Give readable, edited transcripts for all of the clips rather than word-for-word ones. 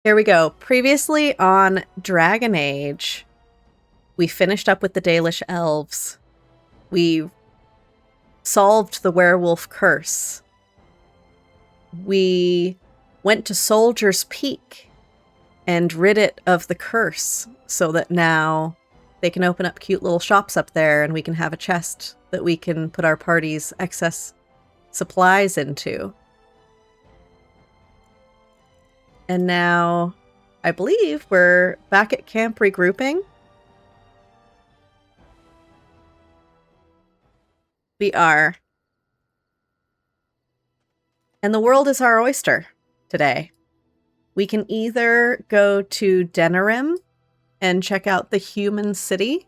Here we go. Previously on Dragon Age, we finished up with the Dalish elves. We solved the werewolf curse. We went to Soldier's Peak and rid it of the curse so that now they can open up cute little shops up there and we can have a chest that we can put our party's excess supplies into. And now, I believe we're back at camp regrouping. We are. And the world is our oyster today. We can either go to Denerim and check out the human city,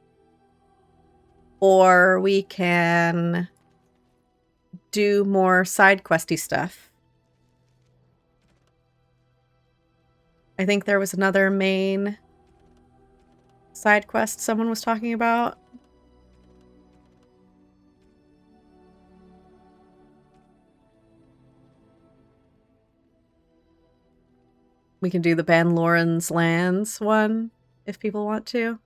or we can do more side questy stuff. I think there was another main side quest someone was talking about. We can do the Ban Loren's Lands one, if people want to.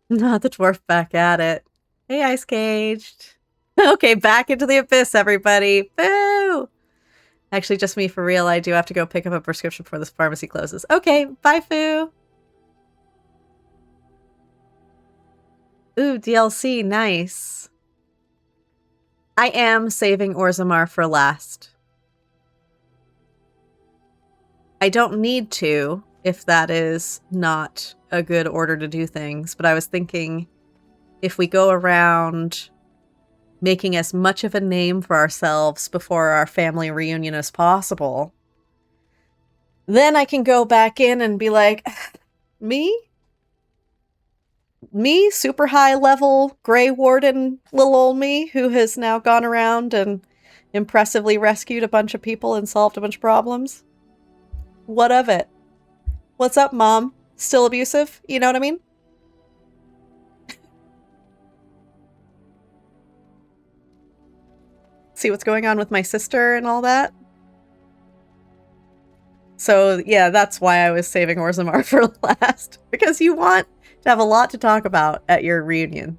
Not the dwarf back at it. Hey, Ice Caged. Okay, back into the abyss, everybody. Boo! Actually, just me for real. I do have to go pick up a prescription before this pharmacy closes. Okay, bye, Foo. Ooh, DLC, nice. I am saving Orzammar for last. I don't need to, if that is not a good order to do things, but I was thinking if we go around making as much of a name for ourselves before our family reunion as possible, then I can go back in and be like, me, super high level Grey Warden, little old me, who has now gone around and impressively rescued a bunch of people and solved a bunch of problems. What of it? What's up, Mom? Still abusive? You know what I mean? See what's going on with my sister and all that? So, yeah, that's why I was saving Orzammar for last. Because you want to have a lot to talk about at your reunion.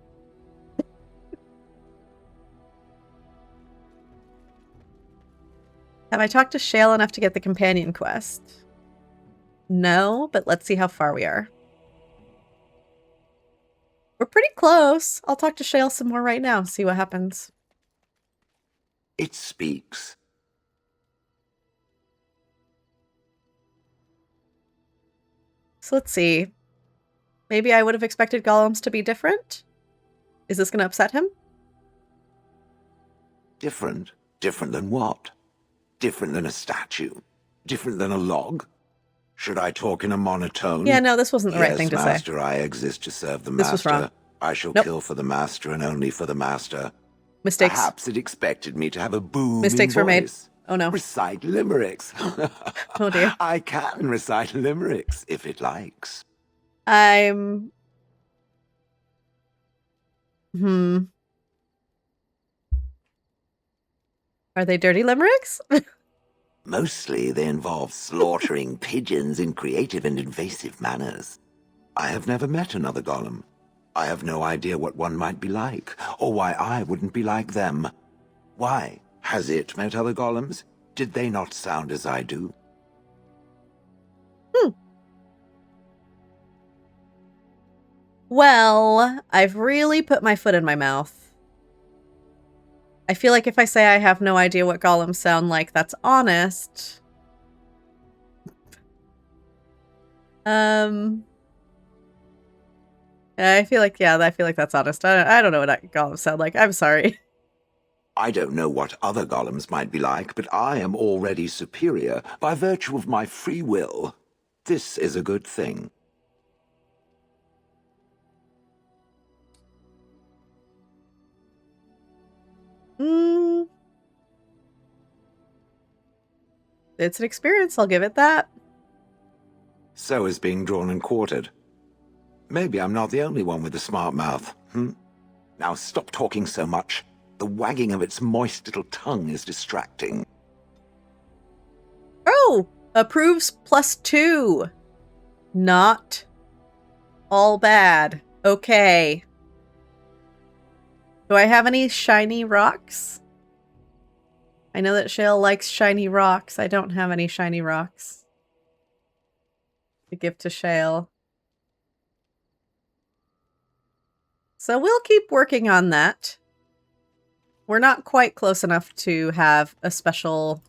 Have I talked to Shale enough to get the companion quest? No, but let's see how far we are. We're pretty close. I'll talk to Shale some more right now, see what happens. It speaks. So let's see. Maybe I would have expected golems to be different? Is this going to upset him? Different? Different than what? Different than a statue? Different than a log? Should I talk in a monotone? Yeah, no, this wasn't the right thing to say. Yes, Master, I exist to serve the This Master. was wrong. I shall Nope. kill for the Master and only for the Master. Mistakes. Perhaps it expected me to have a booming Mistakes were made. voice. Oh no. Recite limericks. Oh dear. I can recite limericks if it likes. Are they dirty limericks? Mostly they involve slaughtering pigeons in creative and invasive manners. I have never met another golem. I have no idea what one might be like, or why I wouldn't be like them. Why? Has it met other golems? Did they not sound as I do? Well, I've really put my foot in my mouth. I feel like if I say I have no idea what golems sound like, that's honest. I feel like that's honest. I don't know what golems sound like. I'm sorry. I don't know what other golems might be like, but I am already superior by virtue of my free will. This is a good thing. It's an experience, I'll give it that. So is being drawn and quartered. Maybe I'm not the only one with a smart mouth, Now stop talking so much. The wagging of its moist little tongue is distracting. Oh! Approves +2. Not all bad. Okay. Do I have any shiny rocks? I know that Shale likes shiny rocks. I don't have any shiny rocks to give to Shale. So we'll keep working on that. We're not quite close enough to have a special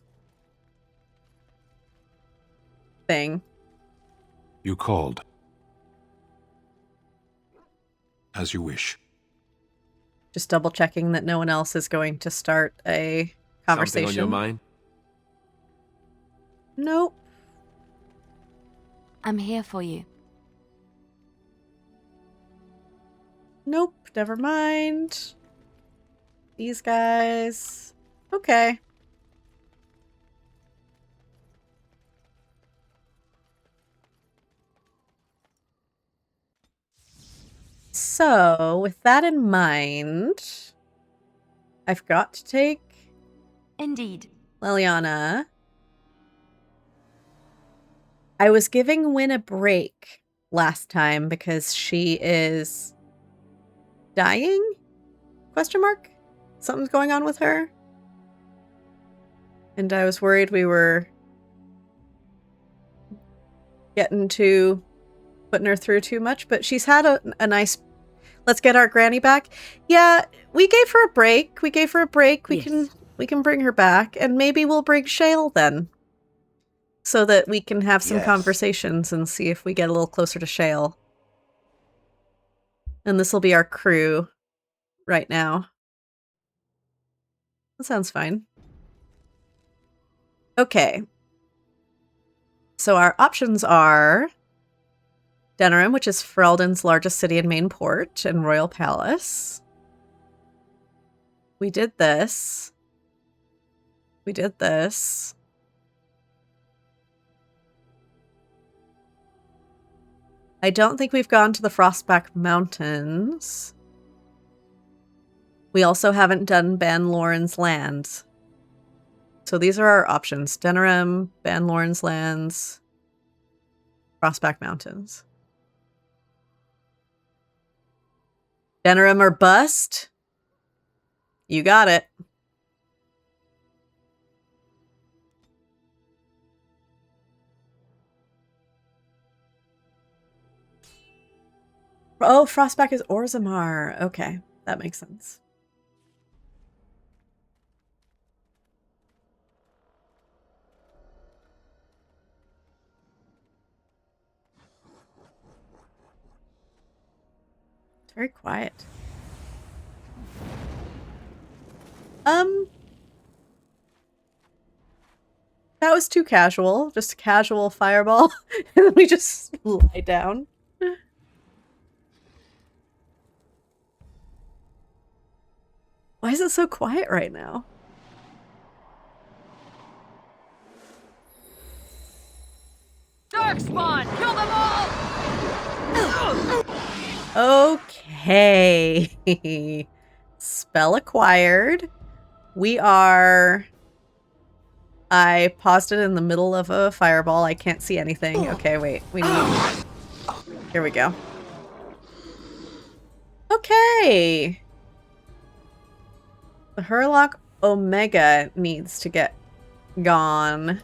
thing. You called. As you wish. Just double checking that no one else is going to start a conversation. Something on your mind? Nope. I'm here for you. Nope, never mind. These guys. Okay. So, with that in mind, I've got to take Indeed. Liliana. I was giving Wynn a break last time because she is dying? Question mark? Something's going on with her? And I was worried we were getting to putting her through too much, but she's had a nice... Let's get our granny back. Yeah, we gave her a break. We gave her a break. We can bring her back, and maybe we'll bring Shale then. So that we can have some conversations and see if we get a little closer to Shale. And this will be our crew right now. That sounds fine. Okay. So our options are Denerim, which is Ferelden's largest city and main port, and Royal Palace. We did this. We did this. I don't think we've gone to the Frostback Mountains. We also haven't done Ban Loren's lands. So these are our options. Denerim, Ban Loren's lands, Frostback Mountains. Denerim or bust? You got it. Oh, Frostback is Orzammar. Okay, that makes sense. It's very quiet. That was too casual. Just a casual fireball. And then we just lie down. Why is it so quiet right now? Darkspawn! Kill them all! Okay. Spell acquired. We are... I paused it in the middle of a fireball. I can't see anything. Okay, wait. We need... Here we go. Okay. The Hurlock Omega needs to get gone.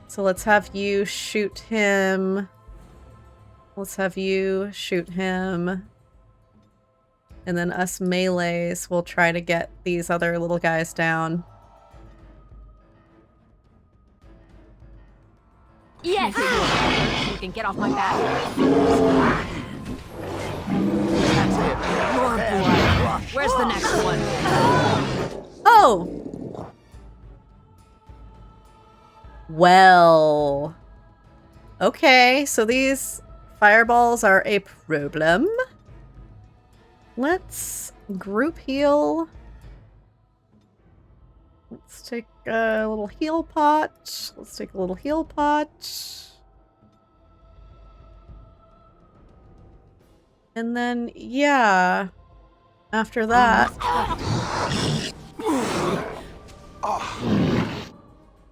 So let's have you shoot him. Let's have you shoot him. And then us melees will try to get these other little guys down. Yes! You can get off my back. That's it. More blood. Where's the next one? Oh! Well... Okay, so these fireballs are a problem. Let's group heal. Let's take a little heal pot. Let's take a little heal pot. And then, yeah, after that.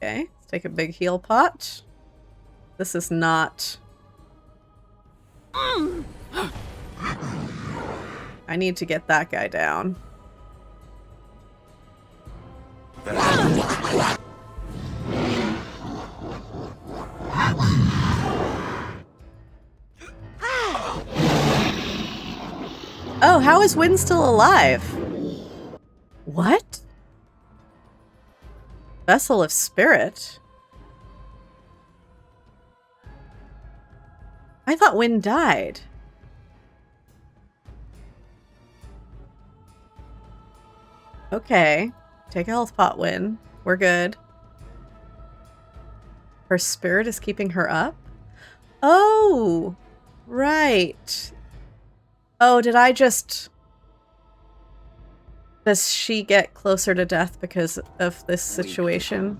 Okay, let's take a big heal pot. This is not... I need to get that guy down. Oh, how is Wynn still alive? What? Vessel of Spirit? I thought Wynn died. Okay. Take a health pot, Wynn. We're good. Her spirit is keeping her up? Oh! Right. Oh, did I just... Does she get closer to death because of this situation?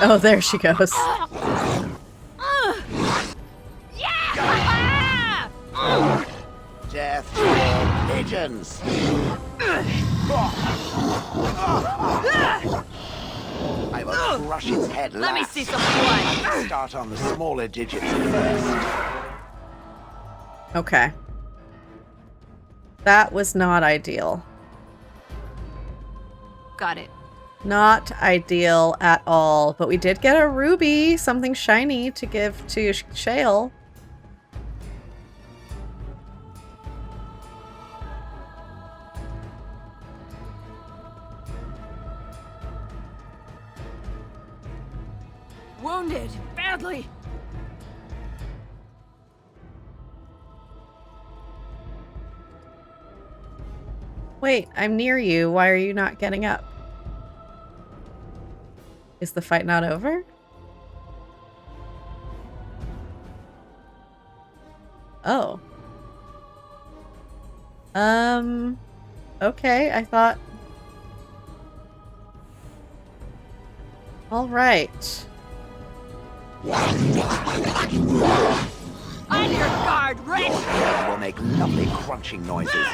Oh, there she goes. Death to all pigeons! I will crush its head last. Let me see some blood. Start on the smaller digits first. Okay. That was not ideal. Got it. Not ideal at all. But we did get a ruby, something shiny to give to Shale. Wounded badly. Wait, I'm near you. Why are you not getting up? Is the fight not over? Oh. Okay, I thought... All right. On your guard, Rich! It will make lovely crunching noises.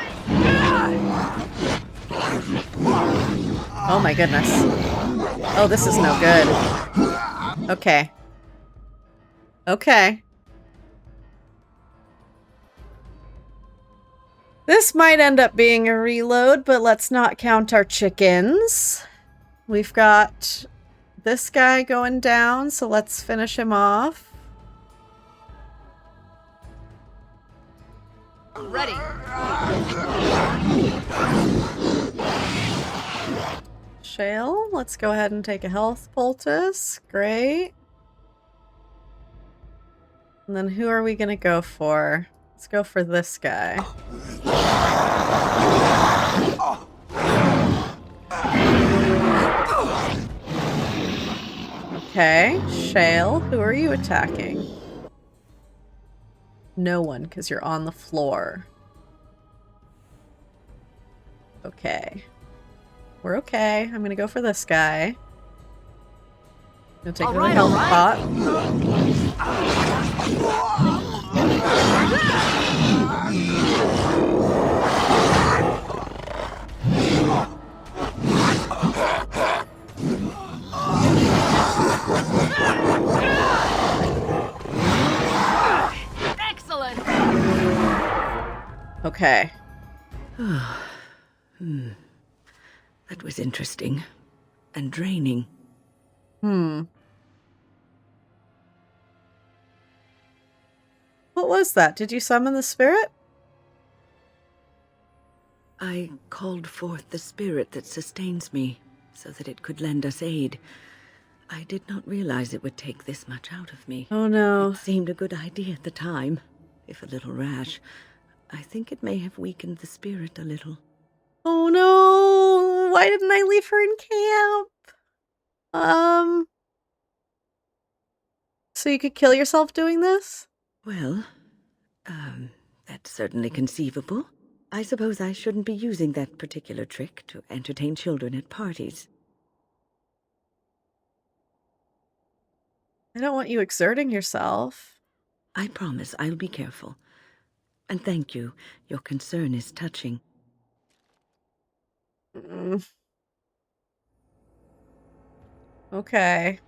Oh my goodness. Oh, this is no good. Okay. Okay. This might end up being a reload, but let's not count our chickens. We've got this guy going down, so let's finish him off. Ready. Shale, let's go ahead and take a health poultice. Great. And then who are we gonna go for? Let's go for this guy. Okay, Shale, who are you attacking? No one, because you're on the floor. Okay. We're okay. I'm gonna go for this guy. Gonna take another health pot. Excellent. Okay. That was interesting. And draining. What was that? Did you summon the spirit? I called forth the spirit that sustains me, so that it could lend us aid. I did not realize it would take this much out of me. Oh no. It seemed a good idea at the time, if a little rash. I think it may have weakened the spirit a little. Oh no! Why didn't I leave her in camp? So you could kill yourself doing this? Well, that's certainly conceivable. I suppose I shouldn't be using that particular trick to entertain children at parties. I don't want you exerting yourself. I promise I'll be careful. And thank you. Your concern is touching. Mm. Okay.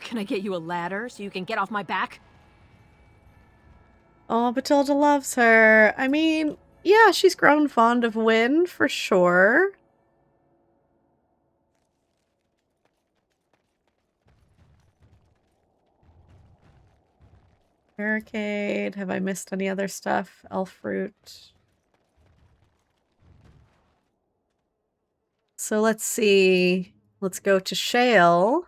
Can I get you a ladder so you can get off my back? Oh, Bathilde loves her. I mean, yeah, she's grown fond of Wynn, for sure. Barricade. Have I missed any other stuff? Elf fruit. So let's see. Let's go to Shale.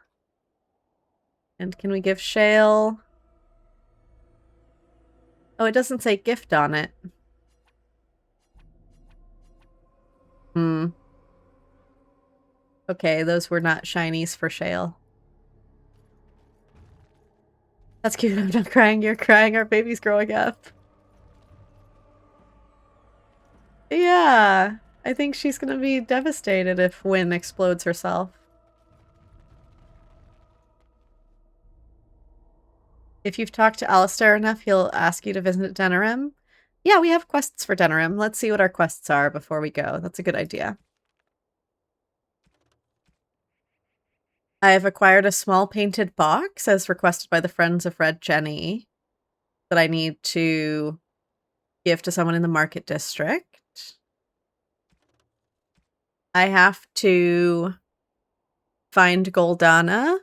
And can we give Shale... Oh, it doesn't say gift on it. Hmm. Okay, those were not shinies for Shale. That's cute. I'm not crying. You're crying. Our baby's growing up. Yeah. I think she's gonna be devastated if Wynn explodes herself. If you've talked to Alistair enough, he'll ask you to visit Denerim. Yeah, we have quests for Denerim. Let's see what our quests are before we go. That's a good idea. I have acquired a small painted box as requested by the Friends of Red Jenny that I need to give to someone in the market district. I have to find Goldanna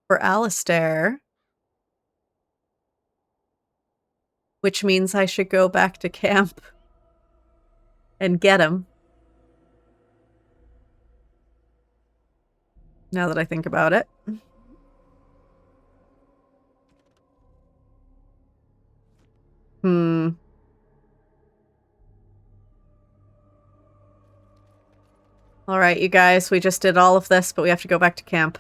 for Alistair, which means I should go back to camp and get him. Now that I think about it. All right, you guys, we just did all of this, but we have to go back to camp.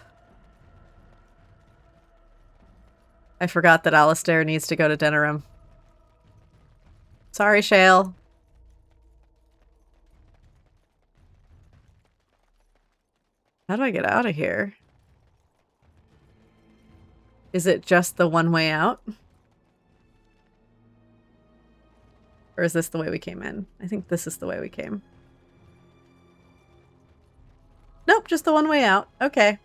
I forgot that Alistair needs to go to Denerim. Sorry, Shale. How do I get out of here? Is it just the one way out? Or is this the way we came in? I think this is the way we came. Nope, just the one way out. Okay.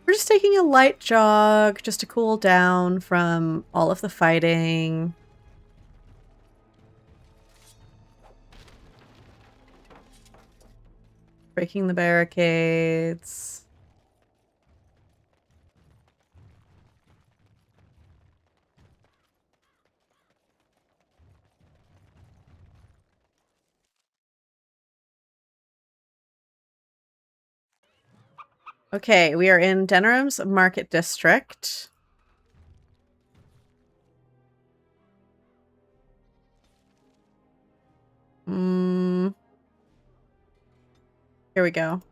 We're just taking a light jog just to cool down from all of the fighting. Breaking the barricades. Okay, we are in Denerim's Market District. Here we go.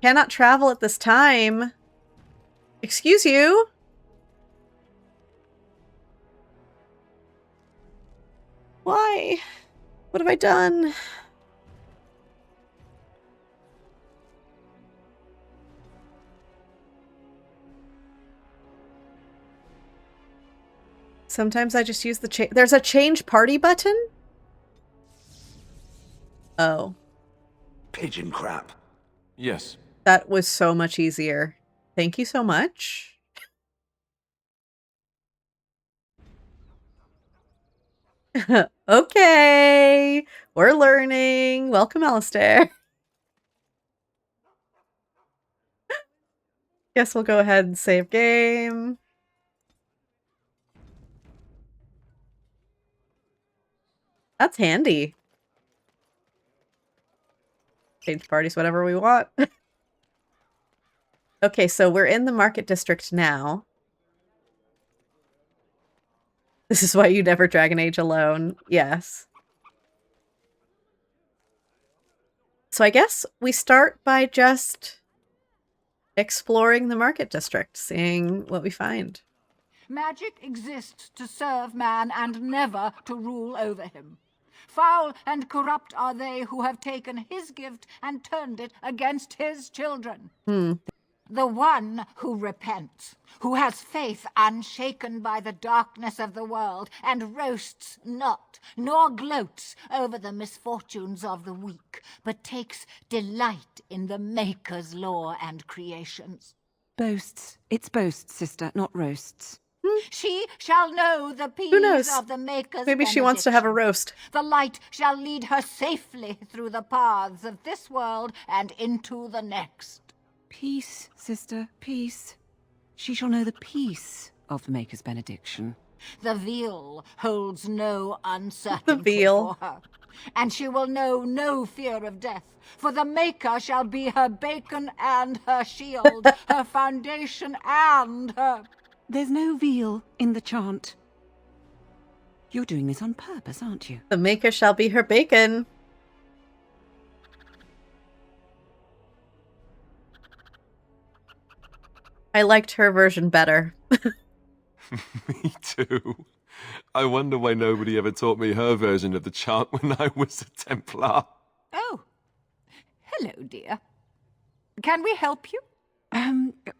Cannot travel at this time. Excuse you? Why? What have I done? Sometimes I just use the change. There's a change party button? Oh. Pigeon crap. Yes. That was so much easier. Thank you so much. Okay. We're learning. Welcome, Alistair. Guess we'll go ahead and save game. That's handy. Change parties whenever we want. Okay, so we're in the market district now. This is why you never Dragon Age alone. Yes. so I guess we start by just exploring the market district, seeing what we find. Magic exists to serve man and never to rule over him. Foul and corrupt are they who have taken his gift and turned it against his children. The one who repents, who has faith unshaken by the darkness of the world, and roasts not, nor gloats over the misfortunes of the weak, but takes delight in the Maker's law and creations. Boasts. It's boasts, sister, not roasts. She shall know the peace Who knows? of the Maker's Maybe she wants to have a roast. The light shall lead her safely through the paths of this world and into the next. Peace, sister, peace. She shall know the peace of the Maker's benediction. The veil holds no uncertainty The veil. for her, and she will know no fear of death, for the Maker shall be her beacon and her shield, her foundation and her... There's no veal in the chant. You're doing this on purpose, aren't you? The Maker shall be her bacon. I liked her version better. Me too. I wonder why nobody ever taught me her version of the chant when I was a Templar. Oh, hello, dear. Can we help you?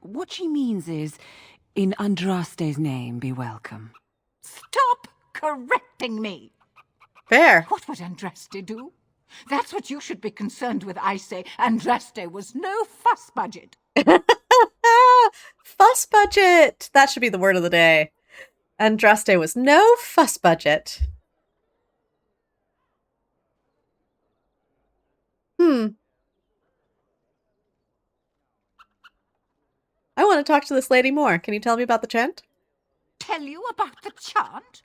What she means is, in Andraste's name, be welcome. Stop correcting me. Fair. What would Andraste do? That's what you should be concerned with, I say. Andraste was no fuss budget. Fuss budget! That should be the word of the day. Andraste was no fuss budget. I want to talk to this lady more. Can you tell me about the chant? Tell you about the chant?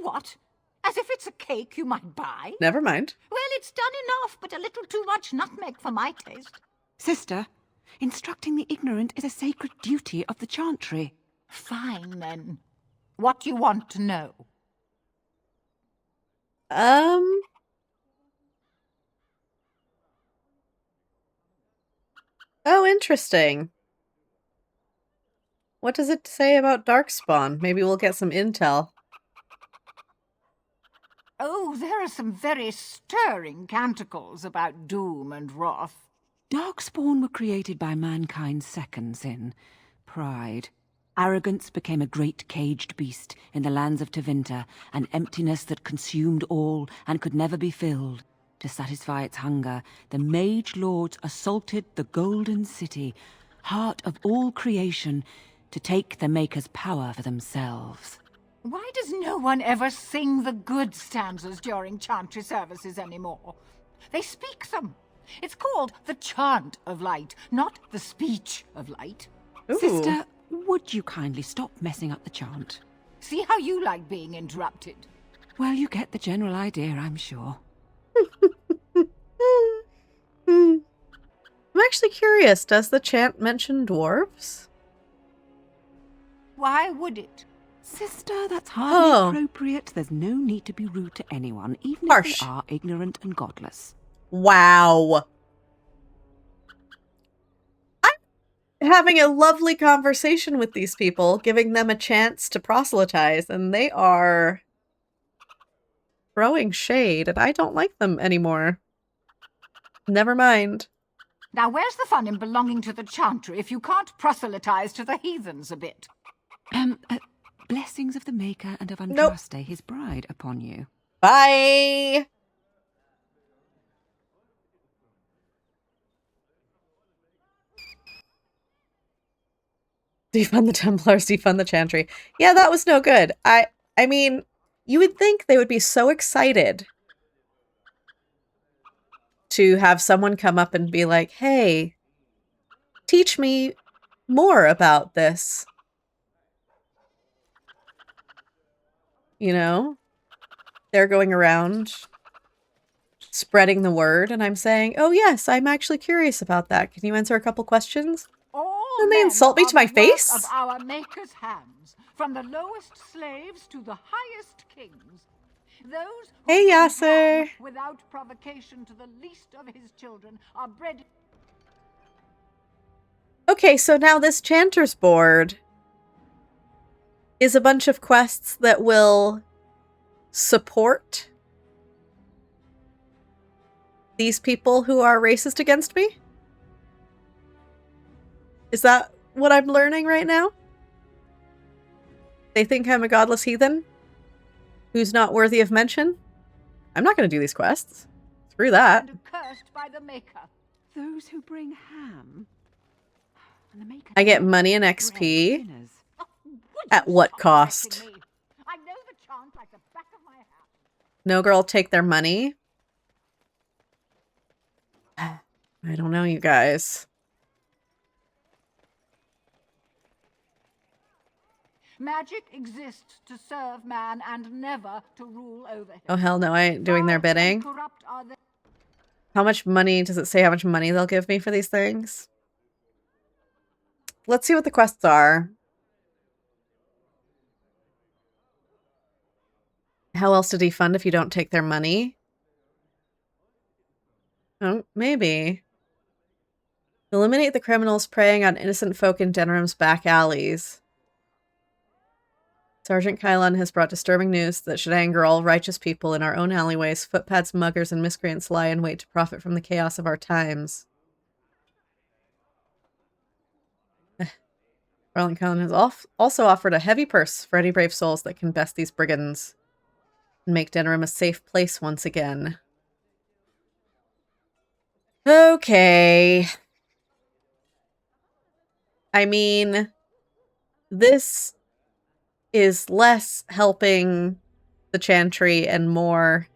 What? As if it's a cake you might buy? Never mind. Well, it's done enough, but a little too much nutmeg for my taste. Sister, instructing the ignorant is a sacred duty of the chantry. Fine, then. What do you want to know? Oh, interesting. What does it say about Darkspawn? Maybe we'll get some intel. Oh, there are some very stirring canticles about doom and wrath. Darkspawn were created by mankind's second sin, pride. Arrogance became a great caged beast in the lands of Tevinter, an emptiness that consumed all and could never be filled. To satisfy its hunger, the mage lords assaulted the Golden City, heart of all creation, to take the Maker's power for themselves. Why does no one ever sing the good stanzas during chantry services anymore? They speak them. It's called the chant of light, not the speech of light. Ooh. Sister, would you kindly stop messing up the chant? See how you like being interrupted. Well, you get the general idea, I'm sure. I'm actually curious. Does the chant mention dwarves? Why would it? Sister, that's hardly Oh. appropriate. There's no need to be rude to anyone, even Harsh. if they are ignorant and godless. Wow. I'm having a lovely conversation with these people, giving them a chance to proselytize, and they are throwing shade, and I don't like them anymore. Never mind. Now, where's the fun in belonging to the chantry if you can't proselytize to the heathens a bit? Blessings of the Maker and of Nope. Andraste, his bride, upon you. Bye! Defund the Templars, defund the Chantry. Yeah, that was no good. I mean, you would think they would be so excited to have someone come up and be like, hey, teach me more about this. You know? They're going around spreading the word, and I'm saying, oh yes, I'm actually curious about that. Can you answer a couple questions? All And they men insult me are to my the work face? Of our Maker's hands, from the lowest slaves to the highest kings. Those who Hey, bring Yasser. harm without provocation to the least of his children are bred. Okay, so now this Chanter's board is a bunch of quests that will support these people who are racist against me? Is that what I'm learning right now? They think I'm a godless heathen who's not worthy of mention? I'm not going to do these quests. Screw that. And cursed by the Maker. Those who bring ham. And the maker I get does money and bread XP. dinners. Oh, would At you what stop cost? correcting me? I know the chant like the back of my hand. No girl take their money. I don't know, you guys. Magic exists to serve man and never to rule over him. Oh, hell no, I ain't doing their Foul and bidding. corrupt are they. How much money, does it say how much money they'll give me for these things? Let's see what the quests are. How else to defund if you don't take their money? Oh, maybe. Eliminate the criminals preying on innocent folk in Denerim's back alleys. Sergeant Kylon has brought disturbing news that should anger all righteous people in our own alleyways. Footpads, muggers, and miscreants lie in wait to profit from the chaos of our times. Sergeant Kylon has also offered a heavy purse for any brave souls that can best these brigands and make Denerim a safe place once again. Okay. I mean, this is less helping the Chantry and more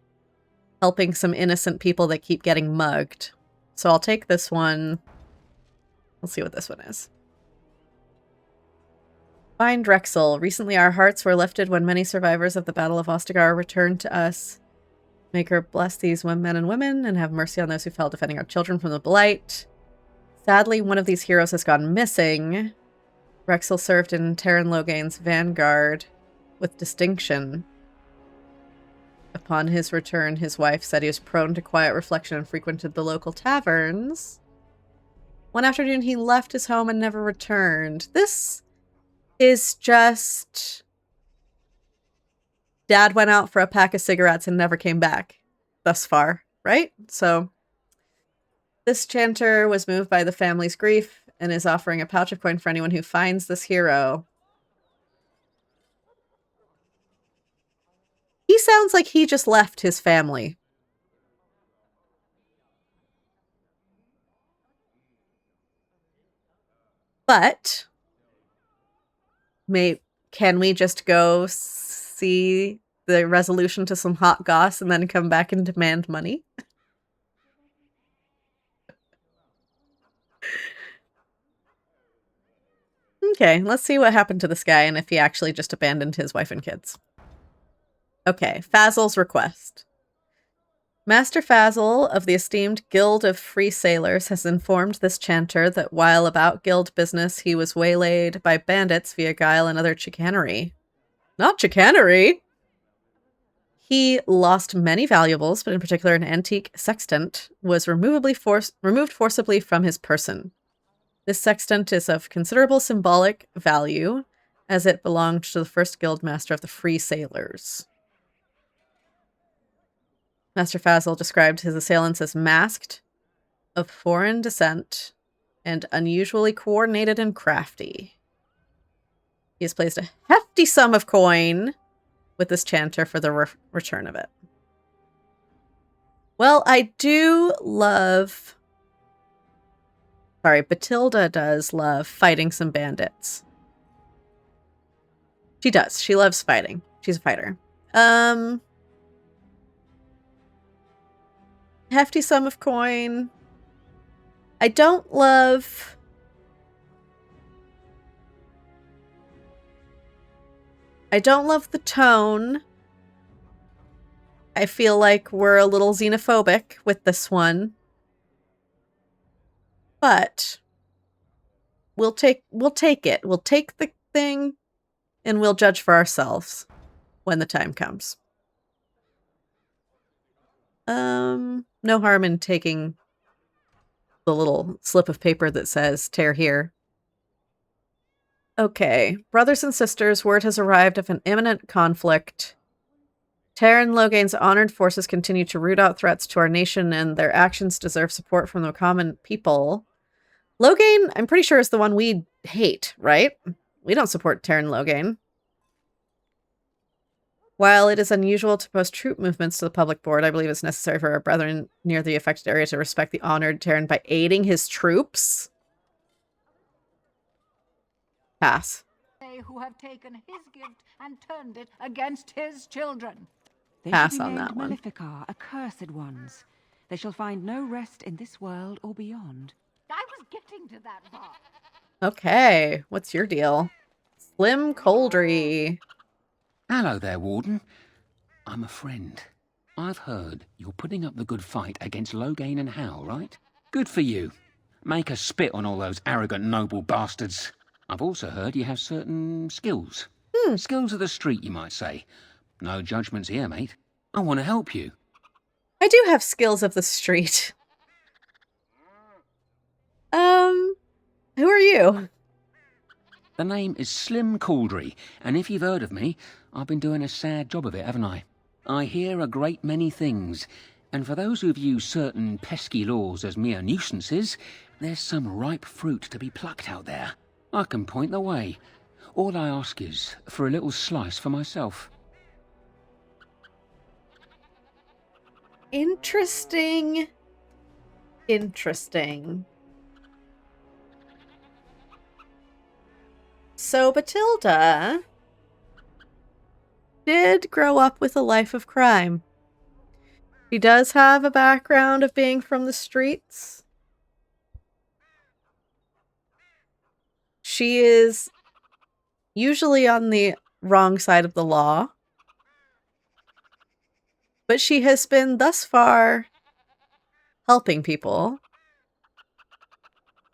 helping some innocent people that keep getting mugged. So I'll take this one. Let's see what this one is. Find Drexel. Recently our hearts were lifted when many survivors of the Battle of Ostagar returned to us. Maker bless these men and women and have mercy on those who fell defending our children from the blight. Sadly, one of these heroes has gone missing. Drexel served in Terran Logain's vanguard with distinction. Upon his return, his wife said he was prone to quiet reflection and frequented the local taverns. One afternoon, he left his home and never returned. This is just... Dad went out for a pack of cigarettes and never came back thus far, right? So this Chanter was moved by the family's grief and is offering a pouch of coin for anyone who finds this hero. He sounds like he just left his family. But can we just go see the resolution to some hot goss and then come back and demand money? Okay, let's see what happened to this guy and if he actually just abandoned his wife and kids. Okay, Fazl's request. Master Fazl of the esteemed Guild of Free Sailors has informed this Chanter that while about guild business, he was waylaid by bandits via guile and other chicanery. Not chicanery! He lost many valuables, but in particular an antique sextant was removed forcibly from his person. This sextant is of considerable symbolic value, as it belonged to the first guild master of the Free Sailors. Master Fazl described his assailants as masked, of foreign descent, and unusually coordinated and crafty. He has placed a hefty sum of coin with this Chanter for the return of it. Well, I do love... Sorry, Bathilde does love fighting some bandits. She does. She loves fighting. She's a fighter. Hefty sum of coin. I don't love... I don't love the tone. I feel like we're a little xenophobic with this one. But we'll take it. We'll take the thing and we'll judge for ourselves when the time comes. No harm in taking the little slip of paper that says tear here. Okay. Brothers and sisters, word has arrived of an imminent conflict. Terran Logain's honored forces continue to root out threats to our nation, and their actions deserve support from the common people. Logain, I'm pretty sure, is the one we hate, right? We don't support Terran Logain. While it is unusual to post troop movements to the public board, I believe it's necessary for our brethren near the affected area to respect the honored Terran by aiding his troops. Pass. They who have taken his gift and turned it against his children. They Pass should be on named that one. Maleficar, accursed ones. They shall find no rest in this world or beyond. I was getting to that part. Okay, what's your deal? Slim Coldry. Hello there, Warden. I'm a friend. I've heard you're putting up the good fight against Logain and Hal, right? Good for you. Make us spit on all those arrogant noble bastards. I've also heard you have certain skills. Skills of the street, you might say. No judgments here, mate. I want to help you. I do have skills of the street. Who are you? The name is Slim Coldry, and if you've heard of me, I've been doing a sad job of it, haven't I? I hear a great many things, and for those who view certain pesky laws as mere nuisances, there's some ripe fruit to be plucked out there. I can point the way. All I ask is for a little slice for myself. Interesting. Interesting. So Bathilde did grow up with a life of crime. She does have a background of being from the streets. She is usually on the wrong side of the law. But she has been thus far helping people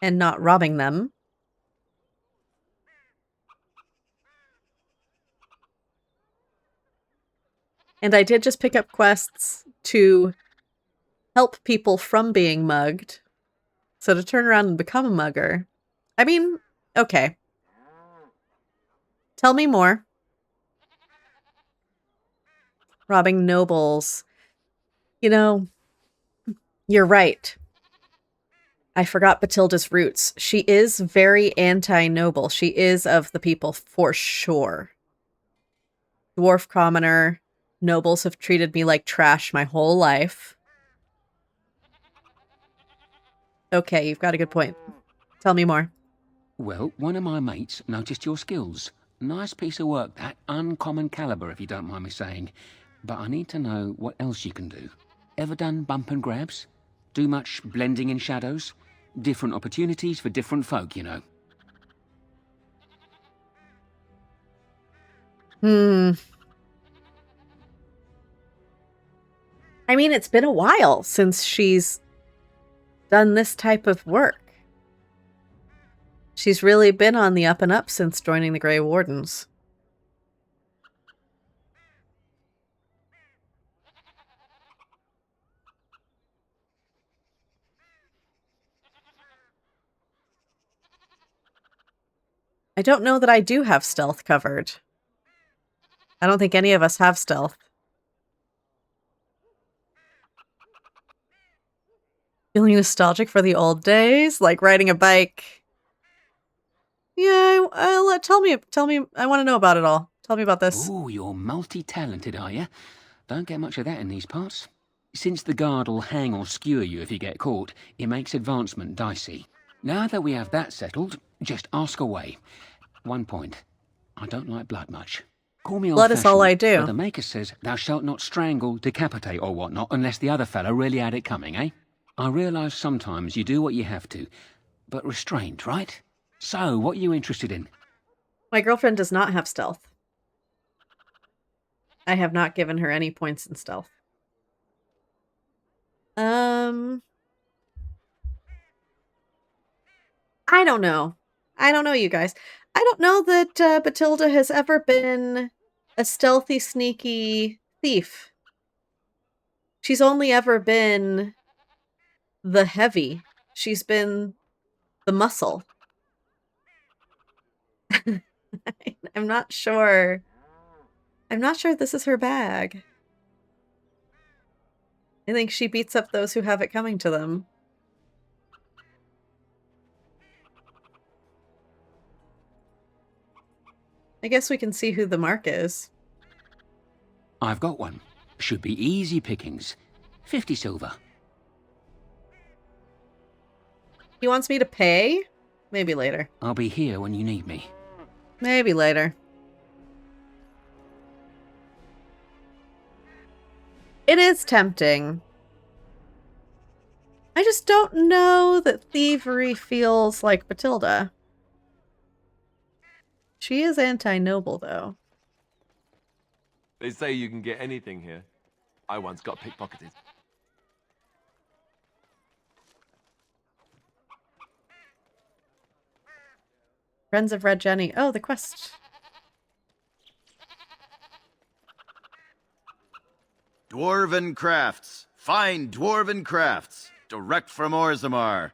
and not robbing them. And I did just pick up quests to help people from being mugged. So to turn around and become a mugger. I mean, okay. Tell me more. Robbing nobles. You know, you're right. I forgot Bathilde's roots. She is very anti-noble. She is of the people for sure. Dwarf commoner. Nobles have treated me like trash my whole life. Okay, you've got a good point. Tell me more. Well, one of my mates noticed your skills. Nice piece of work, that. Uncommon caliber, if you don't mind me saying. But I need to know what else you can do. Ever done bump and grabs? Do much blending in shadows? Different opportunities for different folk, you know. I mean, it's been a while since she's done this type of work. She's really been on the up and up since joining the Grey Wardens. I don't know that I do have stealth covered. I don't think any of us have stealth. Feeling nostalgic for the old days? Like riding a bike? Yeah, tell me, I want to know about it all. Tell me about this. Ooh, you're multi-talented, are you? Don't get much of that in these parts. Since the guard'll hang or skewer you if you get caught, it makes advancement dicey. Now that we have that settled, just ask away. One point. I don't like blood much. Call me blood is all I do. But the Maker says thou shalt not strangle, decapitate or whatnot unless the other fellow really had it coming, eh? I realise sometimes you do what you have to, but restrained, right? So, what are you interested in? My girlfriend does not have stealth. I have not given her any points in stealth. I don't know. I don't know, you guys. I don't know that Bathilde has ever been a stealthy, sneaky thief. She's only ever been the heavy. She's been the muscle. I'm not sure. I'm not sure this is her bag. I think she beats up those who have it coming to them. I guess we can see who the mark is. I've got one. Should be easy pickings. 50 silver. He wants me to pay? Maybe later. I'll be here when you need me. Maybe later. It is tempting. I just don't know that thievery feels like Bathilde. She is anti-noble, though. They say you can get anything here. I once got pickpocketed. Friends of Red Jenny. Oh, the quest. Dwarven crafts. Fine dwarven crafts. Direct from Orzammar.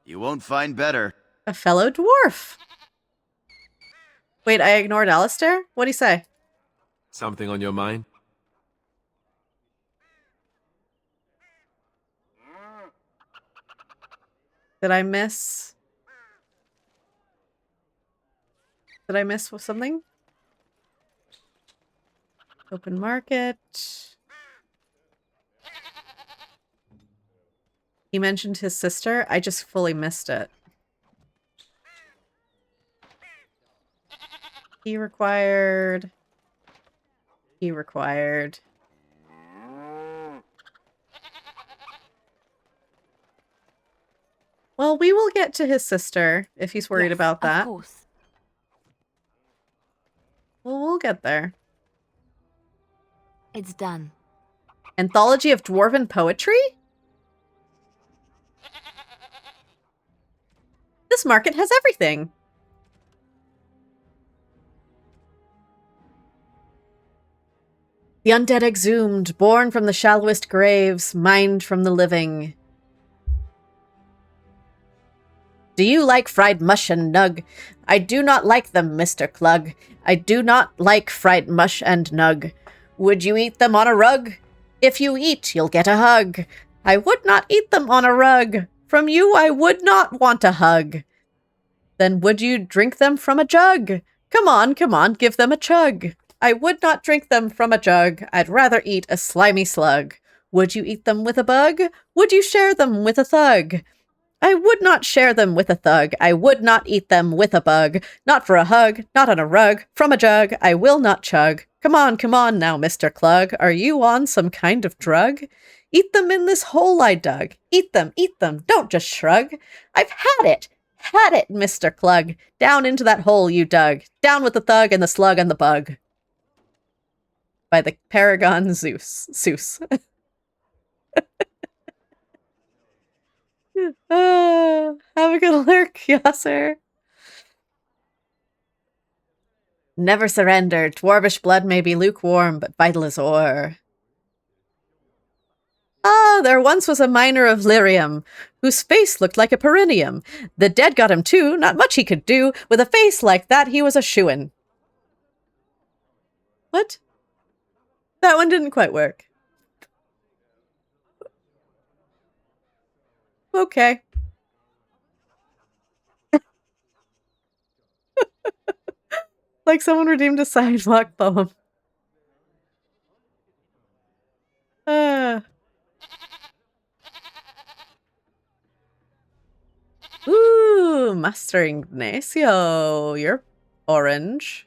You won't find better. A fellow dwarf. Wait, I ignored Alistair? What'd he say? Something on your mind? Did I miss? Did I miss something? Open market. He mentioned his sister. I just fully missed it. He required. Well, we will get to his sister if he's worried about that. Of course. Well, we'll get there. It's done. Anthology of Dwarven Poetry? This market has everything. The undead exhumed, born from the shallowest graves, mined from the living. Do you like fried mush and nug? I do not like them, Mr. Clug. I do not like fried mush and nug. Would you eat them on a rug? If you eat, you'll get a hug. I would not eat them on a rug. From you I would not want a hug. Then would you drink them from a jug? Come on, give them a chug. I would not drink them from a jug. I'd rather eat a slimy slug. Would you eat them with a bug? Would you share them with a thug? I would not share them with a thug. I would not eat them with a bug. Not for a hug, not on a rug. From a jug, I will not chug. Come on now, Mr. Clug. Are you on some kind of drug? Eat them in this hole I dug. Eat them, don't just shrug. I've had it, Mr. Clug. Down into that hole you dug. Down with the thug and the slug and the bug. By the Paragon Zeus. Have a good lurk, Yasser. Never surrender. Dwarvish blood may be lukewarm, but vital as ore. Ah, there once was a miner of lyrium, whose face looked like a perineum. The dead got him too, not much he could do. With a face like that, he was a shoo-in. What? That one didn't quite work. Okay. Like someone redeemed a sidewalk poem. Ooh, Master Ignacio. You're orange.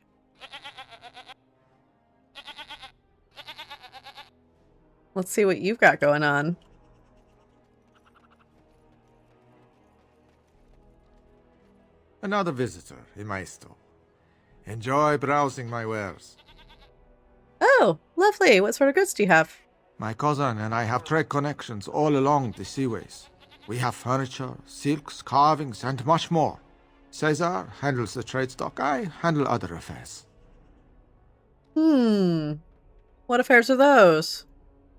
Let's see what you've got going on. Another visitor in my store. Enjoy browsing my wares. Oh, lovely. What sort of goods do you have? My cousin and I have trade connections all along the seaways. We have furniture, silks, carvings, and much more. Caesar handles the trade stock. I handle other affairs. What affairs are those?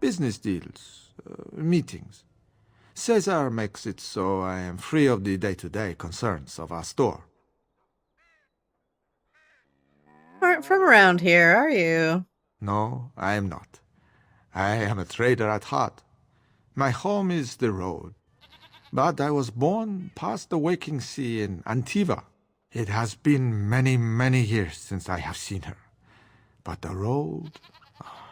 Business deals, meetings. Caesar makes it so I am free of the day-to-day concerns of our store. Aren't from around here, are you? No, I am not. I am a trader at heart. My home is the road. But I was born past the waking sea in Antiva. It has been many, many years since I have seen her. But the road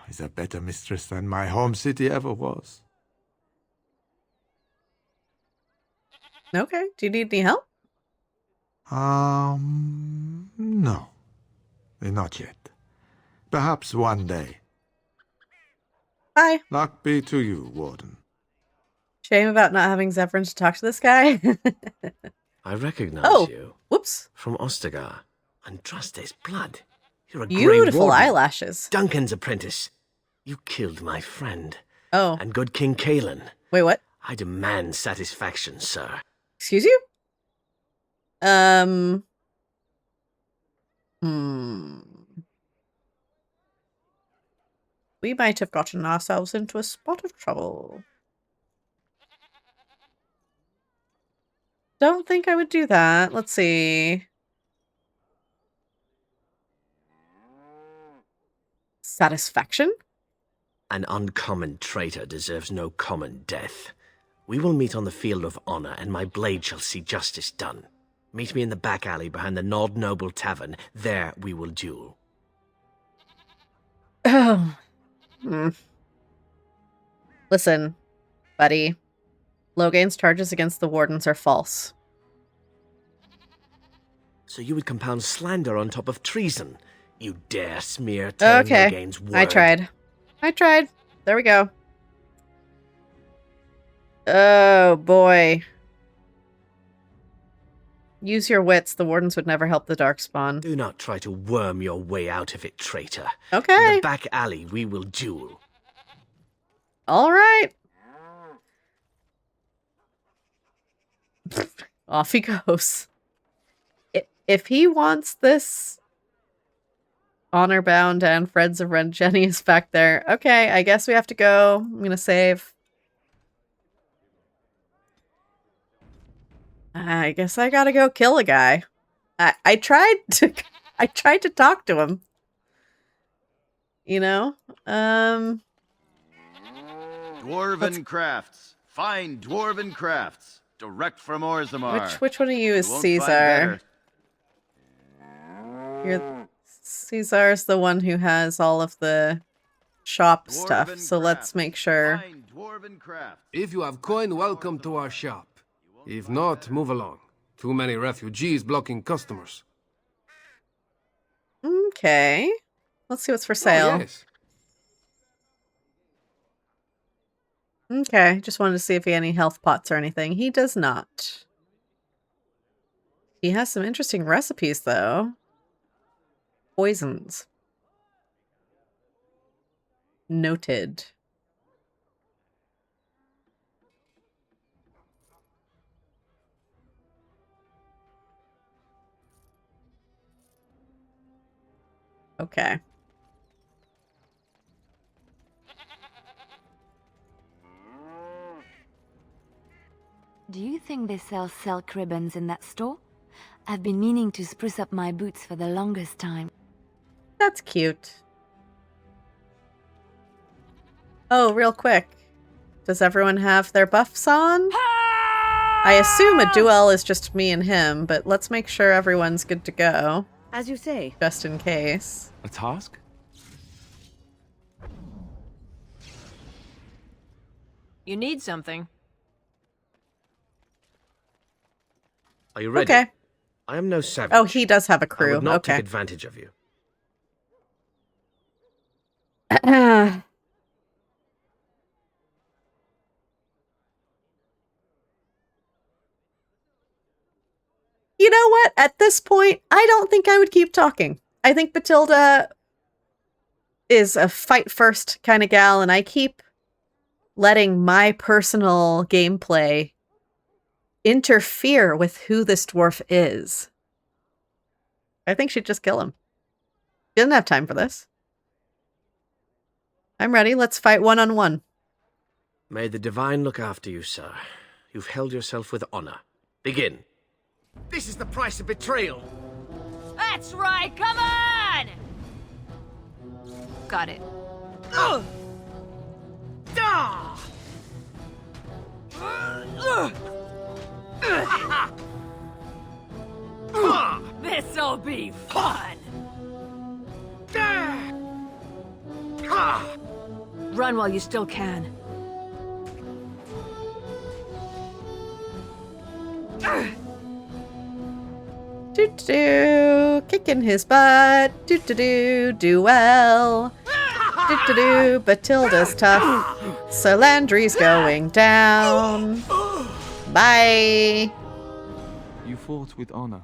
is a better mistress than my home city ever was. Okay. Do you need any help? No. Not yet. Perhaps one day. Bye. Luck be to you, Warden. Shame about not having Zephyrin to talk to this guy. I recognize you. Whoops. From Ostagar. Andraste's blood. You're a Beautiful Grey Warden. eyelashes. Duncan's apprentice. You killed my friend. Oh. And good King Kalen. Wait, what? I demand satisfaction, sir. Excuse you? We might have gotten ourselves into a spot of trouble. Don't think I would do that. Let's see. Satisfaction? An uncommon traitor deserves no common death. We will meet on the field of honor, and my blade shall see justice done. Meet me in the back alley behind the Nod Noble Tavern. There we will duel. Oh. Listen, buddy. Logain's charges against the wardens are false. So you would compound slander on top of treason? You dare smear Terran Logain's word? I tried. There we go. Oh, boy. Use your wits. The wardens would never help the Darkspawn. Do not try to worm your way out of it, traitor. Okay. In the back alley, we will duel. All right. Off he goes. If he wants this honor-bound and Friends of Rengenius back there, okay, I guess we have to go. I'm gonna save. I guess I gotta go kill a guy. I tried to talk to him. You know? Dwarven crafts. Fine dwarven crafts. Direct from Orzammar. Which one of you is Caesar? Caesar's the one who has all of the shop stuff, so let's make sure. If you have coin, welcome to our shop. If not, move along. Too many refugees blocking customers. Okay. Let's see what's for sale. Oh, yes. Okay, just wanted to see if he had any health pots or anything. He does not. He has some interesting recipes, though. Poisons. Noted. Okay. Do you think they sell silk ribbons in that store? I've been meaning to spruce up my boots for the longest time. That's cute. Oh, real quick. Does everyone have their buffs on? I assume a duel is just me and him, but let's make sure everyone's good to go. As you say. Just in case. A task? You need something. Are you ready? Okay. I am no savage. Oh, he does have a crew. I would not okay. take advantage of you. You know what? At this point, I don't think I would keep talking. I think Bathilde is a fight first kind of gal, and I keep letting my personal gameplay interfere with who this dwarf is. I think she'd just kill him. She doesn't have time for this. I'm ready. Let's fight one-on-one. May the divine look after you, sir. You've held yourself with honor. Begin. This is the price of betrayal. That's right, come on! Got it. This'll be fun! Run while you still can. Do-do-do, kicking his butt. Do-do-do, do well. Do-do-do, Bathilde's tough. So Landry's going down. Bye. You fought with honor.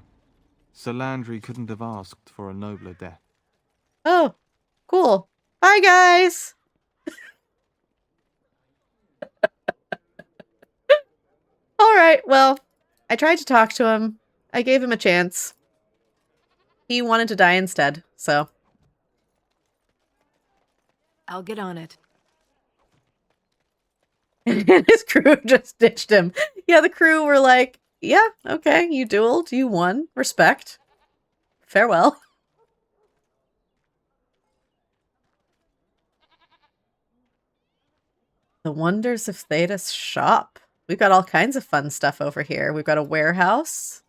Sir Landry couldn't have asked for a nobler death. Oh, cool. Bye, guys. All right, well, I tried to talk to him. I gave him a chance. He wanted to die instead, so. I'll get on it. And his crew just ditched him. Yeah, the crew were like, yeah, okay, you dueled, you won, respect. Farewell. The Wonders of Theda's shop. We've got all kinds of fun stuff over here. We've got a warehouse.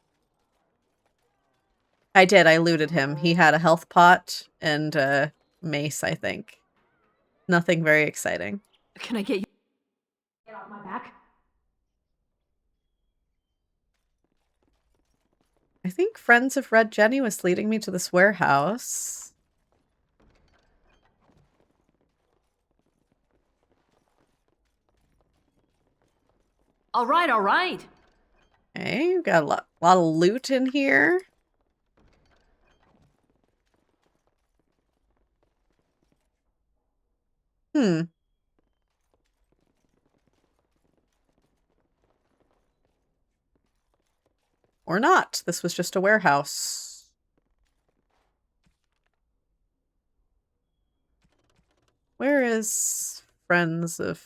I looted him. He had a health pot and a mace, I think. Nothing very exciting. Can I get you? Get off my back. I think Friends of Red Jenny was leading me to this warehouse. All right, all right. Okay, we've got a lot of loot in here. Or not. This was just a warehouse. Where is Friends of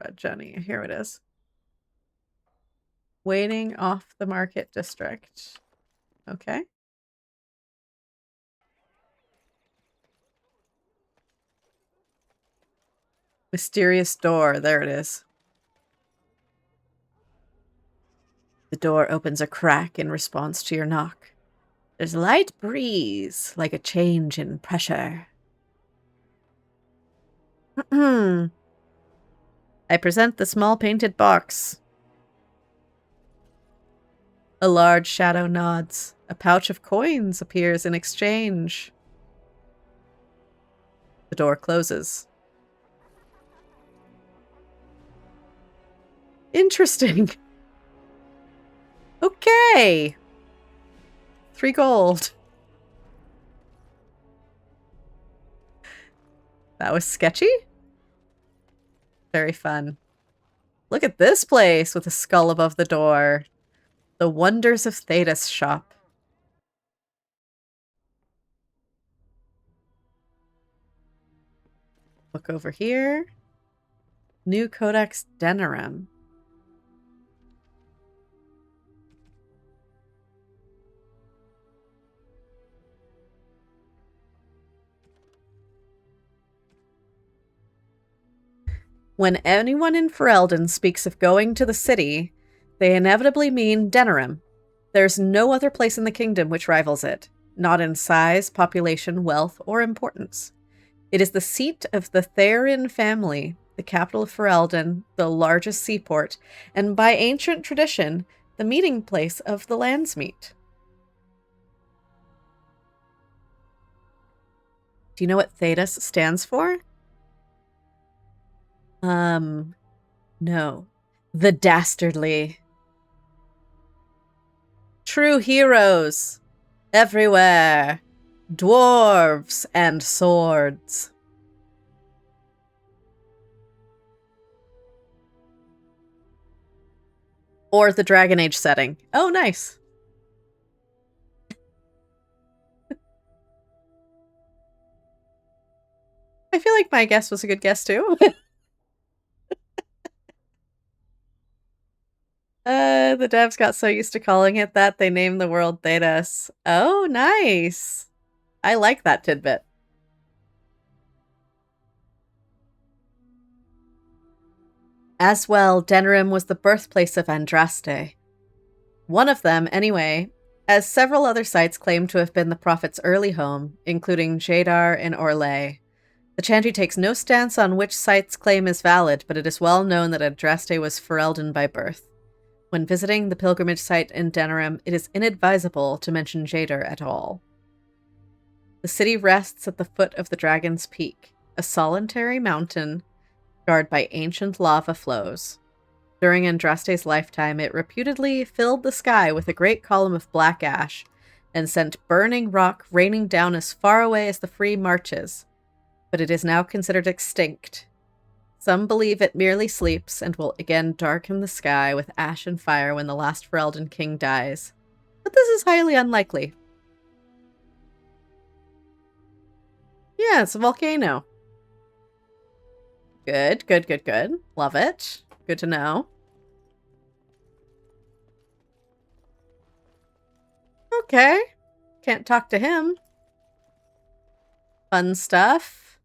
Red Jenny? Here it is. Waiting off the market district. Okay. Mysterious door. There it is. The door opens a crack in response to your knock. There's a light breeze, like a change in pressure. I present the small painted box. A large shadow nods. A pouch of coins appears in exchange. The door closes. Interesting. Okay. 3 gold. That was sketchy. Very fun. Look at this place with a skull above the door. The Wonders of Theda's shop. Look over here. New Codex Denerim. When anyone in Ferelden speaks of going to the city, they inevitably mean Denerim. There's no other place in the kingdom which rivals it, not in size, population, wealth, or importance. It is the seat of the Therin family, the capital of Ferelden, the largest seaport, and by ancient tradition, the meeting place of the Landsmeet. Do you know what Thedas stands for? No. The Dastardly. True heroes. Everywhere. Dwarves and swords. Or the Dragon Age setting. Oh, nice. I feel like my guess was a good guess too. The devs got so used to calling it that they named the world Thedas. Oh, nice. I like that tidbit. As well, Denerim was the birthplace of Andraste. One of them, anyway, as several other sites claim to have been the Prophet's early home, including Jadar and Orlais. The Chantry takes no stance on which site's claim is valid, but it is well known that Andraste was Ferelden by birth. When visiting the pilgrimage site in Denerim, it is inadvisable to mention Jadar at all. The city rests at the foot of the Dragon's Peak, a solitary mountain guarded by ancient lava flows. During Andraste's lifetime, it reputedly filled the sky with a great column of black ash and sent burning rock raining down as far away as the Free Marches, but it is now considered extinct. Some believe it merely sleeps and will again darken the sky with ash and fire when the last Ferelden king dies. But this is highly unlikely. Yeah, it's a volcano. Good, good, good, good. Love it. Good to know. Okay. Can't talk to him. Fun stuff.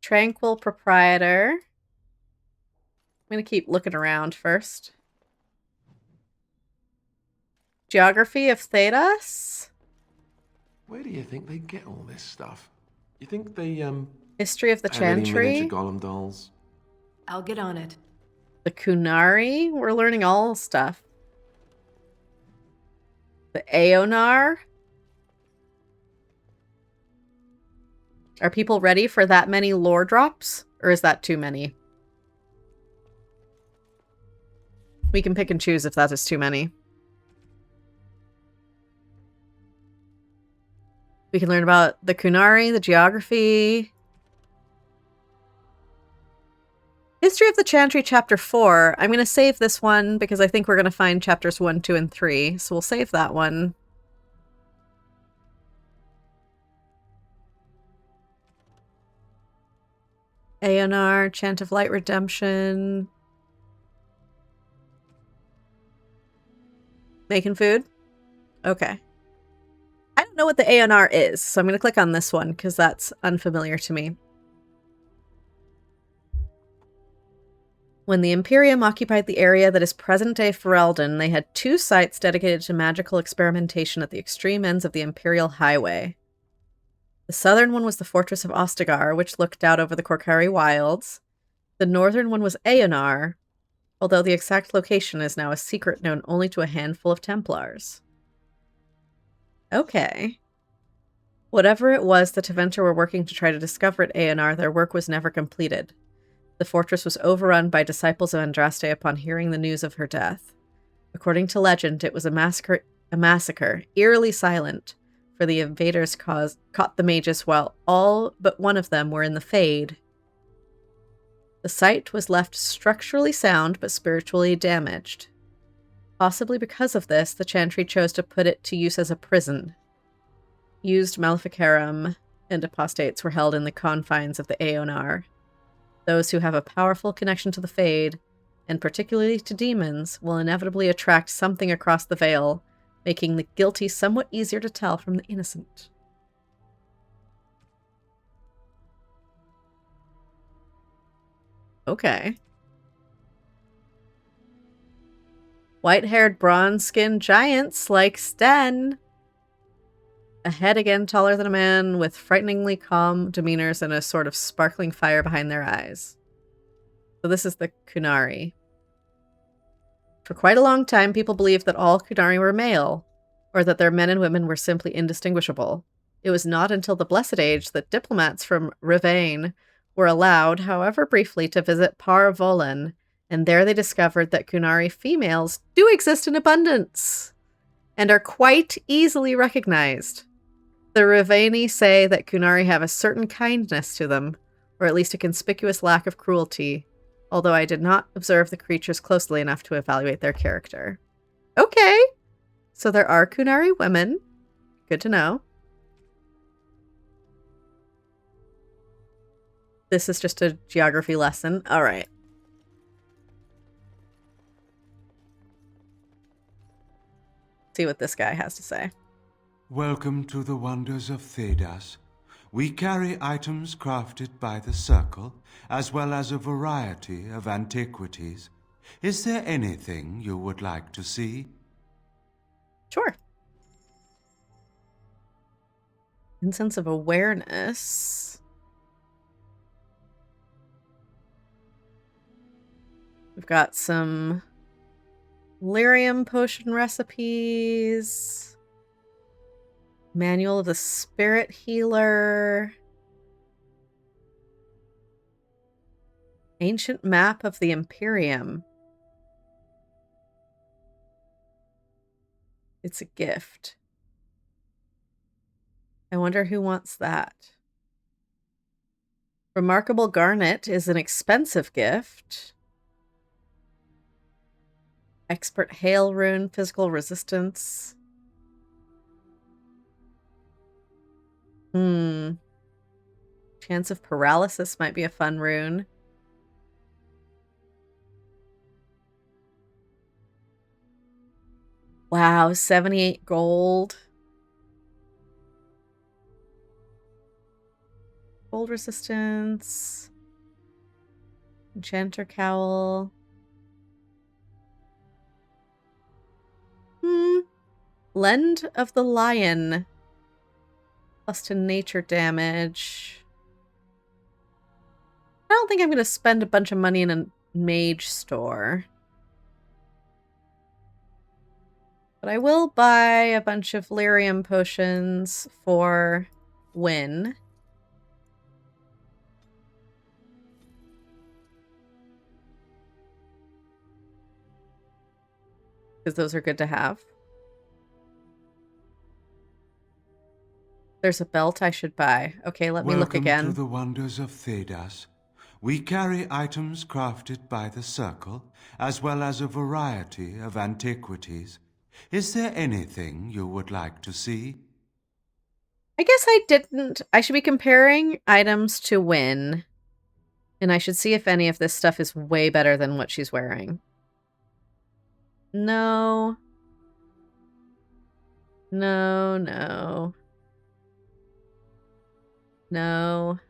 Tranquil proprietor. I'm going to keep looking around first. Geography of Thedas? Where do you think they get all this stuff? You think they, History of the have any Chantry? miniature golem dolls? I'll get on it. The Kunari? We're learning all stuff. The Aonar? Are people ready for that many lore drops? Or is that too many? We can pick and choose if that is too many. We can learn about the Kunari, the geography. History of the Chantry, Chapter 4. I'm going to save this one because I think we're going to find Chapters 1, 2, and 3. So we'll save that one. Aonar, Chant of Light Redemption. Making food? Okay. I don't know what the Aonar is, so I'm going to click on this one because that's unfamiliar to me. When the Imperium occupied the area that is present-day Ferelden, they had 2 sites dedicated to magical experimentation at the extreme ends of the Imperial Highway. The southern one was the Fortress of Ostagar, which looked out over the Korcari Wilds. The northern one was Aonar, although the exact location is now a secret known only to a handful of Templars. Okay. Whatever it was the Tevinter were working to try to discover at Aonar, their work was never completed. The fortress was overrun by disciples of Andraste upon hearing the news of her death. According to legend, it was a massacre, eerily silent, for the invaders caught the mages while all but one of them were in the Fade. The site was left structurally sound but spiritually damaged. Possibly because of this, the Chantry chose to put it to use as a prison. Used Maleficarum and apostates were held in the confines of the Aonar. Those who have a powerful connection to the Fade, and particularly to demons, will inevitably attract something across the veil, making the guilty somewhat easier to tell from the innocent. Okay. White-haired, bronze-skinned giants like Sten. A head again taller than a man, with frighteningly calm demeanors and a sort of sparkling fire behind their eyes. So this is the Kunari. For quite a long time, people believed that all Kunari were male, or that their men and women were simply indistinguishable. It was not until the Blessed Age that diplomats from Rivain were allowed, however briefly, to visit Par Vollen, and there they discovered that Kunari females do exist in abundance, and are quite easily recognized. The Rivaini say that Kunari have a certain kindness to them, or at least a conspicuous lack of cruelty, although I did not observe the creatures closely enough to evaluate their character. Okay, so there are Kunari women. Good to know. This is just a geography lesson. All right. See what this guy has to say. Welcome to the wonders of Thedas. We carry items crafted by the Circle, as well as a variety of antiquities. Is there anything you would like to see? Sure. And sense of awareness. We've got some lyrium potion recipes. Manual of the Spirit Healer. Ancient map of the Imperium. It's a gift. I wonder who wants that. Remarkable Garnet is an expensive gift. Expert Hail Rune, physical resistance. Chance of paralysis might be a fun rune. Wow, 78 gold. Gold resistance. Enchanter Cowl. Lend of the Lion. Plus to nature damage. I don't think I'm going to spend a bunch of money in a mage store. But I will buy a bunch of lyrium potions for Wynn. Because those are good to have. There's a belt I should buy. Okay, let me look again. Welcome to the wonders of Thedas. We carry items crafted by the Circle, as well as a variety of antiquities. Is there anything you would like to see? I guess I didn't. I should be comparing items to Wynn. And I should see if any of this stuff is way better than what she's wearing. No. No, no. No.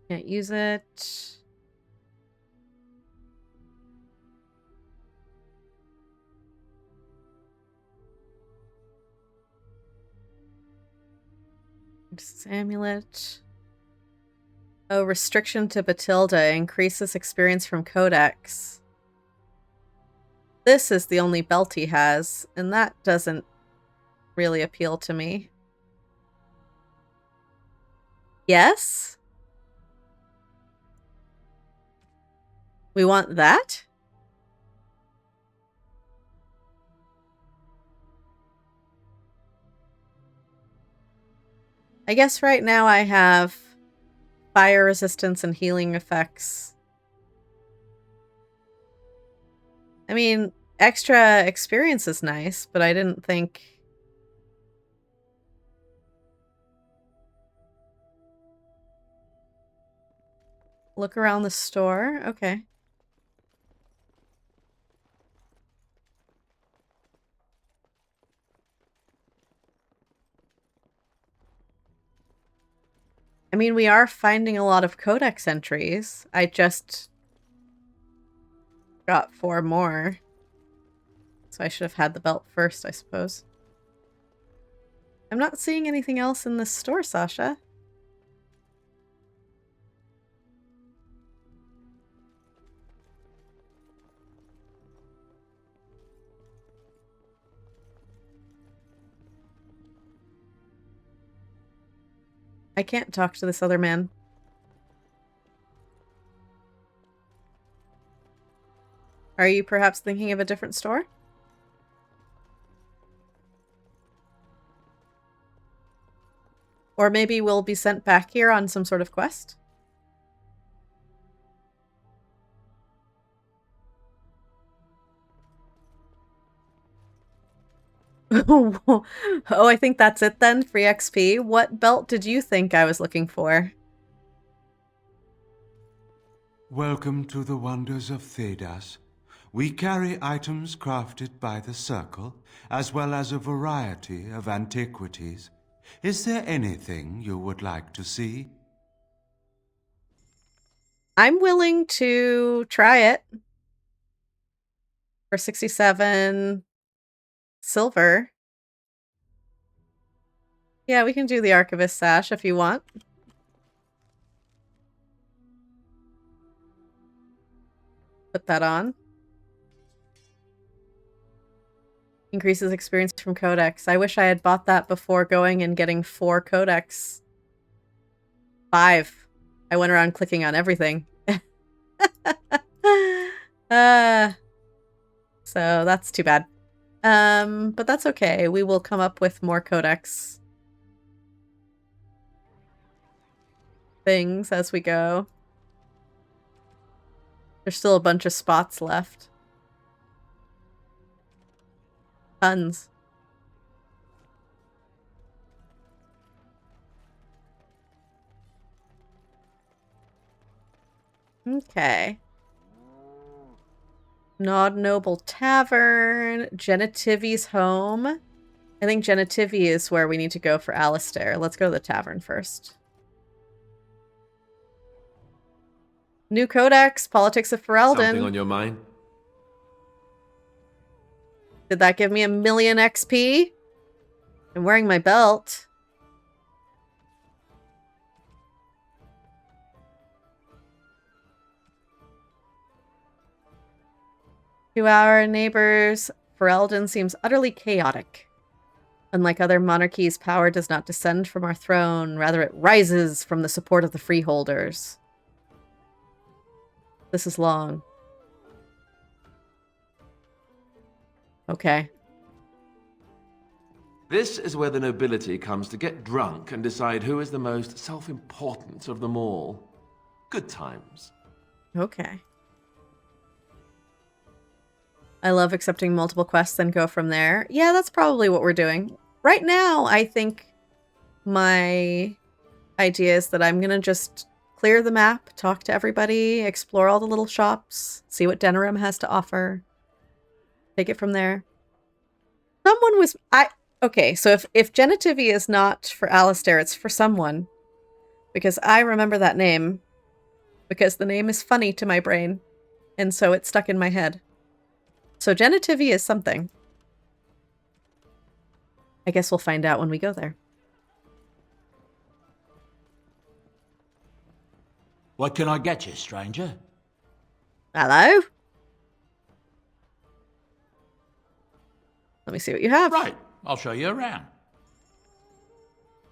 Can't use it. This amulet. Oh, restriction to Bathilde increases experience from Codex. This is the only belt he has, and that doesn't really appeal to me. Yes? We want that? I guess right now I have fire resistance and healing effects. I mean, extra experience is nice, but I didn't think... Look around the store? Okay. I mean, we are finding a lot of codex entries. I just got 4 more. So I should have had the belt first, I suppose. I'm not seeing anything else in this store, Sasha. I can't talk to this other man. Are you perhaps thinking of a different store? Or maybe we'll be sent back here on some sort of quest? Oh, I think that's it then. Free XP. What belt did you think I was looking for? Welcome to the wonders of Thedas. We carry items crafted by the Circle, as well as a variety of antiquities. Is there anything you would like to see? I'm willing to try it. For 67 silver. Yeah, we can do the Archivist Sash if you want. Put that on. Increases experience from Codex. I wish I had bought that before going and getting 4 Codex. 5. I went around clicking on everything. So that's too bad. But that's okay. We will come up with more Codex things as we go. There's still a bunch of spots left. Tons. Okay. Nod Noble Tavern. Genitivi's home. I think Genitivi is where we need to go for Alistair. Let's go to the tavern first. New Codex, Politics of Ferelden. Something on your mind? Did that give me 1,000,000 XP? I'm wearing my belt. To our neighbors, Ferelden seems utterly chaotic. Unlike other monarchies, power does not descend from our throne, rather it rises from the support of the freeholders. This is long. Okay. This is where the nobility comes to get drunk and decide who is the most self-important of them all. Good times. Okay. I love accepting multiple quests and go from there. Yeah, that's probably what we're doing. Right now, I think my idea is that I'm going to just clear the map, talk to everybody, explore all the little shops, see what Denerim has to offer. Take it from there. Someone was... Okay, so if Genitivi is not for Alistair, it's for someone. Because I remember that name. Because the name is funny to my brain. And so it's stuck in my head. So Genitivi is something. I guess we'll find out when we go there. What can I get you, stranger? Hello? Let me see what you have. Right, I'll show you around.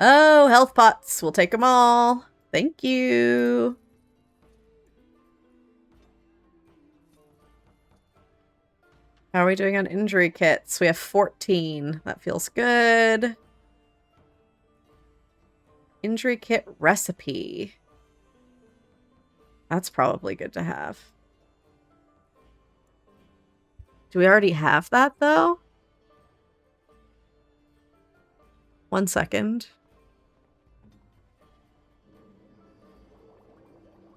Oh, health pots. We'll take them all. Thank you. How are we doing on injury kits? We have 14. That feels good. Injury kit recipe. That's probably good to have. Do we already have that, though? 1 second.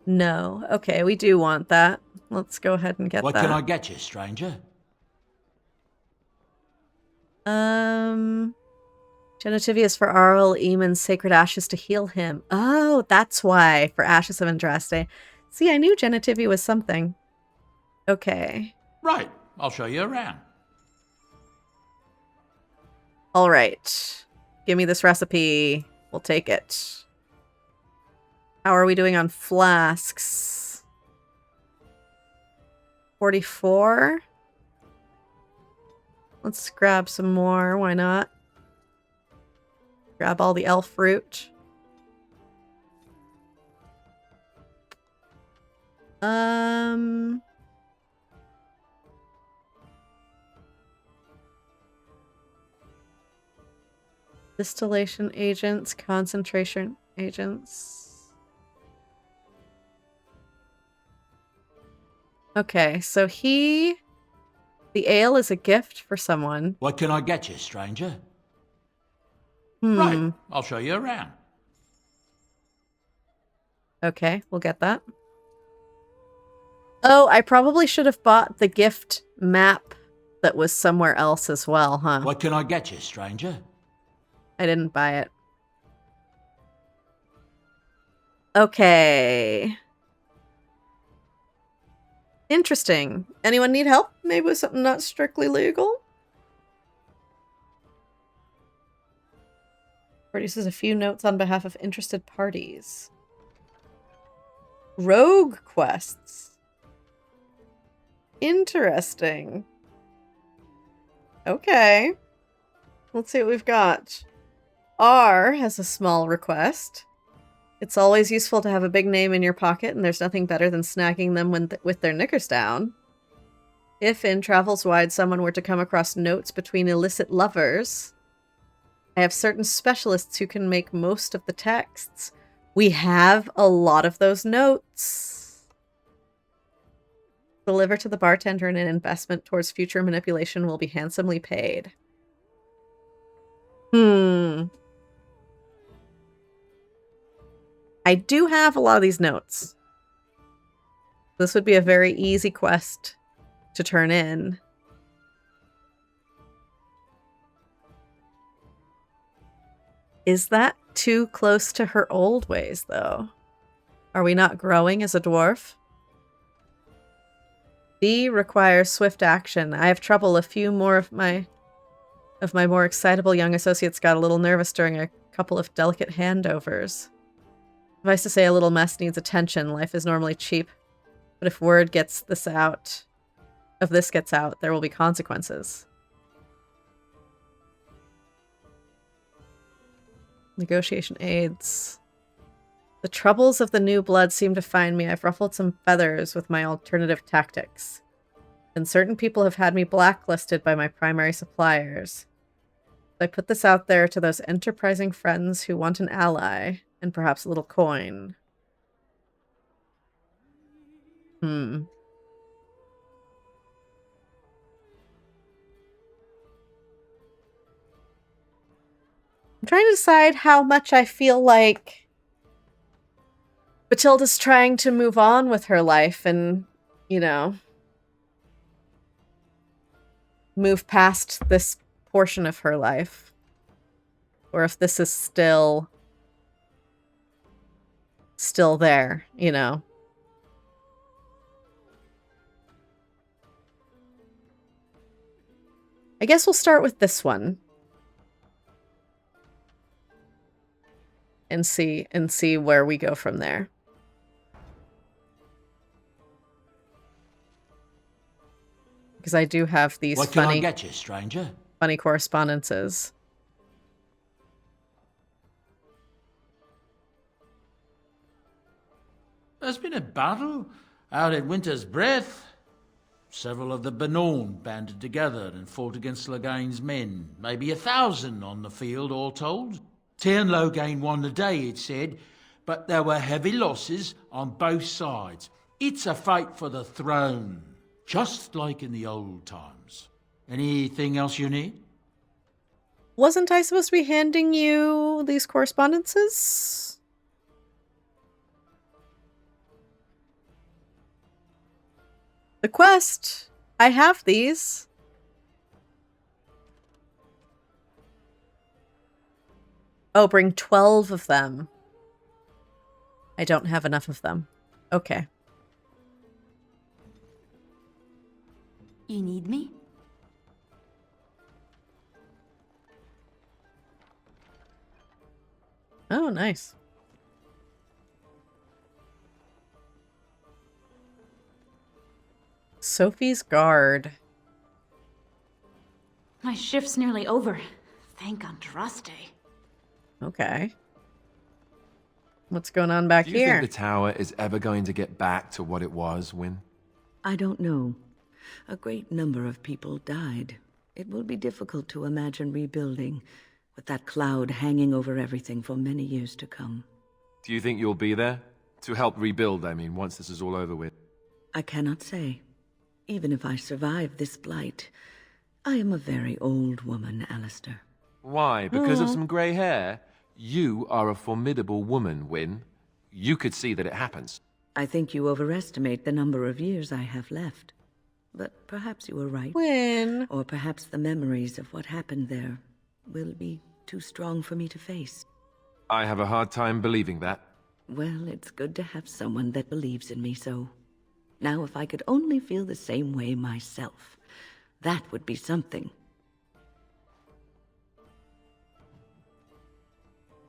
No. Okay, we do want that. Let's go ahead and get that. What can I get you, stranger? Genitivi is for Arl Eamon's sacred ashes to heal him. Oh, that's why. For Ashes of Andraste. See, I knew Genitivi was something. Okay. Right, I'll show you around. All right. Give me this recipe. We'll take it. How are we doing on flasks? 44? Let's grab some more. Why not? Grab all the elf fruit. Distillation agents, concentration agents. Okay, so he The ale is a gift for someone. What can I get you, stranger? Right, I'll show you around. Okay, we'll get that. Oh, I probably should have bought the gift map that was somewhere else as well, huh? What can I get you, stranger? I didn't buy it. Okay. Interesting. Anyone need help? Maybe with something not strictly legal? Produces a few notes on behalf of interested parties. Rogue quests. Interesting. Okay. Let's see what we've got. R has a small request. It's always useful to have a big name in your pocket, and there's nothing better than snagging them with their knickers down. If in Travels Wide someone were to come across notes between illicit lovers, I have certain specialists who can make most of the texts. We have a lot of those notes. Deliver to the bartender, and an investment towards future manipulation will be handsomely paid. I do have a lot of these notes. This would be a very easy quest to turn in. Is that too close to her old ways, though? Are we not growing as a dwarf? B requires swift action. I have trouble. A few more of my more excitable young associates got a little nervous during a couple of delicate handovers. Suffice to say, a little mess needs attention. Life is normally cheap, but if word gets this out, there will be consequences. Negotiation aids. The troubles of the new blood seem to find me. I've ruffled some feathers with my alternative tactics, and certain people have had me blacklisted by my primary suppliers. I put this out there to those enterprising friends who want an ally, and perhaps a little coin. I'm trying to decide how much I feel like Bathilde's trying to move on with her life and, you know, move past this portion of her life. Or if this is still there, you know. I guess we'll start with this one. And see where we go from there. Because I do have these what can I get you, stranger? Funny correspondences. There's been a battle out at Winter's Breath. Several of the Benorn banded together and fought against Loghain's men. Maybe 1,000 on the field, all told. Tyrn Loghain won the day, it said, but there were heavy losses on both sides. It's a fight for the throne, just like in the old times. Anything else you need? Wasn't I supposed to be handing you these correspondences? The quest. I have these. Oh, bring 12 of them. I don't have enough of them. Okay. You need me? Oh, nice. Sophie's Guard. My shift's nearly over. Thank Andraste. Okay. What's going on back here? Do you think the tower is ever going to get back to what it was, Wyn? I don't know. A great number of people died. It will be difficult to imagine rebuilding, with that cloud hanging over everything for many years to come. Do you think you'll be there? To help rebuild, I mean, once this is all over with? I cannot say. Even if I survive this blight, I am a very old woman, Alistair. Why? Because of some grey hair? You are a formidable woman, Wynne. You could see that it happens. I think you overestimate the number of years I have left. But perhaps you were right. Wynne. Or perhaps the memories of what happened there will be too strong for me to face. I have a hard time believing that. Well, it's good to have someone that believes in me so. Now, if I could only feel the same way myself, that would be something.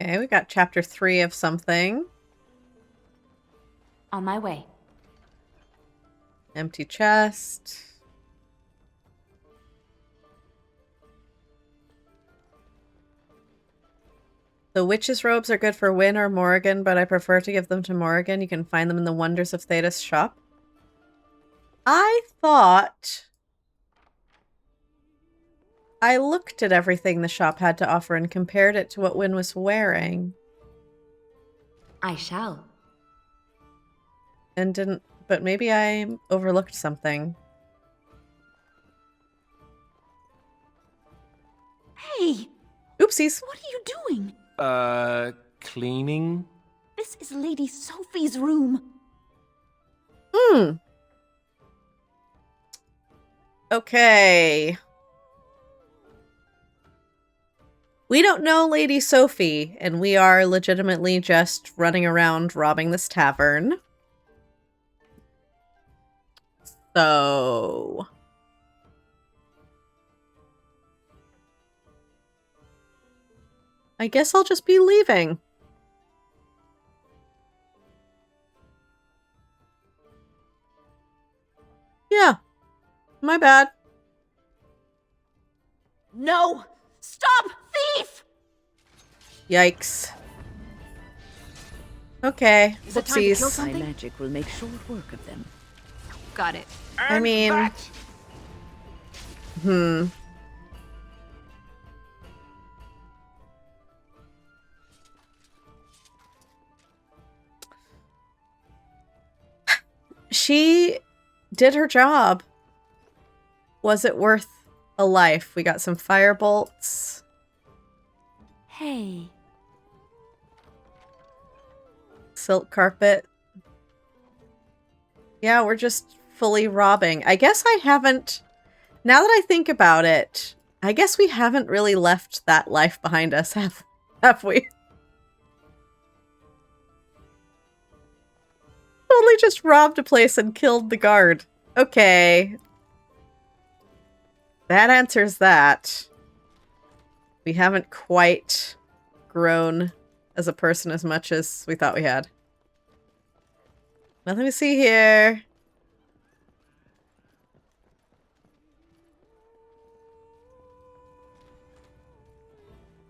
Okay, we got chapter 3 of something. On my way. Empty chest. The witch's robes are good for Wynne or Morrigan, but I prefer to give them to Morrigan. You can find them in the Wonders of Thedas shop. I thought I looked at everything the shop had to offer and compared it to what Wynne was wearing. I shall. And didn't, but maybe I overlooked something. Hey! Oopsies. What are you doing? Cleaning? This is Lady Sophie's room. Okay. We don't know Lady Sophie, and we are legitimately just running around robbing this tavern. So... I guess I'll just be leaving. Yeah. My bad. No! Stop, thief! Yikes. Okay. Is it time to kill Whoopsies. something? My magic will make short work of them. Got it. I mean... She did her job. Was it worth a life? We got some fire bolts. Hey. Silk carpet. Yeah, we're just fully robbing. I guess I haven't... Now that I think about it, I guess we haven't really left that life behind us, have we? Totally just robbed a place and killed the guard. Okay. That answers that. We haven't quite grown as a person as much as we thought we had. Nothing to see here.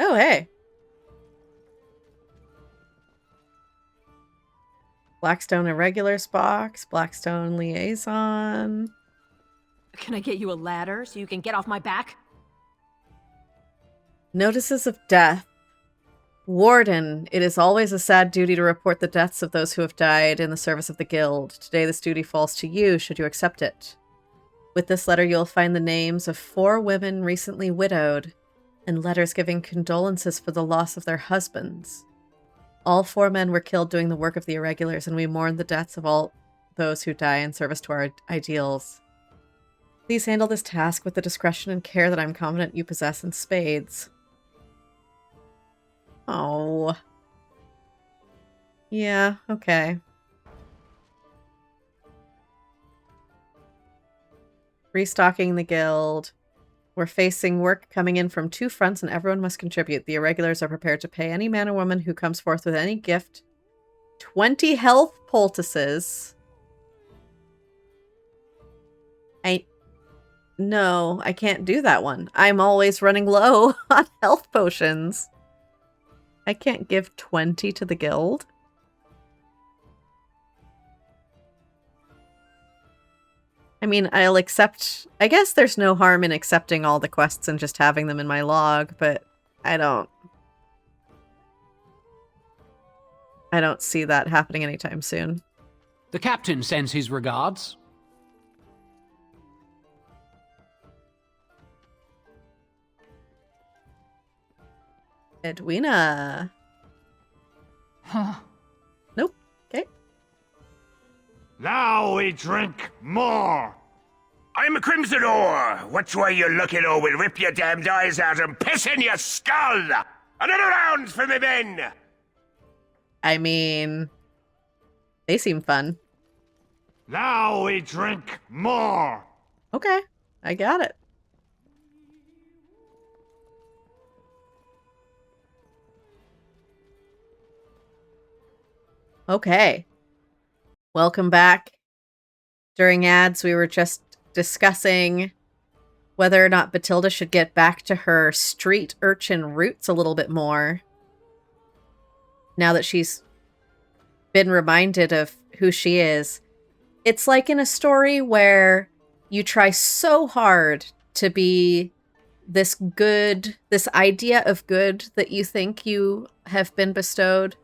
Oh, hey. Blackstone Irregulars box. Blackstone Liaison. Can I get you a ladder so you can get off my back? Notices of death. Warden, it is always a sad duty to report the deaths of those who have died in the service of the guild. Today this duty falls to you, should you accept it. With this letter you'll find the names of 4 women recently widowed, and letters giving condolences for the loss of their husbands. All 4 men were killed doing the work of the irregulars, and we mourn the deaths of all those who die in service to our ideals. Please handle this task with the discretion and care that I'm confident you possess in spades. Oh. Yeah, okay. Restocking the guild. We're facing work coming in from 2 fronts and everyone must contribute. The irregulars are prepared to pay any man or woman who comes forth with any gift 20 health poultices. No, I can't do that one. I'm always running low on health potions. I can't give 20 to the guild. I mean, I'll accept... I guess there's no harm in accepting all the quests and just having them in my log, but I don't see that happening anytime soon. The captain sends his regards. Edwina. Huh. Nope. Okay. Now we drink more. I'm a Crimson Ore. Which way you looking, or we'll rip your damned eyes out and piss in your skull. Another round for me men. I mean, they seem fun. Now we drink more. Okay, I got it. Okay. Welcome back. During ads, we were just discussing whether or not Bathilde should get back to her street urchin roots a little bit more. Now that she's been reminded of who she is. It's like in a story where you try so hard to be this good, this idea of good that you think you have been bestowed.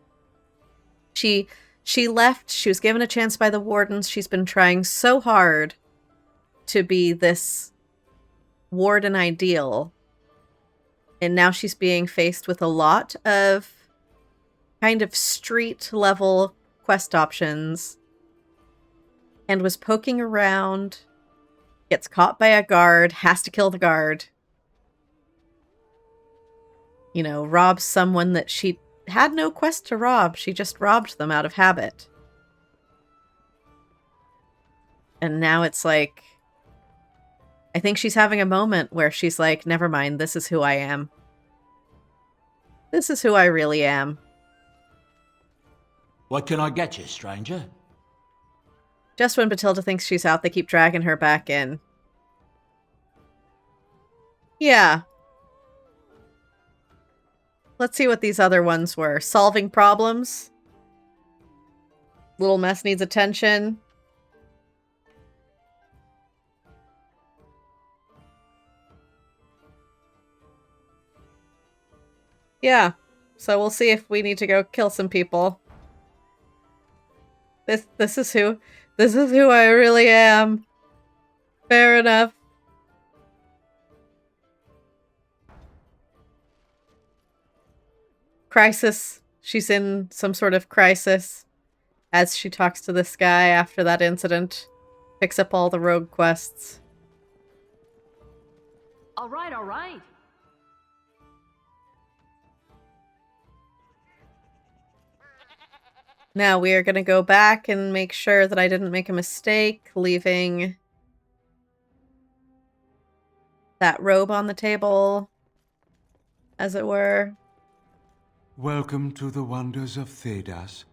She left, she was given a chance by the wardens. She's been trying so hard to be this warden ideal. And now she's being faced with a lot of kind of street level quest options. And was poking around, gets caught by a guard, has to kill the guard. You know, robs someone that she had no quest to rob. She just robbed them out of habit. And now it's like, I think she's having a moment where she's like, never mind, this is who I am. This is who I really am. What can I get you, stranger? Just when Bathilde thinks she's out, they keep dragging her back in. Yeah. Let's see what these other ones were. Solving problems. Little mess needs attention. Yeah. So we'll see if we need to go kill some people. This is who I really am. Fair enough. Crisis. She's in some sort of crisis as she talks to this guy after that incident. Picks up all the rogue quests. All right, all right. Now we are going to go back and make sure that I didn't make a mistake leaving that robe on the table, as it were. Welcome to the wonders of Thedas.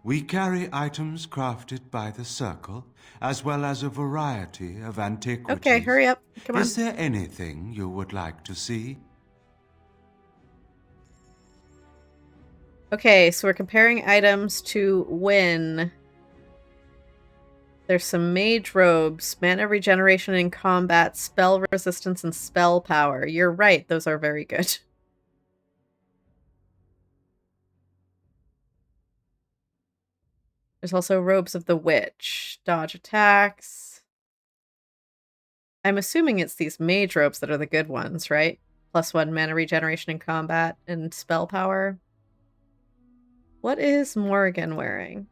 We carry items crafted by the Circle, as well as a variety of antiquities. Okay, hurry up. Come on. Is there anything you would like to see? Okay, so we're comparing items to win. There's some mage robes, mana regeneration in combat, spell resistance, and spell power. You're right, those are very good. There's also robes of the witch, dodge attacks. I'm assuming it's these mage robes that are the good ones, right? +1 mana regeneration in combat and spell power. What is Morrigan wearing?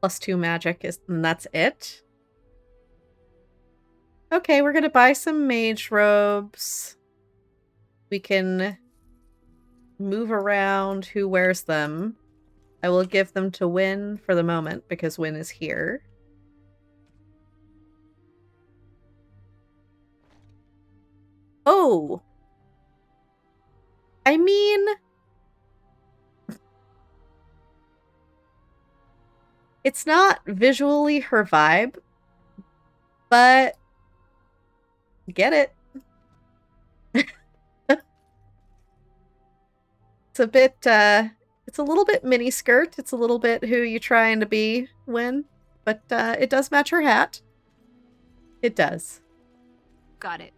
+2 magic and that's it? Okay, we're gonna buy some mage robes. We can move around who wears them. I will give them to Wynn for the moment because Wynn is here. Oh! I mean... it's not visually her vibe, but get it. It's a bit, it's a little bit mini skirt. It's a little bit who you trying to be, Wynn, but it does match her hat. It does. Got it.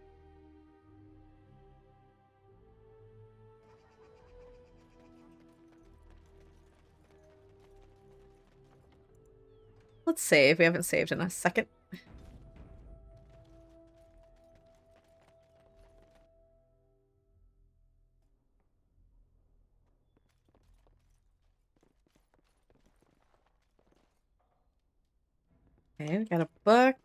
Let's save. We haven't saved in a second. Okay, we got a book.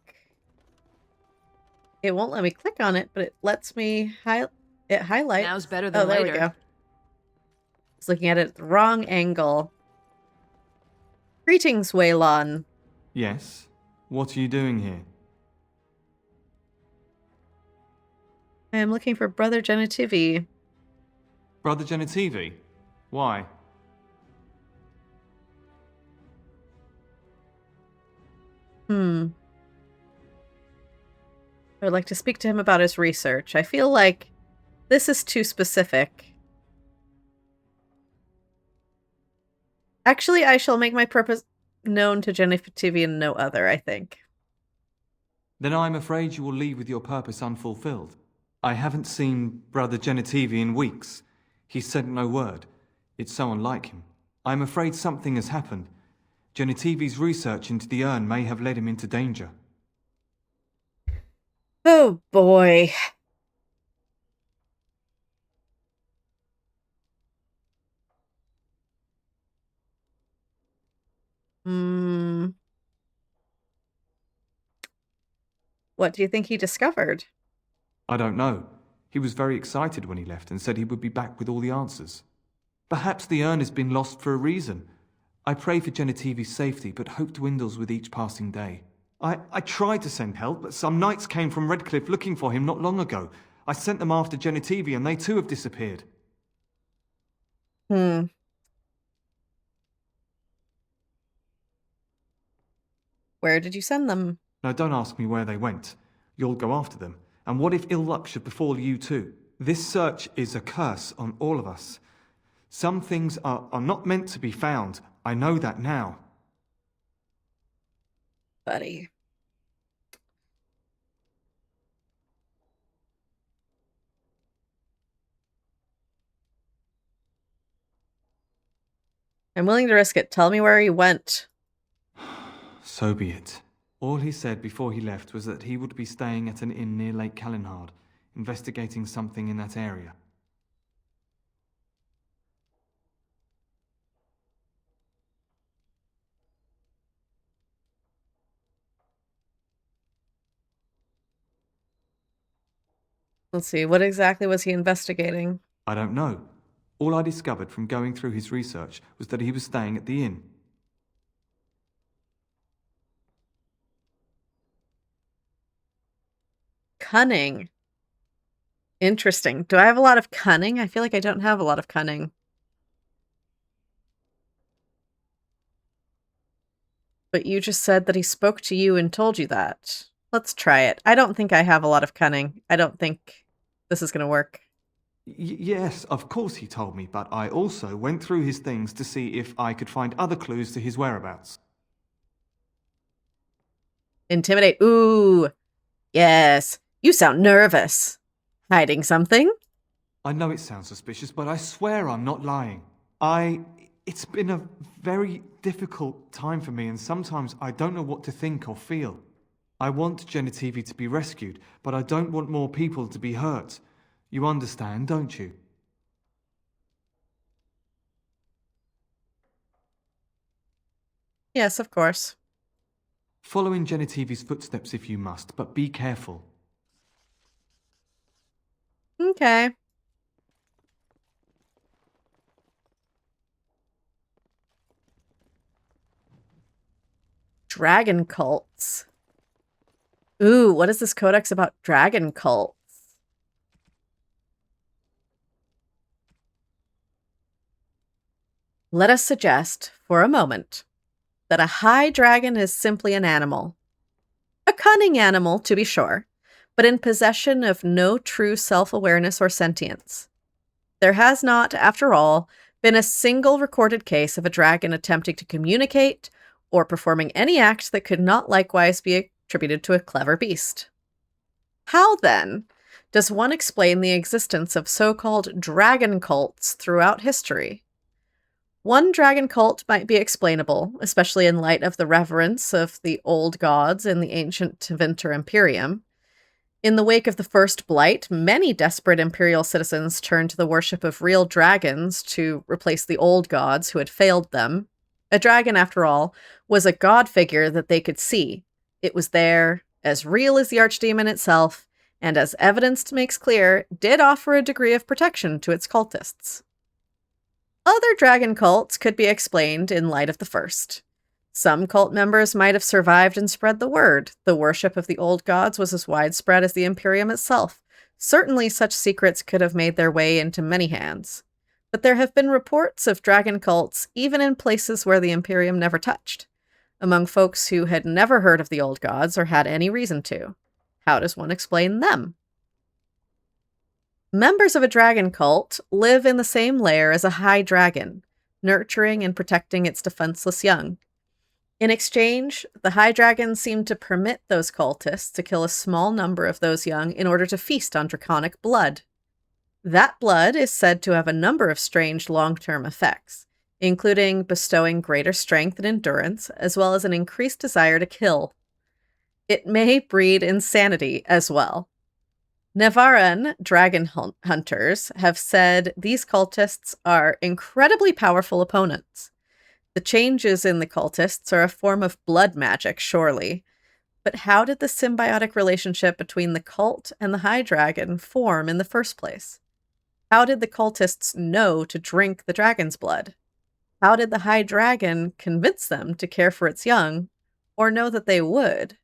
It won't let me click on it, but it lets me highlight. Now's better than oh, there later. we go. I was looking at it at the wrong angle. Greetings, Waylon. Yes? What are you doing here? I am looking for Brother Genitivi. Brother Genitivi? Why? I would like to speak to him about his research. I feel like this is too specific. Actually, I shall make my purpose known to Genitivi and no other, I think. Then I'm afraid you will leave with your purpose unfulfilled. I haven't seen Brother Genitivi in weeks. He said no word. It's so unlike him. I'm afraid something has happened. Genitivi's research into the urn may have led him into danger. Oh boy. What do you think he discovered? I don't know. He was very excited when he left and said he would be back with all the answers. Perhaps the urn has been lost for a reason. I pray for Genitivi's safety, but hope dwindles with each passing day. I tried to send help, but some knights came from Redcliffe looking for him not long ago. I sent them after Genitivi and they too have disappeared. Where did you send them? Now don't ask me where they went. You'll go after them. And what if ill luck should befall you too? This search is a curse on all of us. Some things are not meant to be found. I know that now. Buddy. I'm willing to risk it. Tell me where he went. So be it. All he said before he left was that he would be staying at an inn near Lake Calenhard, investigating something in that area. Let's see, what exactly was he investigating? I don't know. All I discovered from going through his research was that he was staying at the inn. Cunning. Interesting. Do I have a lot of cunning? I feel like I don't have a lot of cunning. But you just said that he spoke to you and told you that. Let's try it. I don't think I have a lot of cunning. I don't think this is going to work. Yes, of course he told me, but I also went through his things to see if I could find other clues to his whereabouts. Intimidate. Ooh. Yes. You sound nervous. Hiding something? I know it sounds suspicious, but I swear I'm not lying. It's been a very difficult time for me, and sometimes I don't know what to think or feel. I want Genitivi to be rescued, but I don't want more people to be hurt. You understand, don't you? Yes, of course. Follow in Genitivi's footsteps if you must, but be careful. Okay. Dragon cults. Ooh, what is this codex about dragon cults? Let us suggest, for a moment, that a high dragon is simply an animal. A cunning animal, to be sure, but in possession of no true self-awareness or sentience. There has not, after all, been a single recorded case of a dragon attempting to communicate or performing any act that could not likewise be attributed to a clever beast. How, then, does one explain the existence of so-called dragon cults throughout history? One dragon cult might be explainable, especially in light of the reverence of the old gods in the ancient Tevinter Imperium. In the wake of the First Blight, many desperate Imperial citizens turned to the worship of real dragons to replace the old gods who had failed them. A dragon, after all, was a god figure that they could see, It was there, as real as the archdemon itself, and as evidence makes clear, did offer a degree of protection to its cultists. Other dragon cults could be explained in light of the first. Some cult members might have survived and spread the word. The worship of the old gods was as widespread as the Imperium itself. Certainly such secrets could have made their way into many hands. But there have been reports of dragon cults even in places where the Imperium never touched, among folks who had never heard of the old gods or had any reason to. How does one explain them? Members of a dragon cult live in the same lair as a high dragon, nurturing and protecting its defenseless young. In exchange, the high dragons seem to permit those cultists to kill a small number of those young in order to feast on draconic blood. That blood is said to have a number of strange long-term effects, including bestowing greater strength and endurance, as well as an increased desire to kill. It may breed insanity as well. Nevaran dragon hunters have said these cultists are incredibly powerful opponents. The changes in the cultists are a form of blood magic, surely. But how did the symbiotic relationship between the cult and the high dragon form in the first place? How did the cultists know to drink the dragon's blood? How did the high dragon convince them to care for its young, or know that they would?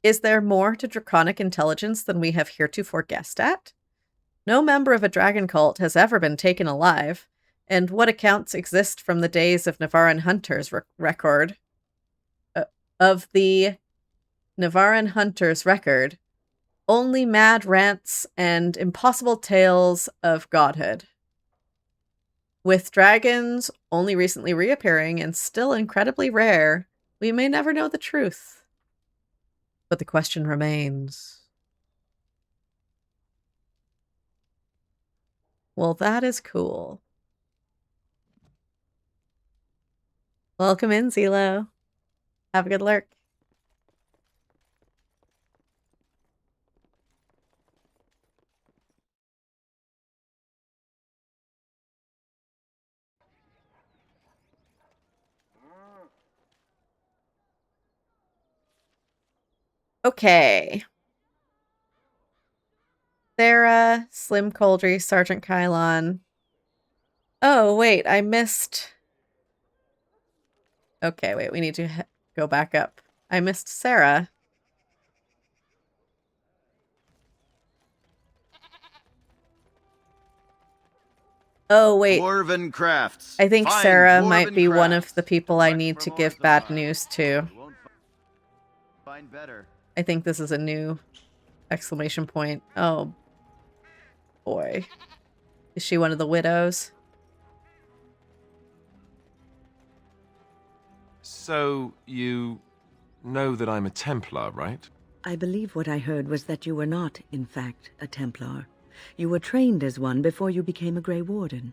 Is there more to draconic intelligence than we have heretofore guessed at? No member of a dragon cult has ever been taken alive, and what accounts exist from the days of Nevaran Hunters' record? Of the Nevaran Hunters' record, only mad rants and impossible tales of godhood. With dragons only recently reappearing and still incredibly rare, we may never know the truth. But the question remains. Well, that is cool. Welcome in, Zelo. Have a good lurk. Okay. Sarah, Slim Coldry, Sergeant Kylon. Oh, wait, I missed... Okay, wait, we need to go back up. I missed Sarah. Oh, wait. Dwarven crafts. I think Find Sarah dwarven might be crafts. one of the people I need to give bad news to. Find better. I think this is a new exclamation point. Oh, boy. Is she one of the widows? So, you know that I'm a Templar, right? I believe what I heard was that you were not, in fact, a Templar. You were trained as one before you became a Grey Warden.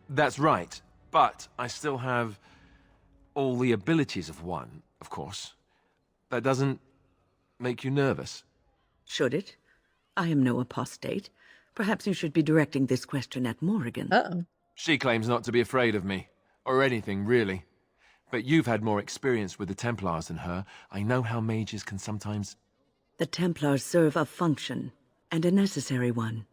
That's right, but I still have all the abilities of one, of course. That doesn't make you nervous. Should it? I am no apostate. Perhaps you should be directing this question at Morrigan. Uh-oh. She claims not to be afraid of me, or anything, really. But you've had more experience with the Templars than her. I know how mages can sometimes... The Templars serve a function, and a necessary one.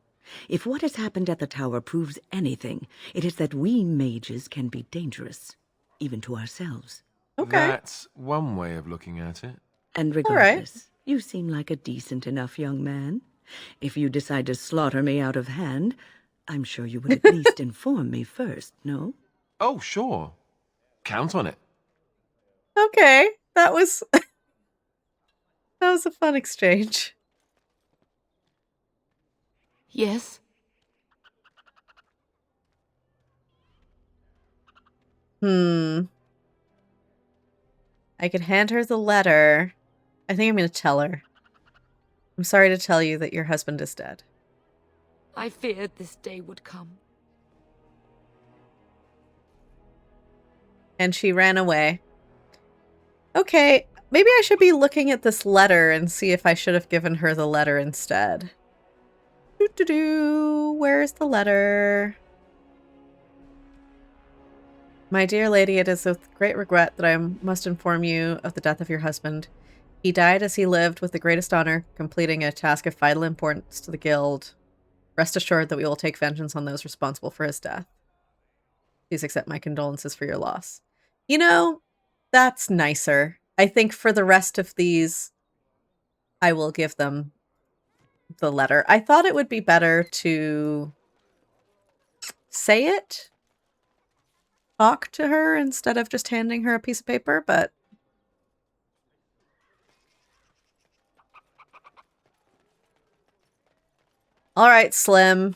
If what has happened at the tower proves anything, it is that we mages can be dangerous, even to ourselves. Okay. That's one way of looking at it. And regardless, you seem like a decent enough young man. If you decide to slaughter me out of hand, I'm sure you would at least inform me first, no? Oh, sure. Count on it. Okay, that was... that was a fun exchange. Yes? I could hand her the letter. I think I'm going to tell her. I'm sorry to tell you that your husband is dead. I feared this day would come. And she ran away. Okay, maybe I should be looking at this letter and see if I should have given her the letter instead. Where's the letter? My dear lady, it is with great regret that I must inform you of the death of your husband. He died as he lived with the greatest honor, completing a task of vital importance to the guild. Rest assured that we will take vengeance on those responsible for his death. Please accept my condolences for your loss. You know, that's nicer. I think for the rest of these, I will give them the letter. I thought it would be better to say it, talk to her instead of just handing her a piece of paper, but all right, Slim.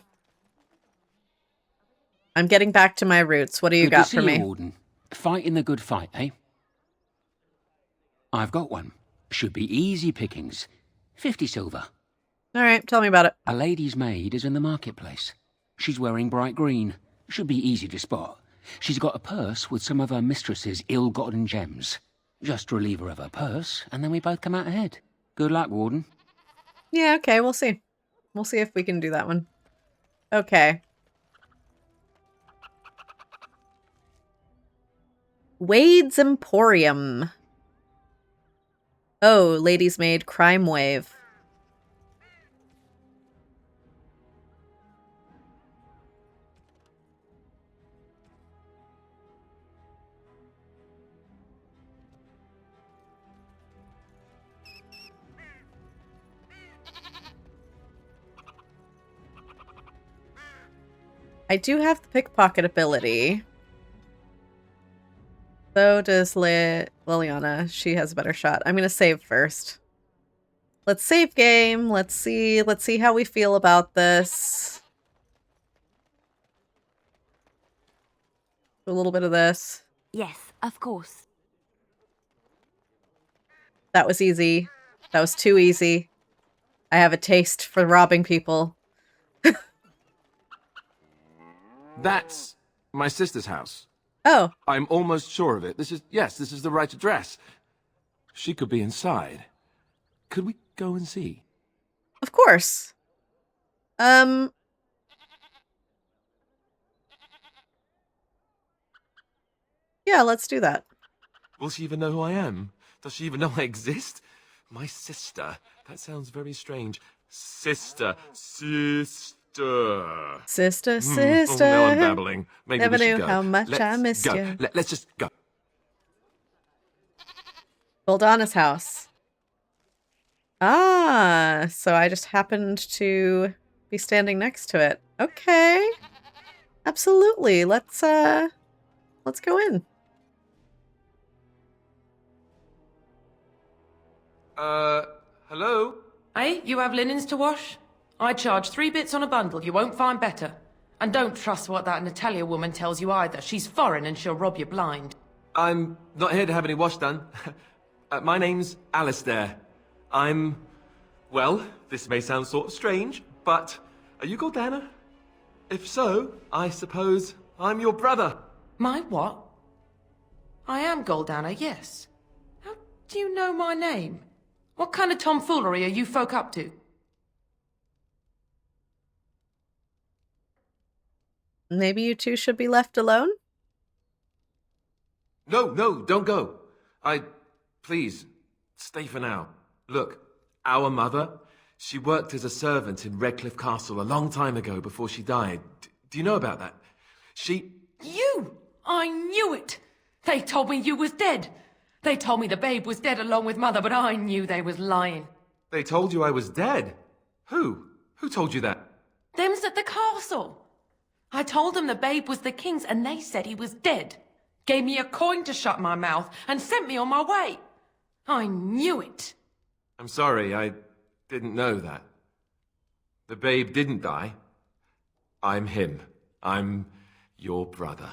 I'm getting back to my roots. What do you Good got to see for me? You, Warden. Fighting the good fight, eh? I've got one. Should be easy pickings. 50 silver. All right, tell me about it. A lady's maid is in the marketplace. She's wearing bright green. Should be easy to spot. She's got a purse with some of her mistress's ill-gotten gems. Just relieve her of her purse, and then we both come out ahead. Good luck, Warden. Yeah, okay, we'll see. We'll see if we can do that one. Okay. Wade's Emporium. Oh, Lady's Maid Crime Wave. I do have the pickpocket ability. So does Liliana. She has a better shot. I'm going to save first. Let's save game. Let's see how we feel about this. Do a little bit of this. Yes, of course. That was easy. That was too easy. I have a taste for robbing people. That's my sister's house. Oh. I'm almost sure of it. This is the right address. She could be inside. Could we go and see? Of course. Yeah, let's do that. Will she even know who I am? Does she even know I exist? My sister. That sounds very strange. Sister. Sister. Oh, now I'm babbling. Maybe Never we should knew go. how much Let's I missed go. you. Let's just go. Goldanna's house. Ah, so I just happened to be standing next to it. Okay. Absolutely. Let's go in. Hello? Hey, you have linens to wash? I charge 3 bits on a bundle. You won't find better. And don't trust what that Natalia woman tells you either. She's foreign and she'll rob you blind. I'm not here to have any wash done. My name's Alistair. Well, this may sound sort of strange, but are you Goldanna? If so, I suppose I'm your brother. My what? I am Goldanna, yes. How do you know my name? What kind of tomfoolery are you folk up to? Maybe you two should be left alone? No, don't go. Please, stay for now. Look, our mother, she worked as a servant in Redcliffe Castle a long time ago before she died. Do you know about that? You! I knew it! They told me you was dead. They told me the babe was dead along with mother, but I knew they was lying. They told you I was dead? Who? Who told you that? Them's at the castle. I told them the babe was the king's and they said he was dead. Gave me a coin to shut my mouth and sent me on my way. I knew it. I'm sorry, I didn't know that. The babe didn't die. I'm him. I'm your brother.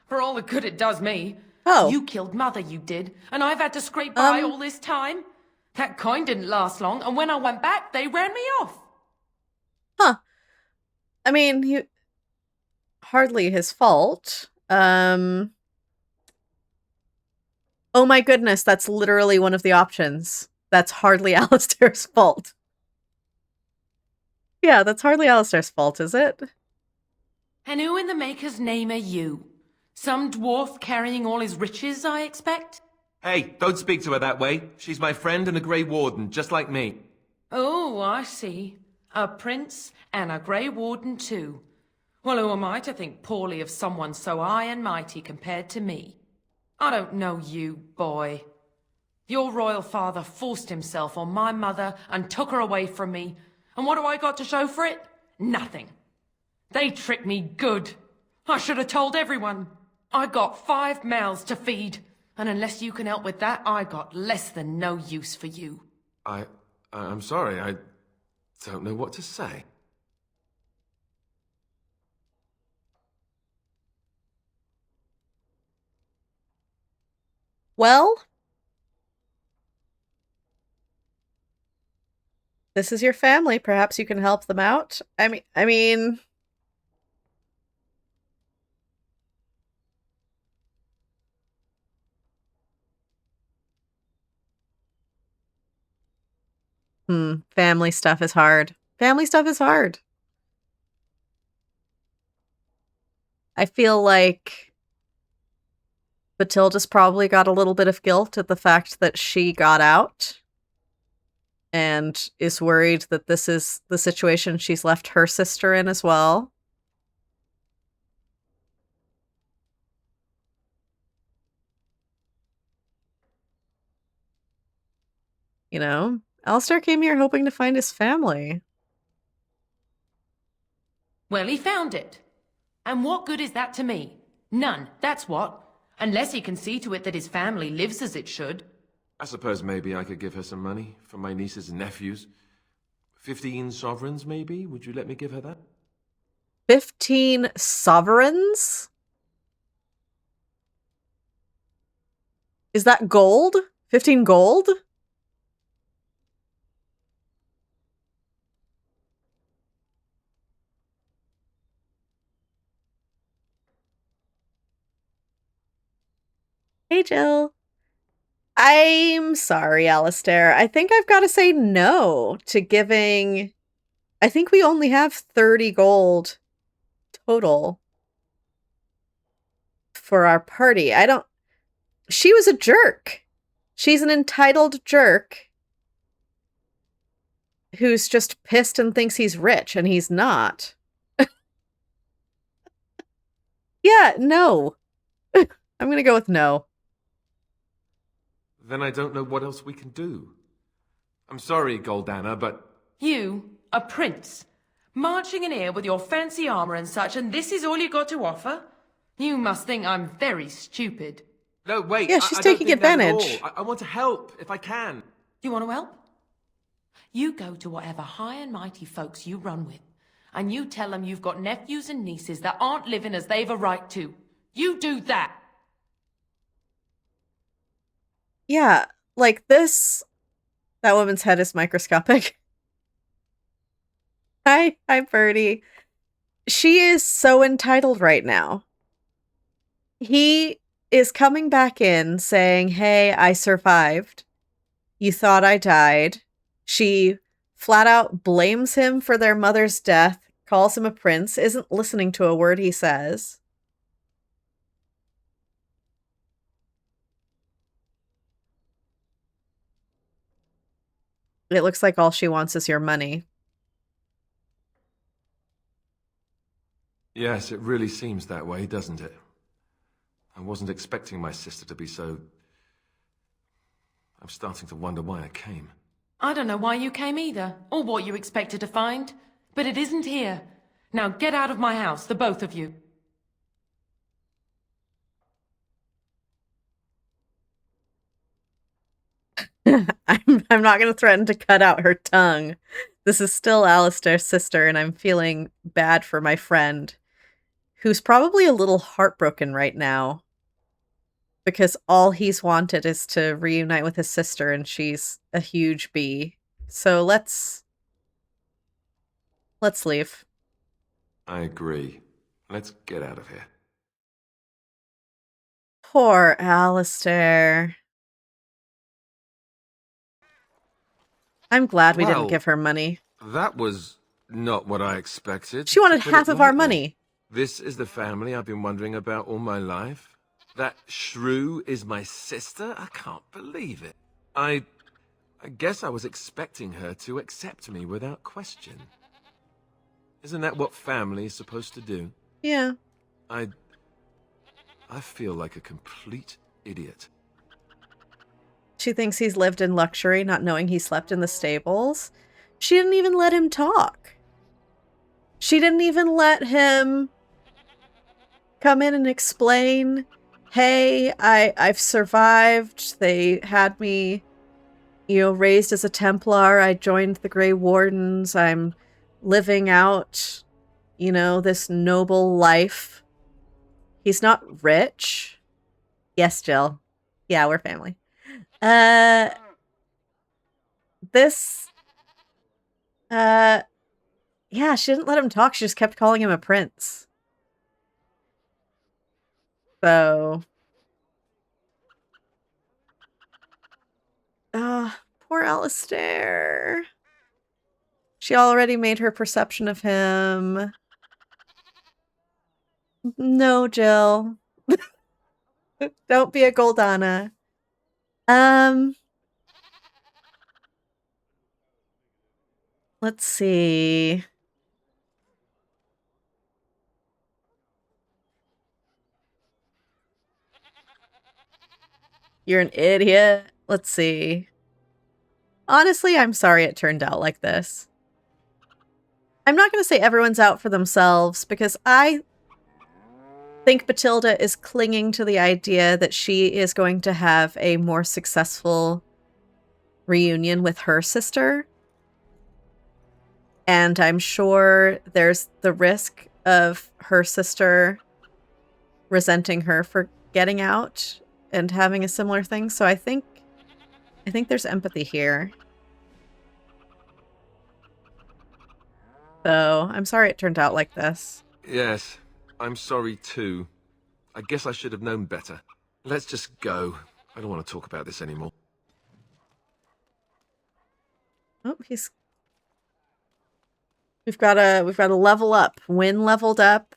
For all the good it does me. Oh. You killed mother, you did, and I've had to scrape by all this time. That coin didn't last long, and when I went back, they ran me off. Huh. I mean, hardly his fault. Oh my goodness, that's literally one of the options. That's hardly Alistair's fault. Yeah, that's hardly Alistair's fault, is it? And who in the maker's name are you? Some dwarf carrying all his riches, I expect? Hey, don't speak to her that way. She's my friend and a Grey Warden, just like me. Oh, I see. A prince and a Grey Warden too. Well, who am I to think poorly of someone so high and mighty compared to me? I don't know you, boy. Your royal father forced himself on my mother and took her away from me. And what do I got to show for it? Nothing. They tricked me good. I should have told everyone. I got 5 mouths to feed. And unless you can help with that, I got less than no use for you. I'm sorry, I don't know what to say. Well, this is your family. Perhaps you can help them out. I mean... Family stuff is hard. Family stuff is hard. I feel like Bathilde's probably got a little bit of guilt at the fact that she got out and is worried that this is the situation she's left her sister in as well. You know, Alistair came here hoping to find his family. Well, he found it. And what good is that to me? None, that's what. Unless he can see to it that his family lives as it should. I suppose maybe I could give her some money for my nieces and nephews. 15 sovereigns, maybe? Would you let me give her that? 15 sovereigns? Is that gold? 15 gold? Hey, Jill. I'm sorry, Alistair. I think I've got to say no to giving... I think we only have 30 gold total for our party. She was a jerk. She's an entitled jerk who's just pissed and thinks he's rich, and he's not. Yeah, no. I'm gonna go with no. Then I don't know what else we can do. I'm sorry, Goldanna, but... You, a prince, marching in here with your fancy armor and such, and this is all you got to offer? You must think I'm very stupid. No, wait. Yeah, she's I don't taking think that at advantage. all. I want to help, if I can. You want to help? You go to whatever high and mighty folks you run with, and you tell them you've got nephews and nieces that aren't living as they've a right to. You do that. Yeah, like this... That woman's head is microscopic. Hi, Birdie. She is so entitled right now. He is coming back in saying, hey, I survived. You thought I died. She flat out blames him for their mother's death, calls him a prince, isn't listening to a word he says. It looks like all she wants is your money. Yes, it really seems that way, doesn't it? I wasn't expecting my sister to be so... I'm starting to wonder why I came. I don't know why you came either, or what you expected to find. But it isn't here. Now get out of my house, the both of you. I'm not going to threaten to cut out her tongue. This is still Alistair's sister, and I'm feeling bad for my friend, who's probably a little heartbroken right now, because all he's wanted is to reunite with his sister, and she's a huge bee. So let's leave. I agree. Let's get out of here. Poor Alistair. I'm glad we didn't give her money. That was not what I expected. She wanted to put half it of our lightly. money. This is the family I've been wondering about all my life. That shrew is my sister? I can't believe it. I guess I was expecting her to accept me without question. Isn't that what family is supposed to do? Yeah. I feel like a complete idiot. She thinks he's lived in luxury, not knowing he slept in the stables. She didn't even let him talk. She didn't even let him come in and explain, hey, I've survived. They had me, raised as a Templar. I joined the Grey Wardens. I'm living out, this noble life. He's not rich. Yes, Jill. Yeah, we're family. Yeah, she didn't let him talk. She just kept calling him a prince. So, poor Alistair. She already made her perception of him. No, Jill. Don't be a Goldanna. Let's see. You're an idiot. Let's see. Honestly, I'm sorry it turned out like this. I'm not going to say everyone's out for themselves because I think Bathilde is clinging to the idea that she is going to have a more successful reunion with her sister. And I'm sure there's the risk of her sister resenting her for getting out and having a similar thing. So I think there's empathy here. So I'm sorry it turned out like this. Yes, I'm sorry too. I guess I should have known better. Let's just go. I don't want to talk about this anymore. Oh, we've got to level up. Wynn leveled up.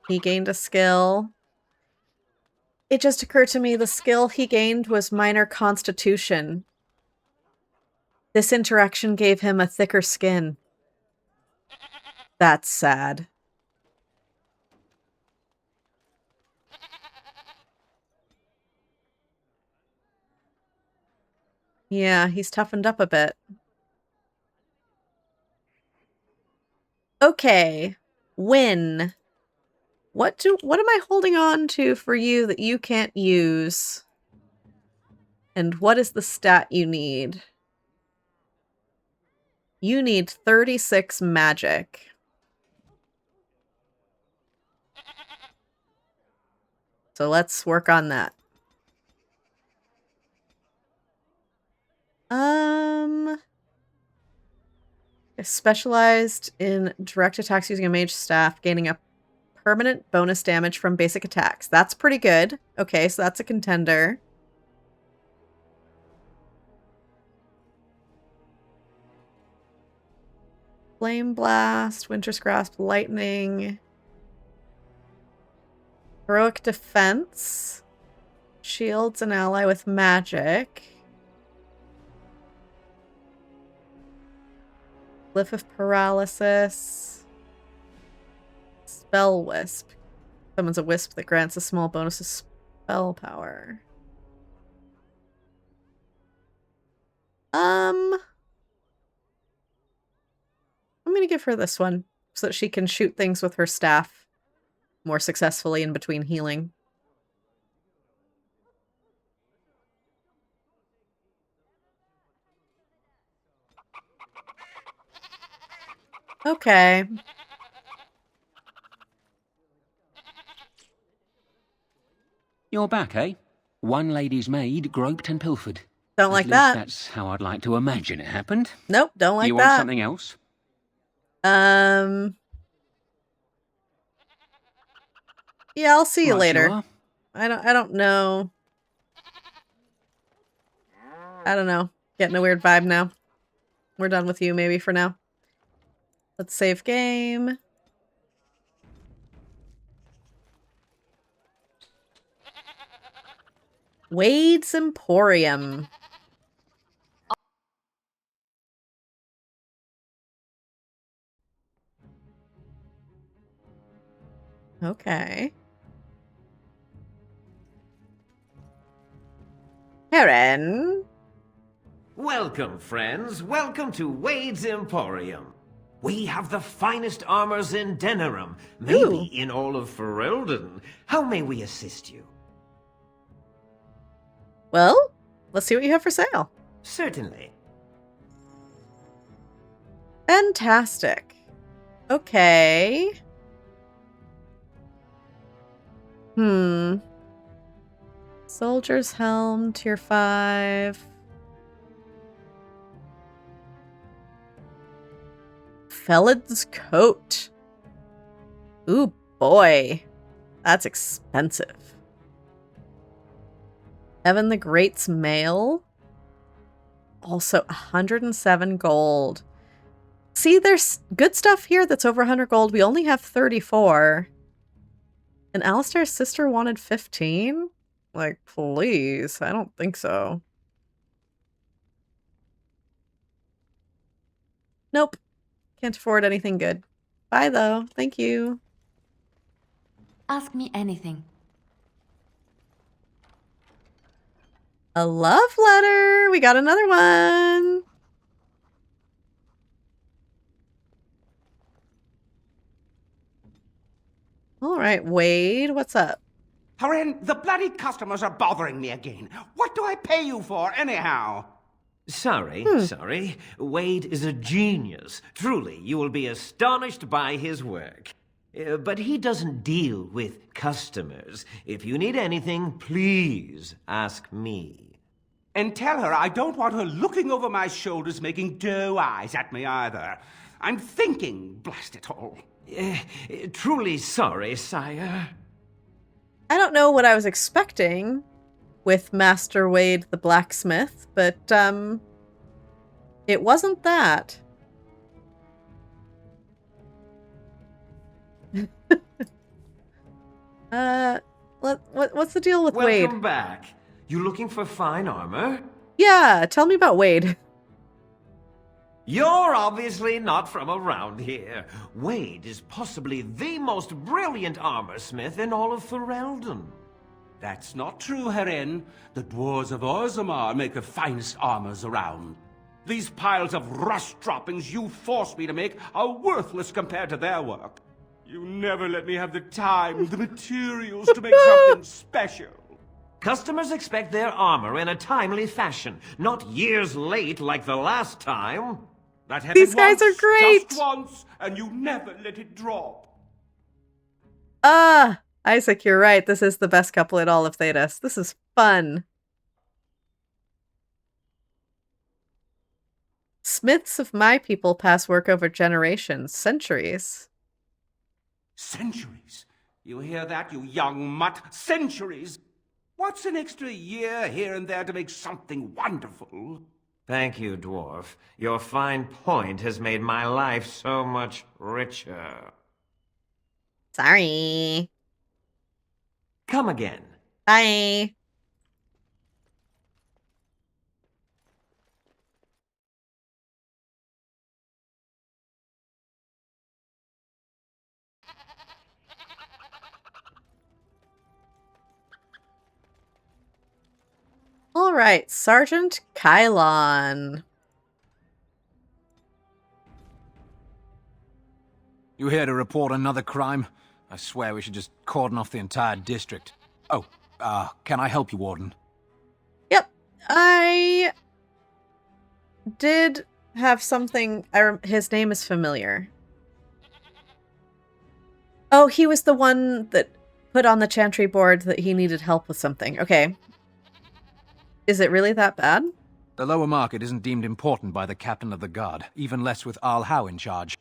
He gained a skill. It just occurred to me the skill he gained was minor constitution. This interaction gave him a thicker skin. That's sad. Yeah, he's toughened up a bit. Okay. Win. What am I holding on to for you that you can't use? And what is the stat you need? You need 36 magic. So let's work on that. Specialized in direct attacks using a mage staff, gaining a permanent bonus damage from basic attacks. That's pretty good. Okay, so that's a contender. Flame Blast, Winter's Grasp, Lightning. Heroic Defense. Shields an ally with magic. Glyph of Paralysis. Spell Wisp. Summons a wisp that grants a small bonus of spell power. I'm gonna give her this one so that she can shoot things with her staff more successfully in between healing. Okay. You're back, eh? One lady's maid groped and pilfered. Don't like At least that. That's how I'd like to imagine it happened. Nope, don't like that. You want something else? Yeah, I'll see you Right, later. you are. I don't know. I don't know. Getting a weird vibe now. We're done with you maybe for now. Let's save game. Wade's Emporium. Okay. Heron. Welcome, friends. Welcome to Wade's Emporium. We have the finest armors in Denerim, maybe in all of Ferelden. How may we assist you? Well, let's see what you have for sale. Certainly. Fantastic. Okay. Soldier's Helm, tier 5. Felid's Coat. Ooh, boy. That's expensive. Evan the Great's Mail. Also 107 gold. See, there's good stuff here that's over 100 gold. We only have 34. And Alistair's sister wanted 15? Like, please. I don't think so. Nope. Can't afford anything good. Bye, though. Thank you. Ask me anything. A love letter. We got another one. All right, Wade, what's up? Haren, the bloody customers are bothering me again. What do I pay you for, anyhow? Sorry. Wade is a genius. Truly, you will be astonished by his work. But he doesn't deal with customers. If you need anything, please ask me. And tell her I don't want her looking over my shoulders making doe eyes at me either. I'm thinking, blast it all. Truly sorry, sire. I don't know what I was expecting with Master Wade the blacksmith, but it wasn't that. What's the deal with Wade? Welcome back. You looking for fine armor? Yeah, tell me about Wade. You're obviously not from around here. Wade is possibly the most brilliant armorsmith in all of Ferelden. That's not true, Haren. The dwarves of Orzammar make the finest armors around. These piles of rust droppings you force me to make are worthless compared to their work. You never let me have the time, the materials to make something special. Customers expect their armor in a timely fashion, not years late like the last time. That These guys are great! Just once, and you never let it drop. Isaac, you're right. This is the best couple in all of Thedas. This is fun. Smiths of my people pass work over generations, centuries. Centuries? You hear that, you young mutt? Centuries! What's an extra year here and there to make something wonderful? Thank you, Dwarf. Your fine point has made my life so much richer. Sorry. Come again. Bye. All right, Sergeant Kylon. You here to report another crime? I swear we should just cordon off the entire district. Oh, can I help you, Warden? Yep, I did have something. His name is familiar. Oh, he was the one that put on the chantry board that he needed help with something. Okay. Is it really that bad? The lower market isn't deemed important by the captain of the guard, even less with Arl Howe in charge.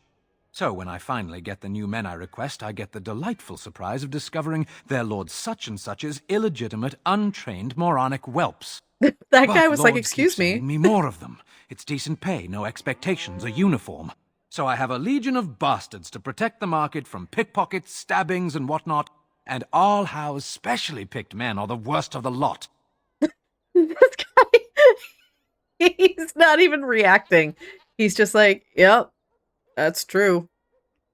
So when I finally get the new men I request, I get the delightful surprise of discovering their Lord Such-and-Such's illegitimate, untrained, moronic whelps. That guy was like, excuse me. Me more of them. It's decent pay, no expectations, a uniform. So I have a legion of bastards to protect the market from pickpockets, stabbings, and whatnot, and Arl Howe's specially picked men are the worst of the lot. This guy, he's not even reacting. He's just like, yep, that's true.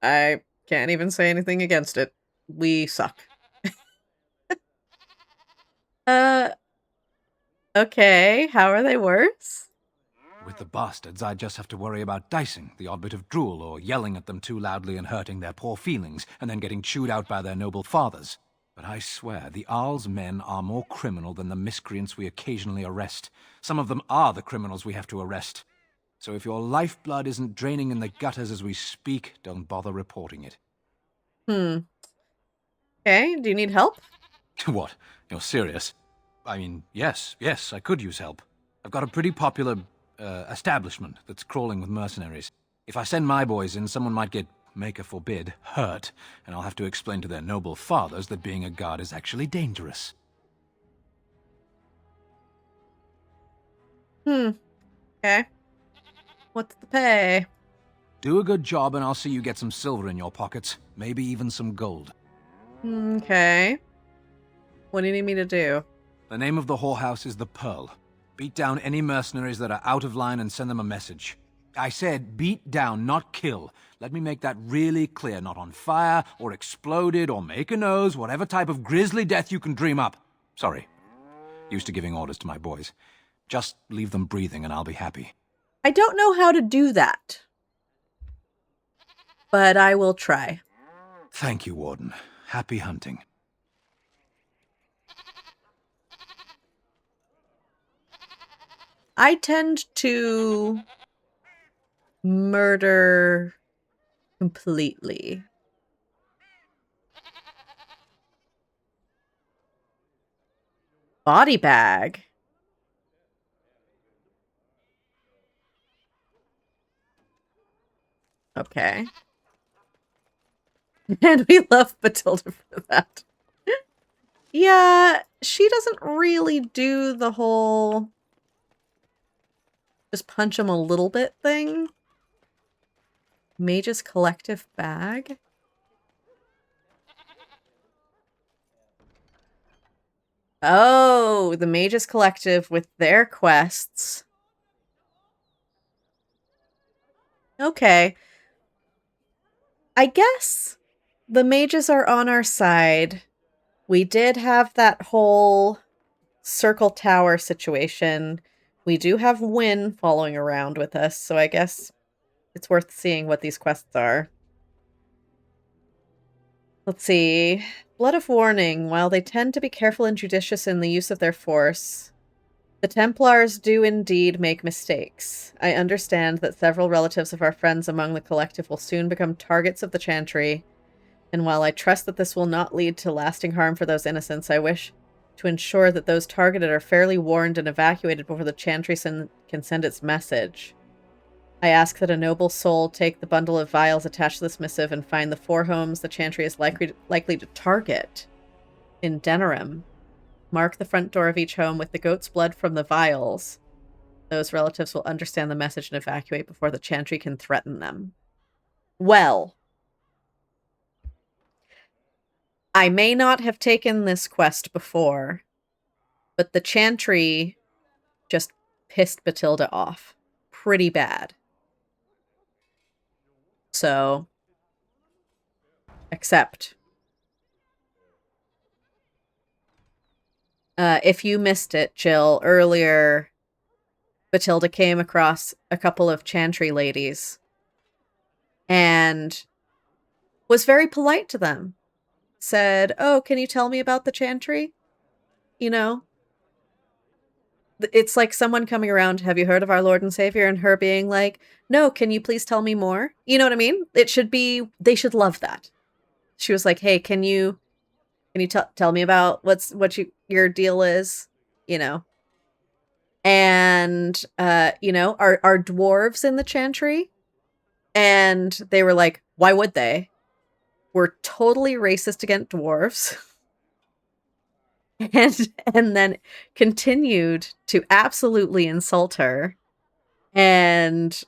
I can't even say anything against it. We suck. Okay, how are they worse? With the bastards, I just have to worry about dicing, the odd bit of drool, or yelling at them too loudly and hurting their poor feelings, and then getting chewed out by their noble fathers. But I swear, the Arl's men are more criminal than the miscreants we occasionally arrest. Some of them are the criminals we have to arrest. So if your lifeblood isn't draining in the gutters as we speak, don't bother reporting it. Okay, do you need help? What? You're serious? I mean, yes, I could use help. I've got a pretty popular establishment that's crawling with mercenaries. If I send my boys in, someone might get, maker forbid, hurt, and I'll have to explain to their noble fathers that being a guard is actually dangerous. Okay. What's the pay? Do a good job and I'll see you get some silver in your pockets. Maybe even some gold. Okay. What do you need me to do? The name of the whorehouse is the Pearl. Beat down any mercenaries that are out of line and send them a message. I said beat down, not kill. Let me make that really clear. Not on fire, or exploded, or make a nose, whatever type of grisly death you can dream up. Sorry. Used to giving orders to my boys. Just leave them breathing and I'll be happy. I don't know how to do that. But I will try. Thank you, Warden. Happy hunting. I tend to murder completely. Body bag. Okay. And we love Bathilde for that. Yeah, she doesn't really do the whole just punch him a little bit thing. Mage's collective bag. Oh, the Mage's Collective with their quests. Okay. I guess the mages are on our side. We did have that whole circle tower situation. We do have Wynn following around with us, so I guess it's worth seeing what these quests are. Let's see. Blood of Warning. While they tend to be careful and judicious in the use of their force, the Templars do indeed make mistakes. I understand that several relatives of our friends among the collective will soon become targets of the Chantry, and while I trust that this will not lead to lasting harm for those innocents, I wish to ensure that those targeted are fairly warned and evacuated before the Chantry can send its message. I ask that a noble soul take the bundle of vials attached to this missive and find the 4 homes the Chantry is likely to target in Denerim. Mark the front door of each home with the goat's blood from the vials. Those relatives will understand the message and evacuate before the Chantry can threaten them. Well, I may not have taken this quest before, but the Chantry just pissed Bathilde off pretty bad. So, accept. If you missed it, Jill, earlier, Bathilde came across a couple of Chantry ladies and was very polite to them. Said, oh, can you tell me about the Chantry? You know? It's like someone coming around, have you heard of our Lord and Savior? And her being like, no, can you please tell me more? You know what I mean? It should be, they should love that. She was like, hey, can you tell me about what your deal is? You know? And, you know, are dwarves in the Chantry? And they were like, why would they? We're totally racist against dwarves. And then continued to absolutely insult her and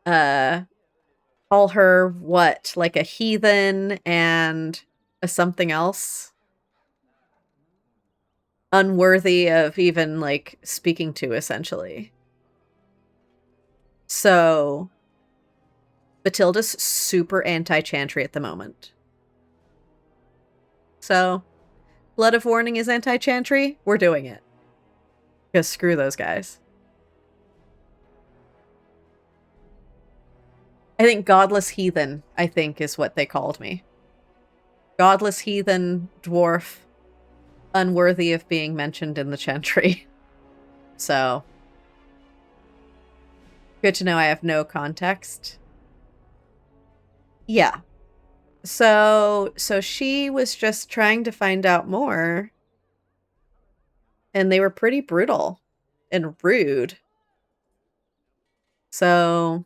call her what, like a heathen and a something else. unworthy of even, like, speaking to, essentially. So, Bathilde's super anti-chantry at the moment. So, Blood of Warning is anti-chantry, we're doing it. Because screw those guys. I think Godless Heathen, I think, is what they called me. Godless Heathen, Dwarf, unworthy of being mentioned in the chantry. So, good to know I have no context. Yeah. So she was just trying to find out more. And they were pretty brutal and rude. So,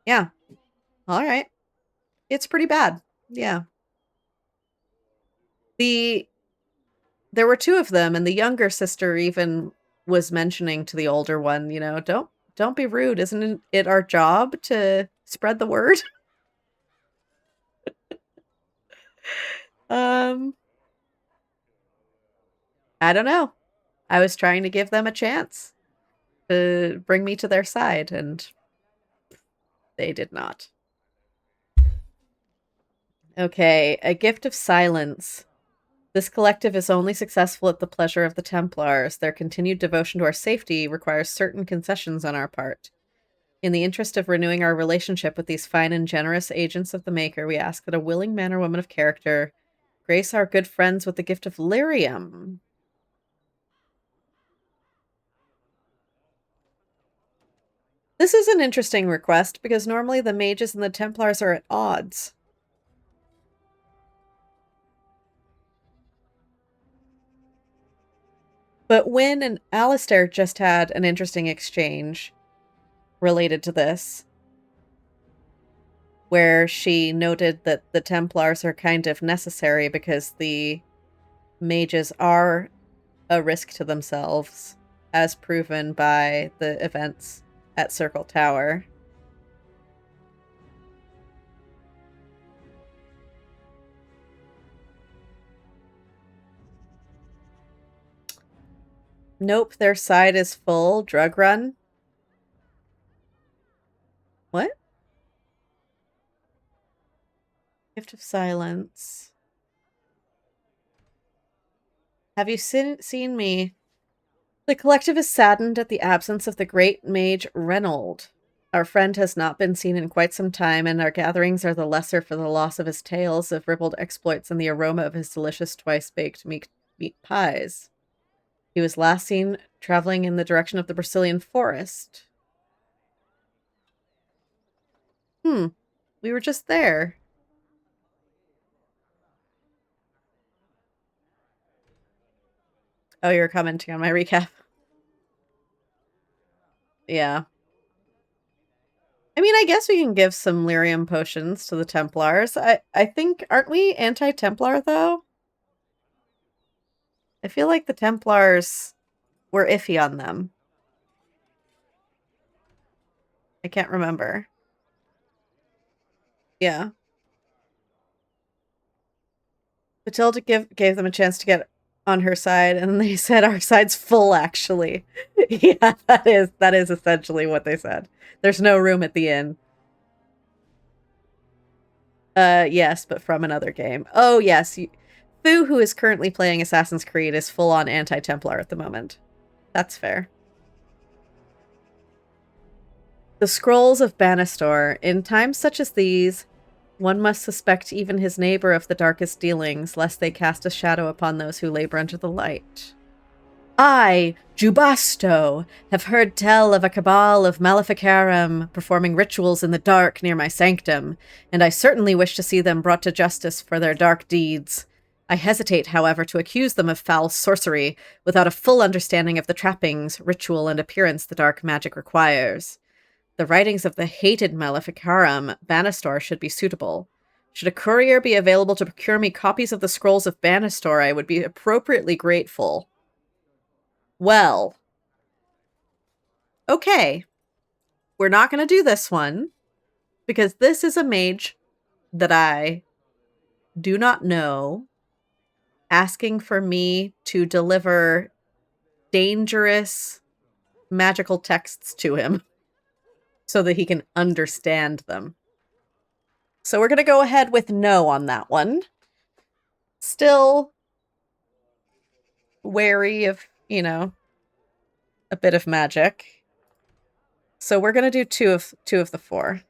yeah. All right. It's pretty bad. Yeah. There were two of them, and the younger sister even was mentioning to the older one, you know, don't be rude. Isn't it our job to spread the word? I don't know. I was trying to give them a chance to bring me to their side, and they did not. Okay, a gift of silence. This collective is only successful at the pleasure of the Templars. Their continued devotion to our safety requires certain concessions on our part. In the interest of renewing our relationship with these fine and generous agents of the Maker, we ask that a willing man or woman of character grace our good friends with the gift of lyrium. This is an interesting request, because normally the mages and the Templars are at odds. But Wynne and Alistair just had an interesting exchange related to this, where she noted that the Templars are kind of necessary because the mages are a risk to themselves, as proven by the events at Circle Tower. Nope, their side is full. Drug run. What? Gift of silence. Have you seen me? The collective is saddened at the absence of the great mage Reynold. Our friend has not been seen in quite some time, and our gatherings are the lesser for the loss of his tales of ribald exploits and the aroma of his delicious twice-baked meat pies. He was last seen traveling in the direction of the Brazilian forest. We were just there. Oh, you're commenting on my recap. Yeah. I mean, I guess we can give some lyrium potions to the Templars. I think, aren't we anti-Templar, though? I feel like the Templars were iffy on them. I can't remember. Yeah. Bathilde gave them a chance to get on her side, and they said our side's full, actually. Yeah, that is essentially what they said. There's no room at the inn. Yes, but from another game. Oh, yes. Fu, who is currently playing Assassin's Creed, is full-on anti-Templar at the moment. That's fair. The Scrolls of Banastor. In times such as these, one must suspect even his neighbor of the darkest dealings, lest they cast a shadow upon those who labor under the light. I, Jubasto, have heard tell of a cabal of Maleficarum performing rituals in the dark near my sanctum, and I certainly wish to see them brought to justice for their dark deeds. I hesitate, however, to accuse them of foul sorcery without a full understanding of the trappings, ritual, and appearance the dark magic requires. The writings of the hated Maleficarum Banastor should be suitable. Should a courier be available to procure me copies of the Scrolls of Banastor, I would be appropriately grateful. Well, okay. We're not going to do this one, because this is a mage that I do not know asking for me to deliver dangerous magical texts to him so that he can understand them. So we're going to go ahead with no on that one. Still wary of, you know, a bit of magic. So we're going to do two of the 4.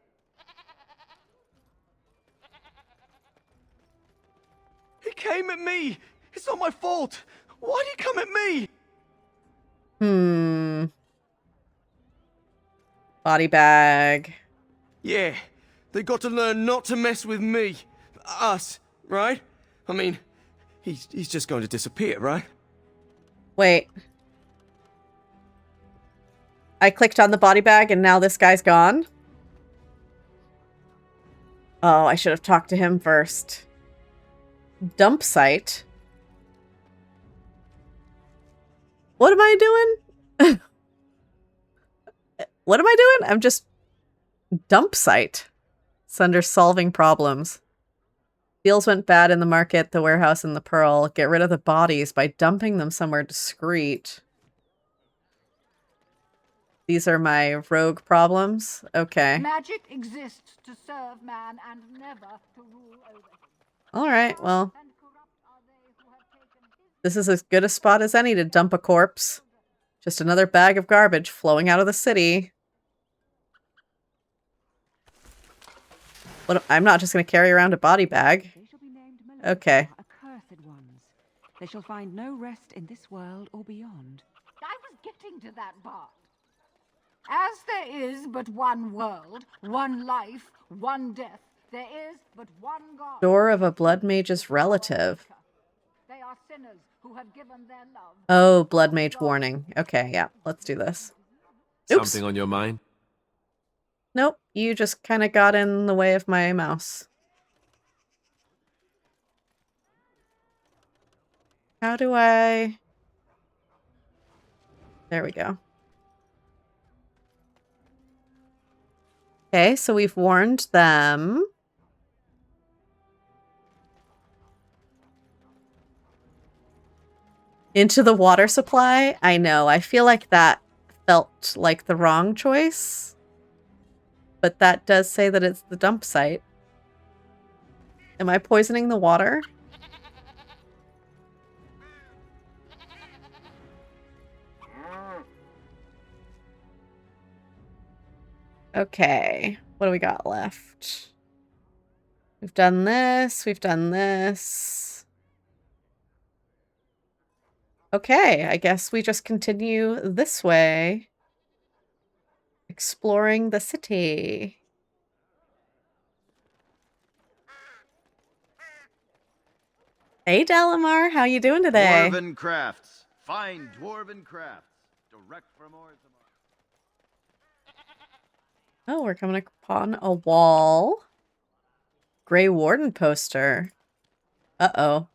He came at me! It's not my fault! Why'd he come at me? Body bag. Yeah, they got to learn not to mess with me. Us, right? I mean, he's just going to disappear, right? Wait. I clicked on the body bag and now this guy's gone? Oh, I should have talked to him first. Dump site? What am I doing? What am I doing? I'm just... Dump site. It's under solving problems. Deals went bad in the market, the warehouse, and the pearl. Get rid of the bodies by dumping them somewhere discreet. These are my rogue problems? Okay. Magic exists to serve man and never to rule over him. Alright, well. This is as good a spot as any to dump a corpse. Just another bag of garbage flowing out of the city. What, I'm not just going to carry around a body bag. Okay. Accursed ones. They shall find no rest in this world or beyond. I was getting to that part. As there is but one world, one life, one death, there is but one God. Door of a blood mage's relative. They are sinners who have given their love. Oh, blood mage warning. Okay, yeah, let's do this. Oops. Something on your mind? Nope, you just kind of got in the way of my mouse. How do I... There we go. Okay, so we've warned them. Into the water supply? I know, I feel like that felt like the wrong choice. But that does say that it's the dump site. Am I poisoning the water? Okay, what do we got left? We've done this, we've done this. Okay, I guess we just continue this way. Exploring the city. Hey, Delamar, how you doing today? Dwarven crafts. Fine dwarven crafts. Direct from Orzammar. Oh, we're coming upon a wall. Grey Warden poster. Uh-oh.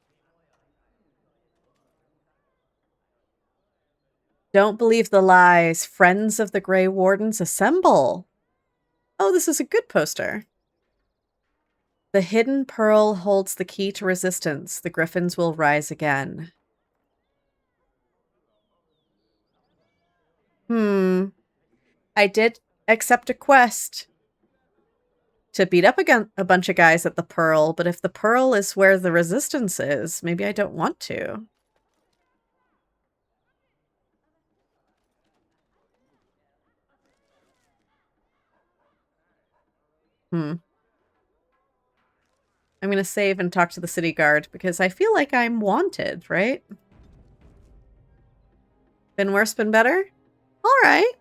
Don't believe the lies. Friends of the Grey Wardens assemble. Oh, this is a good poster. The hidden pearl holds the key to resistance. The griffins will rise again. I did accept a quest to beat up a bunch of guys at the pearl, but if the pearl is where the resistance is, maybe I don't want to. I'm going to save and talk to the city guard because I feel like I'm wanted, right? Been worse, been better? All right.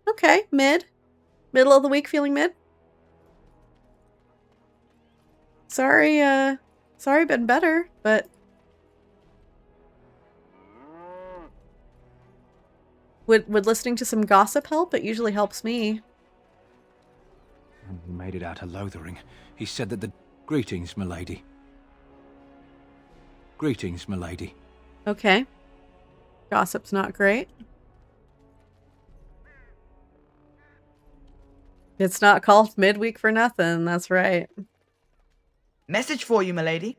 Okay, mid. Middle of the week feeling mid? Sorry, sorry been better, but... Would listening to some gossip help? It usually helps me. He made it out of Lothering. He said that the... Greetings, milady. Greetings, milady. Okay. Gossip's not great. It's not called midweek for nothing, that's right. Message for you, milady.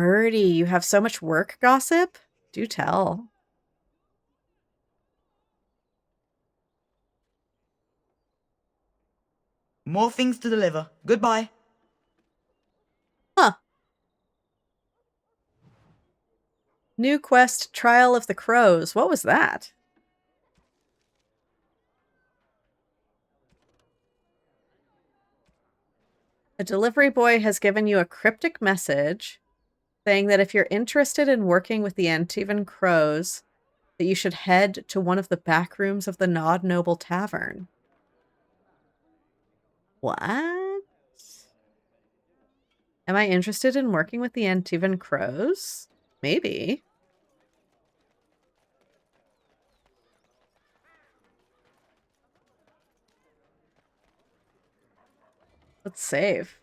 Birdie, you have so much work gossip? Do tell. More things to deliver. Goodbye. Huh. New quest, Trial of the Crows. What was that? A delivery boy has given you a cryptic message saying that if you're interested in working with the Antivan Crows, that you should head to one of the back rooms of the Nod Noble Tavern. What? Am I interested in working with the Antivan Crows? Maybe. Let's save.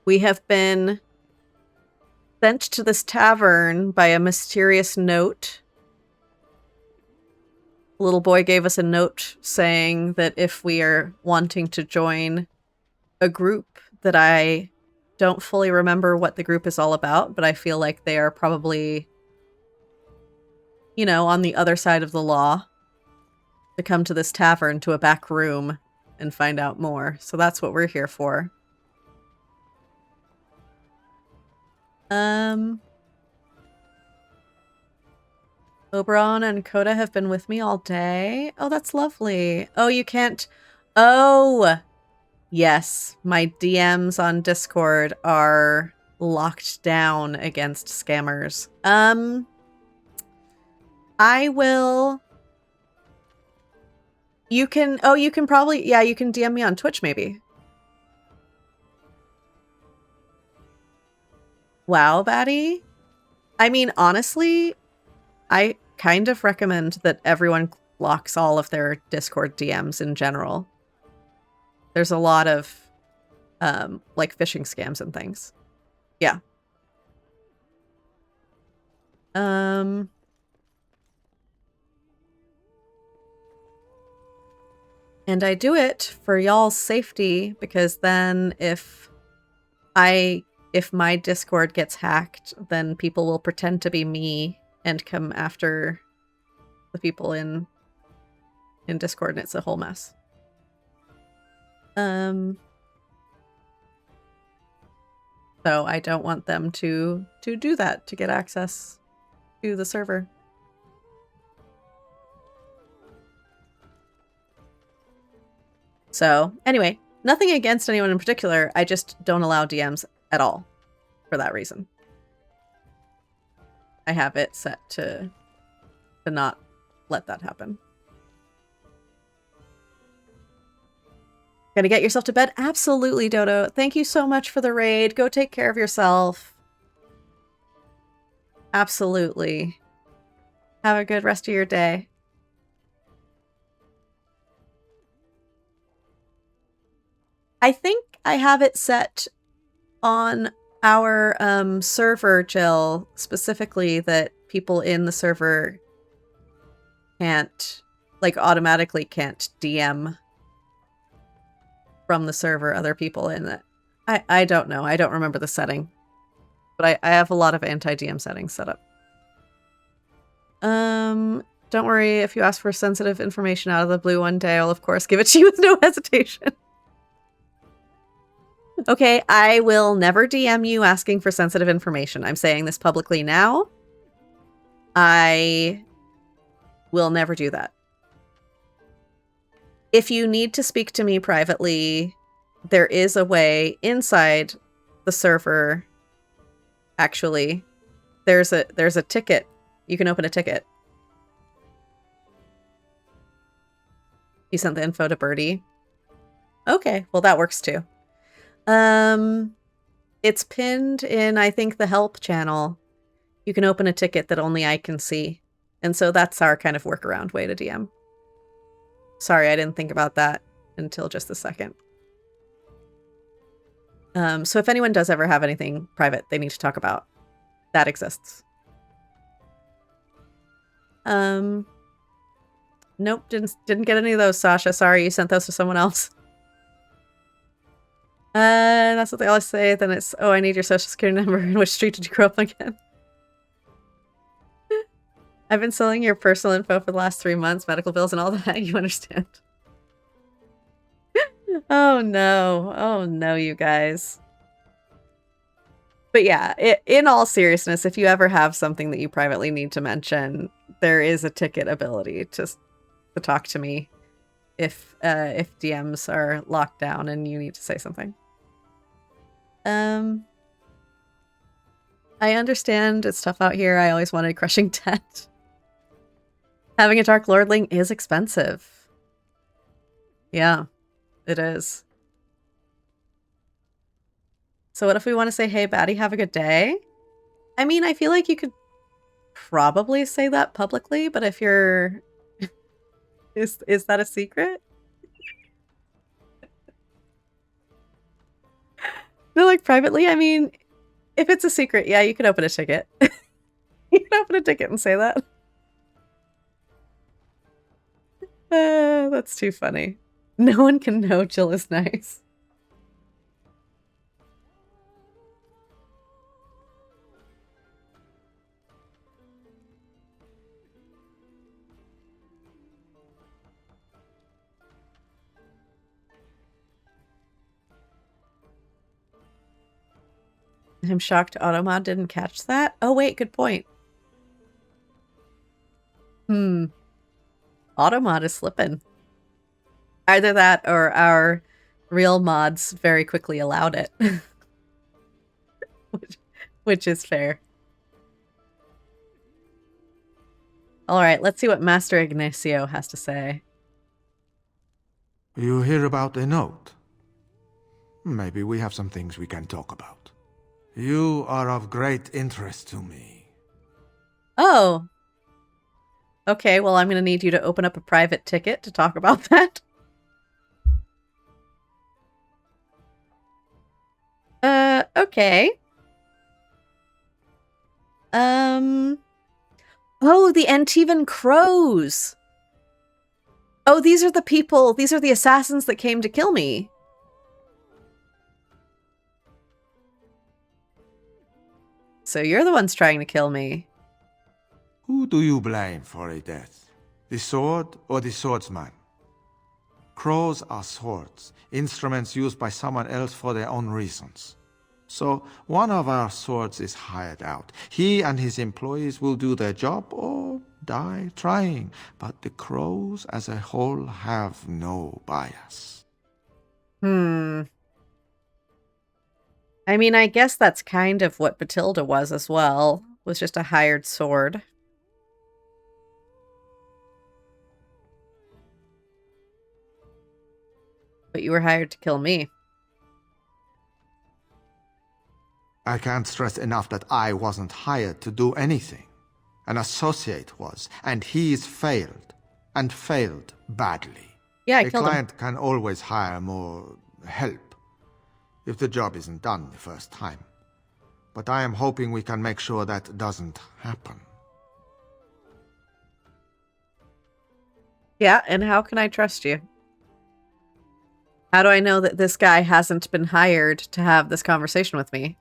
We have been sent to this tavern by a mysterious note. The little boy gave us a note saying that if we are wanting to join a group that I don't fully remember what the group is all about, but I feel like they are probably, you know, on the other side of the law, to come to this tavern, to a back room, and find out more. So that's what we're here for. Oberon and Coda have been with me all day. Oh, that's lovely. Oh, you can't... Oh! Yes, my DMs on Discord are locked down against scammers. I will... You can... Oh, you can probably... Yeah, you can DM me on Twitch, maybe. Wow, Batty? I mean, honestly, I kind of recommend that everyone locks all of their Discord DMs in general. There's a lot of, like, phishing scams and things. Yeah. And I do it for y'all's safety, because then if my Discord gets hacked, then people will pretend to be me and come after the people in Discord, and it's a whole mess. So I don't want them to do that, to get access to the server. So anyway, nothing against anyone in particular. I just don't allow DMs at all for that reason. I have it set to not let that happen. Gonna get yourself to bed? Absolutely, Dodo. Thank you so much for the raid. Go take care of yourself. Absolutely. Have a good rest of your day. I think I have it set on our server, Jill, specifically that people in the server can't, like, automatically can't DM from the server other people in it. I don't know. I don't remember the setting. But I have a lot of anti-DM settings set up. Don't worry, if you ask for sensitive information out of the blue one day, I'll of course give it to you with no hesitation. Okay, I will never DM you asking for sensitive information. I'm saying this publicly now. I will never do that. If you need to speak to me privately, there is a way inside the server. Actually, there's a ticket. You can open a ticket. You sent the info to Birdie. Okay, well that works too. It's pinned in, I think, the help channel. You can open a ticket that only I can see. And so that's our kind of workaround way to DM. Sorry, I didn't think about that until just a second. So if anyone does ever have anything private they need to talk about, that exists. Nope, didn't get any of those, Sasha. Sorry, you sent those to someone else. That's what they always say. Then it's, oh, I need your social security number. In which street did you grow up again? I've been selling your personal info for the last 3 months, medical bills and all that. You understand? Oh no, you guys. But yeah, in all seriousness, if you ever have something that you privately need to mention, there is a ticket ability to talk to me if DMs are locked down and you need to say something. I understand it's tough out here. I always wanted crushing debt. Having a Dark Lordling is expensive. Yeah, it is. So what if we want to say, hey, Batty, have a good day? I mean, I feel like you could probably say that publicly, but if you're... is that a secret? No, like privately? I mean, if it's a secret, yeah, you can open a ticket. You can open a ticket and say that. That's too funny. No one can know Jill is nice. I'm shocked Automod didn't catch that. Oh wait, good point. Automod is slipping. Either that or our real mods very quickly allowed it. which is fair. Alright, let's see what Master Ignacio has to say. You hear about a note? Maybe we have some things we can talk about. You are of great interest to me. Oh. Okay, well, I'm going to need you to open up a private ticket to talk about that. Okay. Oh, the Antivan Crows. Oh, these are the people, these are the assassins that came to kill me. So you're the ones trying to kill me. Who do you blame for a death? The sword or the swordsman? Crows are swords, instruments used by someone else for their own reasons. So one of our swords is hired out. He and his employees will do their job or die trying. But the crows as a whole have no bias. I mean, I guess that's kind of what Bathilde was as well. Was just a hired sword. But you were hired to kill me. I can't stress enough that I wasn't hired to do anything. An associate was, and he's failed. And failed badly. Yeah, I a killed him. client can always hire more help if the job isn't done the first time. But I am hoping we can make sure that doesn't happen. Yeah, and how can I trust you? How do I know that this guy hasn't been hired to have this conversation with me?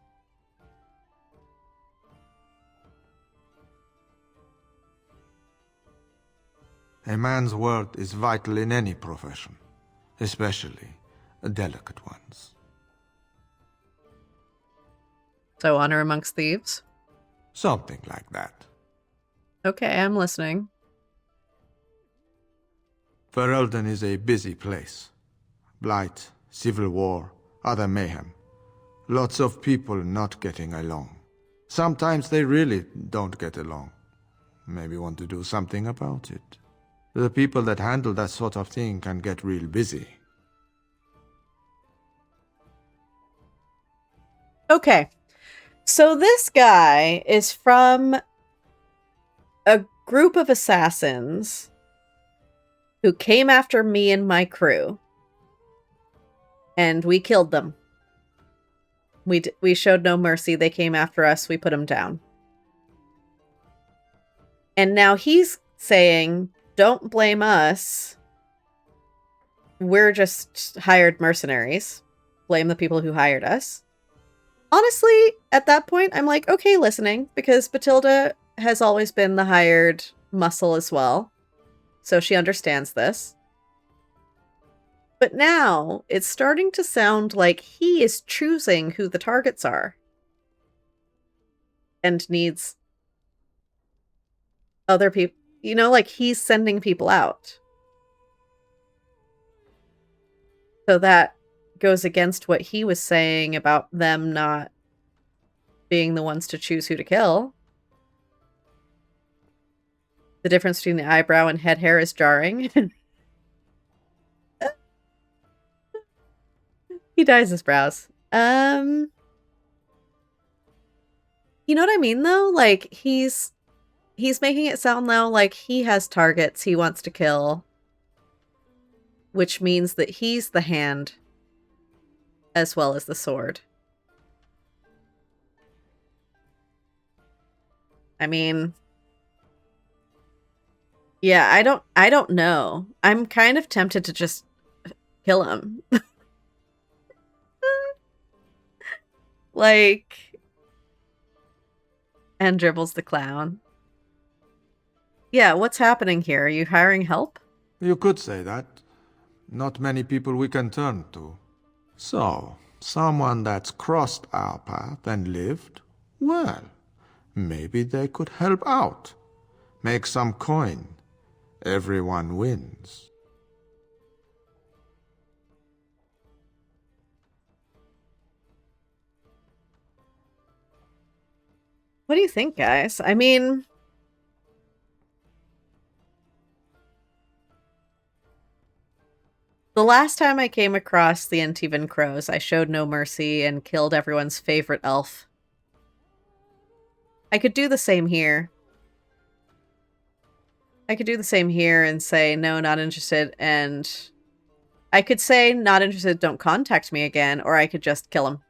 A man's word is vital in any profession, especially delicate ones. So honor amongst thieves? Something like that. Okay, I'm listening. Ferelden is a busy place. Blight, civil war, other mayhem. Lots of people not getting along. Sometimes they really don't get along. Maybe want to do something about it. The people that handle that sort of thing can get real busy. Okay. So this guy is from a group of assassins who came after me and my crew. And we killed them. We showed no mercy. They came after us. We put them down. And now he's saying, don't blame us. We're just hired mercenaries. Blame the people who hired us. Honestly, at that point, I'm like, okay, listening, because Bathilde has always been the hired muscle as well. So she understands this. But now, it's starting to sound like he is choosing who the targets are. And needs other people, you know, like he's sending people out. So that goes against what he was saying about them not being the ones to choose who to kill. The difference between the eyebrow and head hair is jarring. He dyes his brows. You know what I mean, though? Like, he's making it sound now like he has targets he wants to kill. Which means that he's the hand as well as the sword. I mean, yeah, I don't know. I'm kind of tempted to just kill him. Like, and dribbles the clown. Yeah, what's happening here? Are you hiring help? You could say that. Not many people we can turn to. So, someone that's crossed our path and lived, well, maybe they could help out. Make some coin. Everyone wins. What do you think, guys? I mean, the last time I came across the Antivan Crows, I showed no mercy and killed everyone's favorite elf. I could do the same here. I could do the same here and say, no, not interested, and I could say, not interested, don't contact me again, or I could just kill him.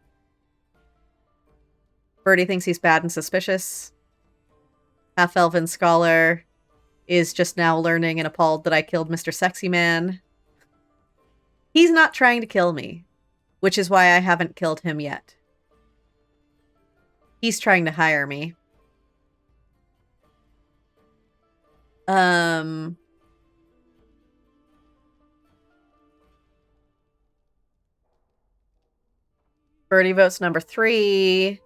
Birdie thinks he's bad and suspicious. Half-elven scholar is just now learning and appalled that I killed Mr. Sexy Man. He's not trying to kill me, which is why I haven't killed him yet. He's trying to hire me. Birdie votes number 3.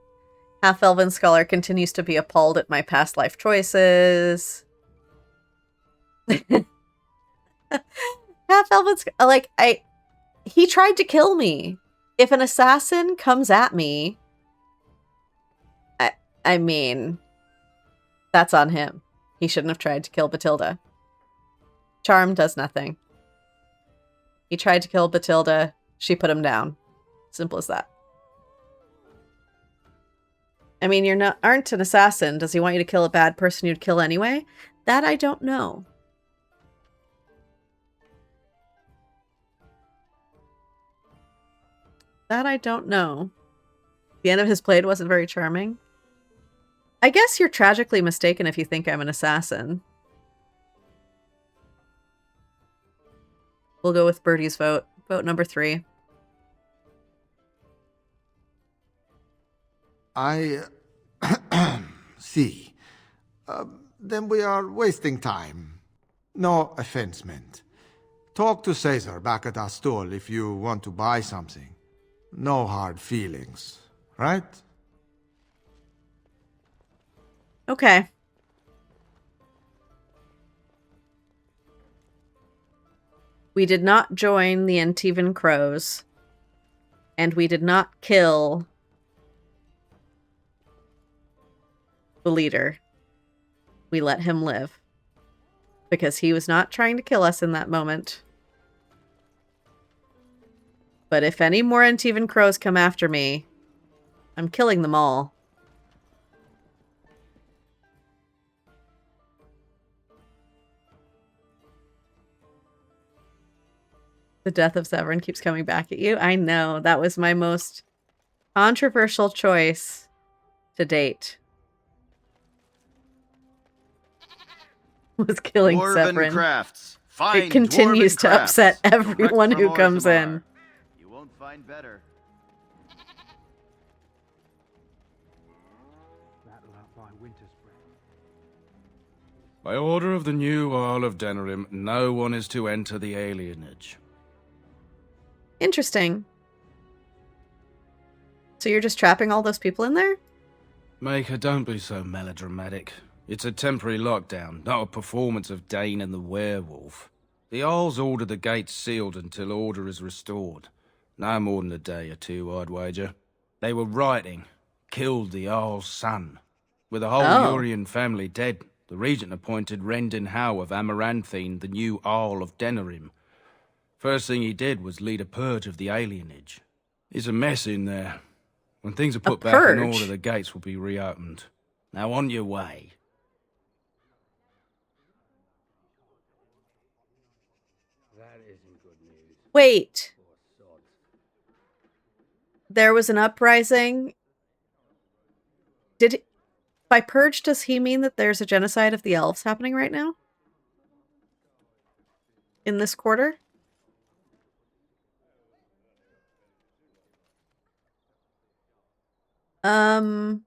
Half-elven scholar continues to be appalled at my past life choices. Half-elven like, he tried to kill me. If an assassin comes at me, I mean, that's on him. He shouldn't have tried to kill Bathilde. Charm does nothing. He tried to kill Bathilde. She put him down. Simple as that. I mean, aren't an assassin. Does he want you to kill a bad person you'd kill anyway? That I don't know. That I don't know. The end of his blade wasn't very charming. I guess you're tragically mistaken if you think I'm an assassin. We'll go with Birdie's vote. Vote number 3. I see. Then we are wasting time. No offense meant. Talk to Caesar back at our stall if you want to buy something. No hard feelings, right? Okay. We did not join the Antivan Crows. And we did not kill the leader. We let him live. Because he was not trying to kill us in that moment. But if any more Antivan Crows come after me, I'm killing them all. The death of Severin keeps coming back at you. I know. That was my most Controversial choice to date was killing Dwarven Severin. crafts. It Find continues dwarven to crafts. upset everyone Direct who from comes Orzammar. in. You won't find better. By order of the new Earl of Denerim, no one is to enter the alienage. Interesting. So you're just trapping all those people in there? Maker, don't be so melodramatic. It's a temporary lockdown, not a performance of Dane and the werewolf. The Earls order the gates sealed until order is restored. No more than a day or two, I'd wager. They were rioting, killed the Earl's son. With the whole Urian family dead, the regent appointed Rendon Howe of Amaranthine the new Earl of Denerim. First thing he did was lead a purge of the alienage. It's a mess in there. When things are put back in order, the gates will be reopened. Now on your way. That isn't good news. Wait. There was an uprising. By purge, does he mean that there's a genocide of the elves happening right now? In this quarter? I'll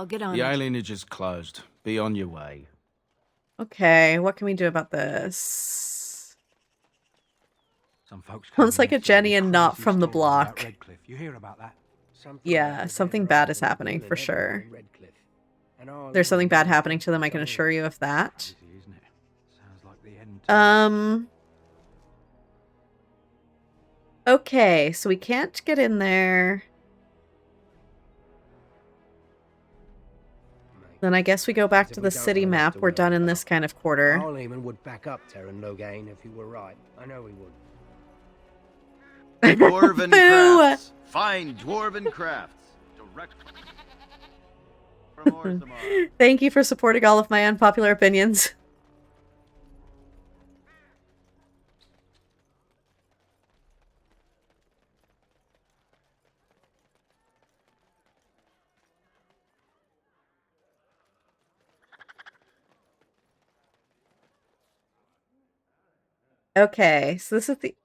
get on The it. alienage is closed. Be on your way. Okay, what can we do about this? Some folks Sounds like a Jenny and not from the block. Redcliffe. You hear about that? Yeah, something bad is happening for sure. There's something bad happening to them, I can assure you of that. Okay, so we can't get in there. Then I guess we go back to the city map. We're done in this kind of quarter. Arleman would back up Terran Logain if he were right. I know he would. Dwarven crafts. Find dwarven crafts. Direct from Orzammar. Thank you for supporting all of my unpopular opinions. Okay, so this is the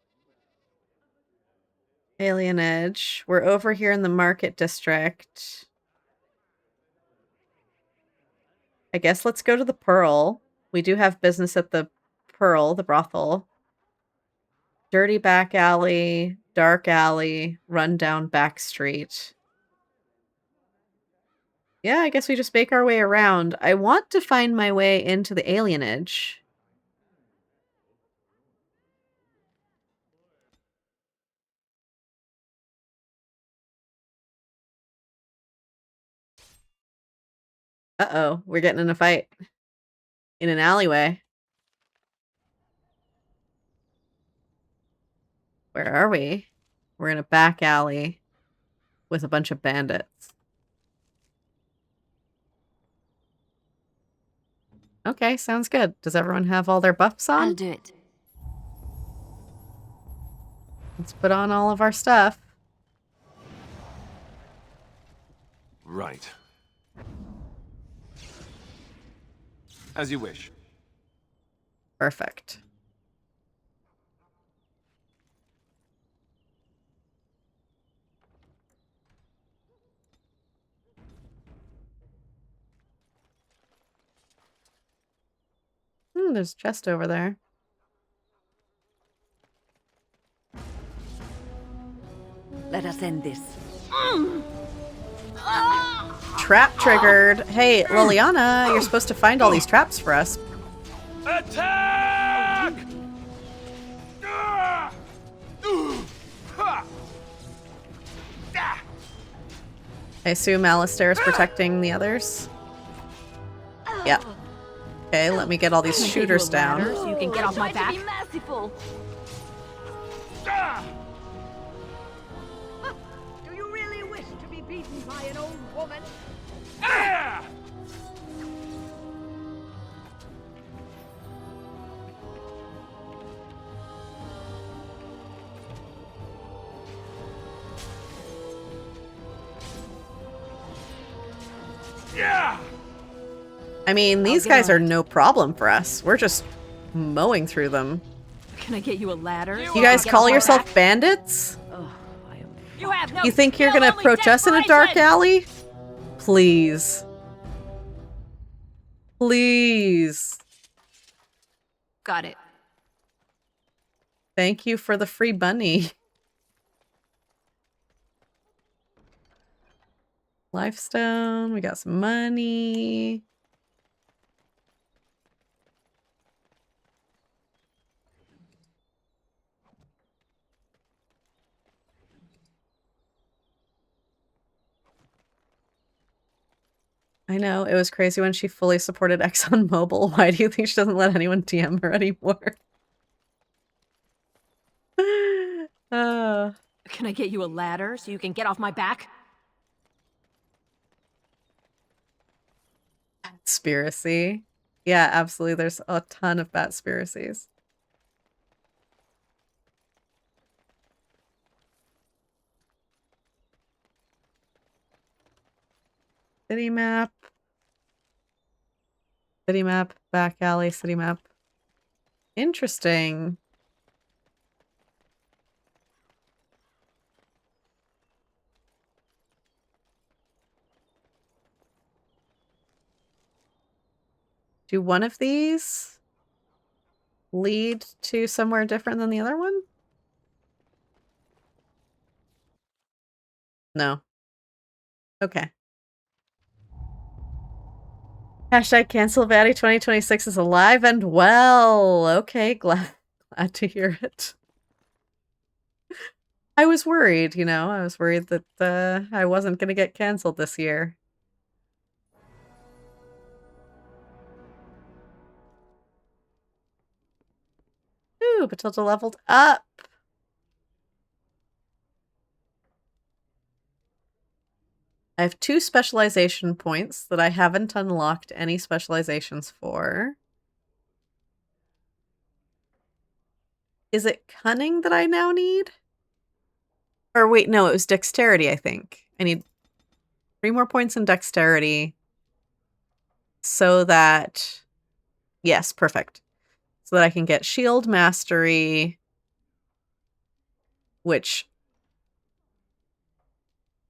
alienage. We're over here in the market district. I guess let's go to the Pearl. We do have business at the Pearl, the brothel. Dirty back alley, dark alley, rundown back street. Yeah, I guess we just make our way around. I want to find my way into the alienage. Uh-oh, we're getting in a fight. In an alleyway. Where are we? We're in a back alley with a bunch of bandits. Okay, sounds good. Does everyone have all their buffs on? I'll do it. Let's put on all of our stuff. Right. As you wish. Perfect. There's a chest over there. Let us end this. Trap triggered. Hey, Liliana, you're supposed to find all these traps for us. Attack! I assume Alistair is protecting the others. Yep. Okay, let me get all these shooters down. So you can get off my back. Be merciful. Do you really wish to be beaten by an old woman? I mean, these guys are no problem for us. We're just mowing through them. Can I get you a ladder? You guys call yourself bandits? You think you're gonna approach us in a dark alley? Please. Please. Got it. Thank you for the free bunny. Lifestone, we got some money. I know, it was crazy when she fully supported ExxonMobil. Why do you think she doesn't let anyone DM her anymore? Can I get you a ladder so you can get off my back? Conspiracy. Yeah, absolutely. There's a ton of Batspiracies. City map. City map. Back alley. City map. Interesting. Do one of these lead to somewhere different than the other one? No. Okay. Hashtag cancel Batty 2026 is alive and well. Okay, glad to hear it. I was worried, you know, I was worried that I wasn't going to get canceled this year. Ooh, Bathilde leveled up. I have 2 specialization points that I haven't unlocked any specializations for. Is it cunning that I now need? Or wait, no, it was dexterity, I think. I need 3 more points in dexterity so that... Yes, perfect. So that I can get shield mastery, which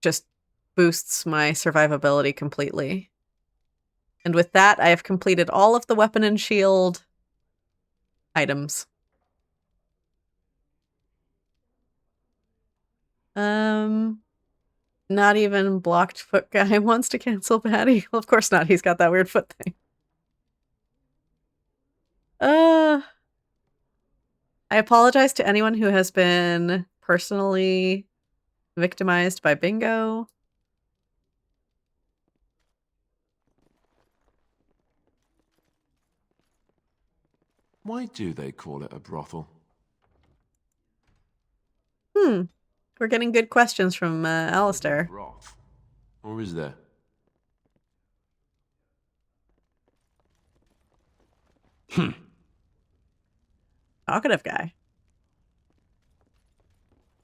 just boosts my survivability completely. And with that, I have completed all of the weapon and shield items. Not even blocked foot guy wants to cancel Batty. Well, of course not. He's got that weird foot thing. I apologize to anyone who has been personally victimized by bingo. Why do they call it a brothel? We're getting good questions from Alistair. Broth. Or is there? Talkative guy.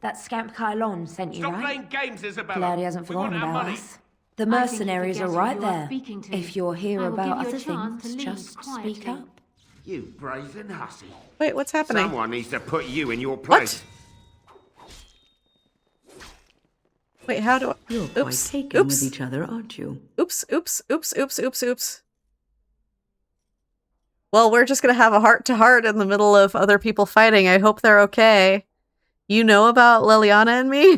That scamp Kylon sent you, Stop right? playing games, Isabella. Glad he hasn't We want forgotten our about money. us. The mercenaries are right there. If you're here about other things, just speak up. You brazen hussy. Wait, what's happening? Someone needs to put you in your place. Wait, how do I... You're quite taken with each other, aren't you? Oops. Well, we're just gonna have a heart-to-heart in the middle of other people fighting. I hope they're okay. You know about Liliana and me?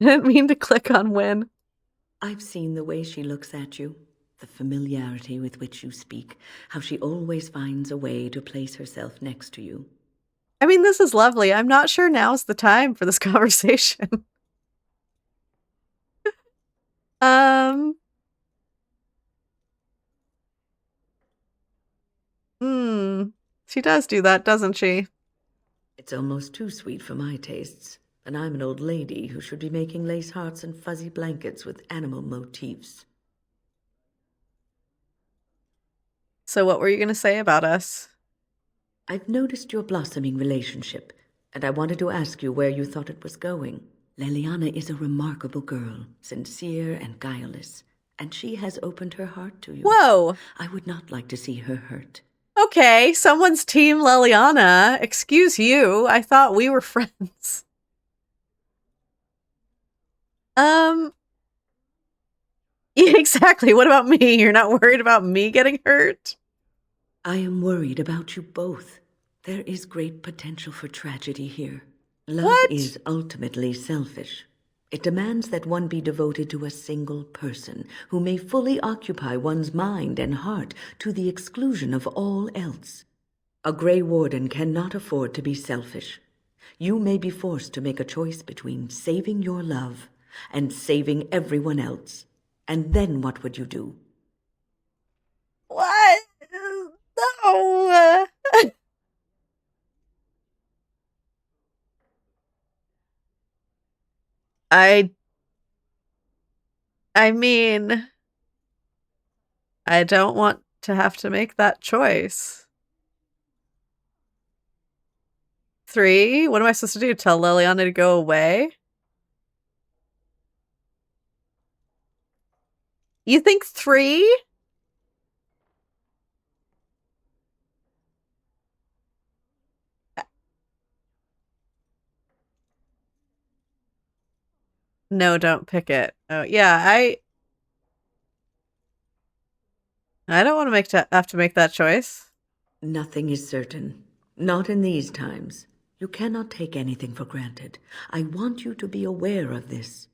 I didn't mean to click on win. I've seen the way she looks at you, the familiarity with which you speak, how she always finds a way to place herself next to you. I mean, this is lovely. I'm not sure now's the time for this conversation. She does do that, doesn't she? It's almost too sweet for my tastes, and I'm an old lady who should be making lace hearts and fuzzy blankets with animal motifs. So what were you going to say about us? I've noticed your blossoming relationship, and I wanted to ask you where you thought it was going. Leliana is a remarkable girl, sincere and guileless, and she has opened her heart to you. Whoa! I would not like to see her hurt. Okay, someone's team Leliana. Excuse you, I thought we were friends. Yeah, exactly. What about me? You're not worried about me getting hurt? I am worried about you both. There is great potential for tragedy here. Love is ultimately selfish. It demands that one be devoted to a single person who may fully occupy one's mind and heart to the exclusion of all else. A Grey Warden cannot afford to be selfish. You may be forced to make a choice between saving your love and saving everyone else. And then what would you do? What? No. I mean, I don't want to have to make that choice. 3? What am I supposed to do? Tell Leliana to go away? You think 3? No, don't pick it. Oh, yeah, I don't want to have to make that choice. Nothing is certain. Not in these times. You cannot take anything for granted. I want you to be aware of this.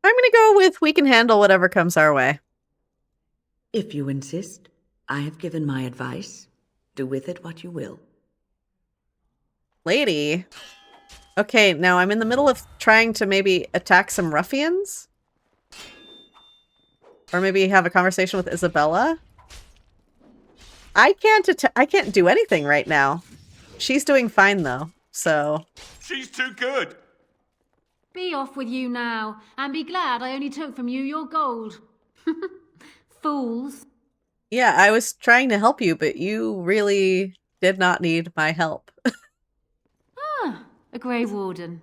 I'm going to go with we can handle whatever comes our way. If you insist, I have given my advice. Do with it what you will. Lady. Okay, now I'm in the middle of trying to maybe attack some ruffians. Or maybe have a conversation with Isabella. I can't do anything right now. She's doing fine though, so. She's too good. Be off with you now, and be glad I only took from you your gold. Fools. Yeah, I was trying to help you, but you really did not need my help. A Grey Warden.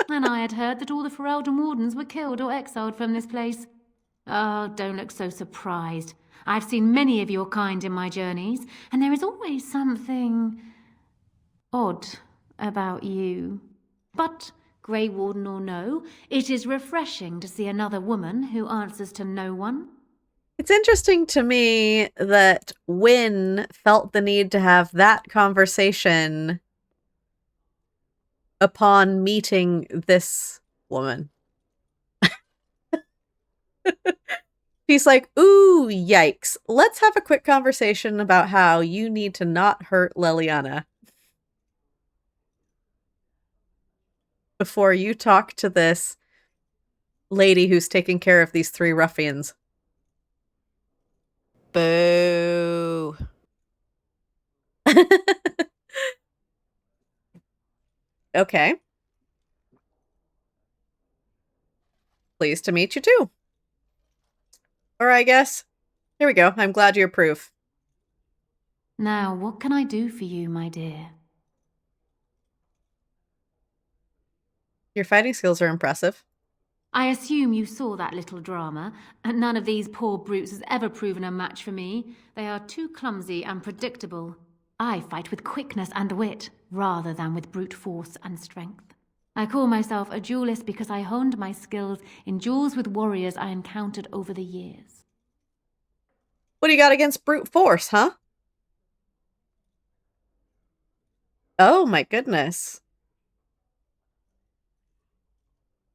And I had heard that all the Ferelden Wardens were killed or exiled from this place. Oh, don't look so surprised. I've seen many of your kind in my journeys, and there is always something odd about you. But, Grey Warden or no, it is refreshing to see another woman who answers to no one. It's interesting to me that Wynne felt the need to have that conversation upon meeting this woman. He's like, ooh, yikes. Let's have a quick conversation about how you need to not hurt Leliana before you talk to this lady who's taking care of these 3 ruffians. Boo. Okay. Pleased to meet you too. Or I guess. Here we go. I'm glad you approve. Now, what can I do for you, my dear? Your fighting skills are impressive. I assume you saw that little drama, and none of these poor brutes has ever proven a match for me. They are too clumsy and predictable. I fight with quickness and wit, rather than with brute force and strength. I call myself a duelist because I honed my skills in duels with warriors I encountered over the years. What do you got against brute force, huh? Oh my goodness.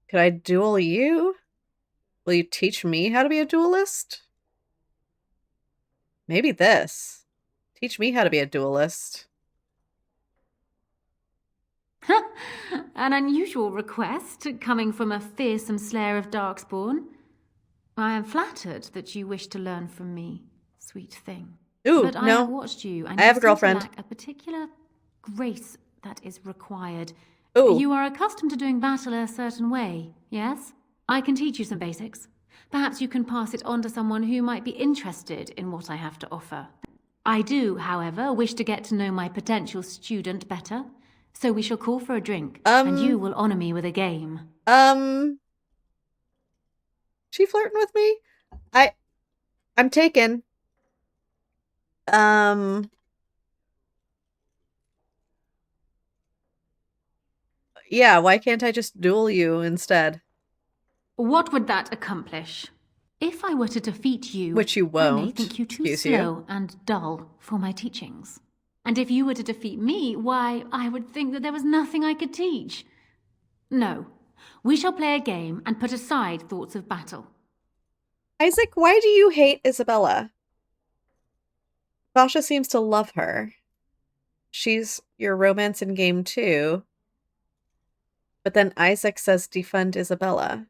Could I duel you? Will you teach me how to be a duelist? Maybe this. Teach me how to be a duelist. An unusual request, coming from a fearsome slayer of Darkspawn. I am flattered that you wish to learn from me, sweet thing. Ooh, but no. I have watched you, and I have a you seem to girlfriend. lack a particular grace that is required. Ooh. You are accustomed to doing battle a certain way, yes? I can teach you some basics. Perhaps you can pass it on to someone who might be interested in what I have to offer. I do, however, wish to get to know my potential student better, so we shall call for a drink, and you will honor me with a game. She flirting with me? I'm taken. Yeah, why can't I just duel you instead? What would that accomplish? If I were to defeat you, which you won't, I may think you too slow and dull for my teachings. And if you were to defeat me, why, I would think that there was nothing I could teach. No, we shall play a game and put aside thoughts of battle. Isaac, why do you hate Isabella? Sasha seems to love her. She's your romance in game 2. But then Isaac says defund Isabella.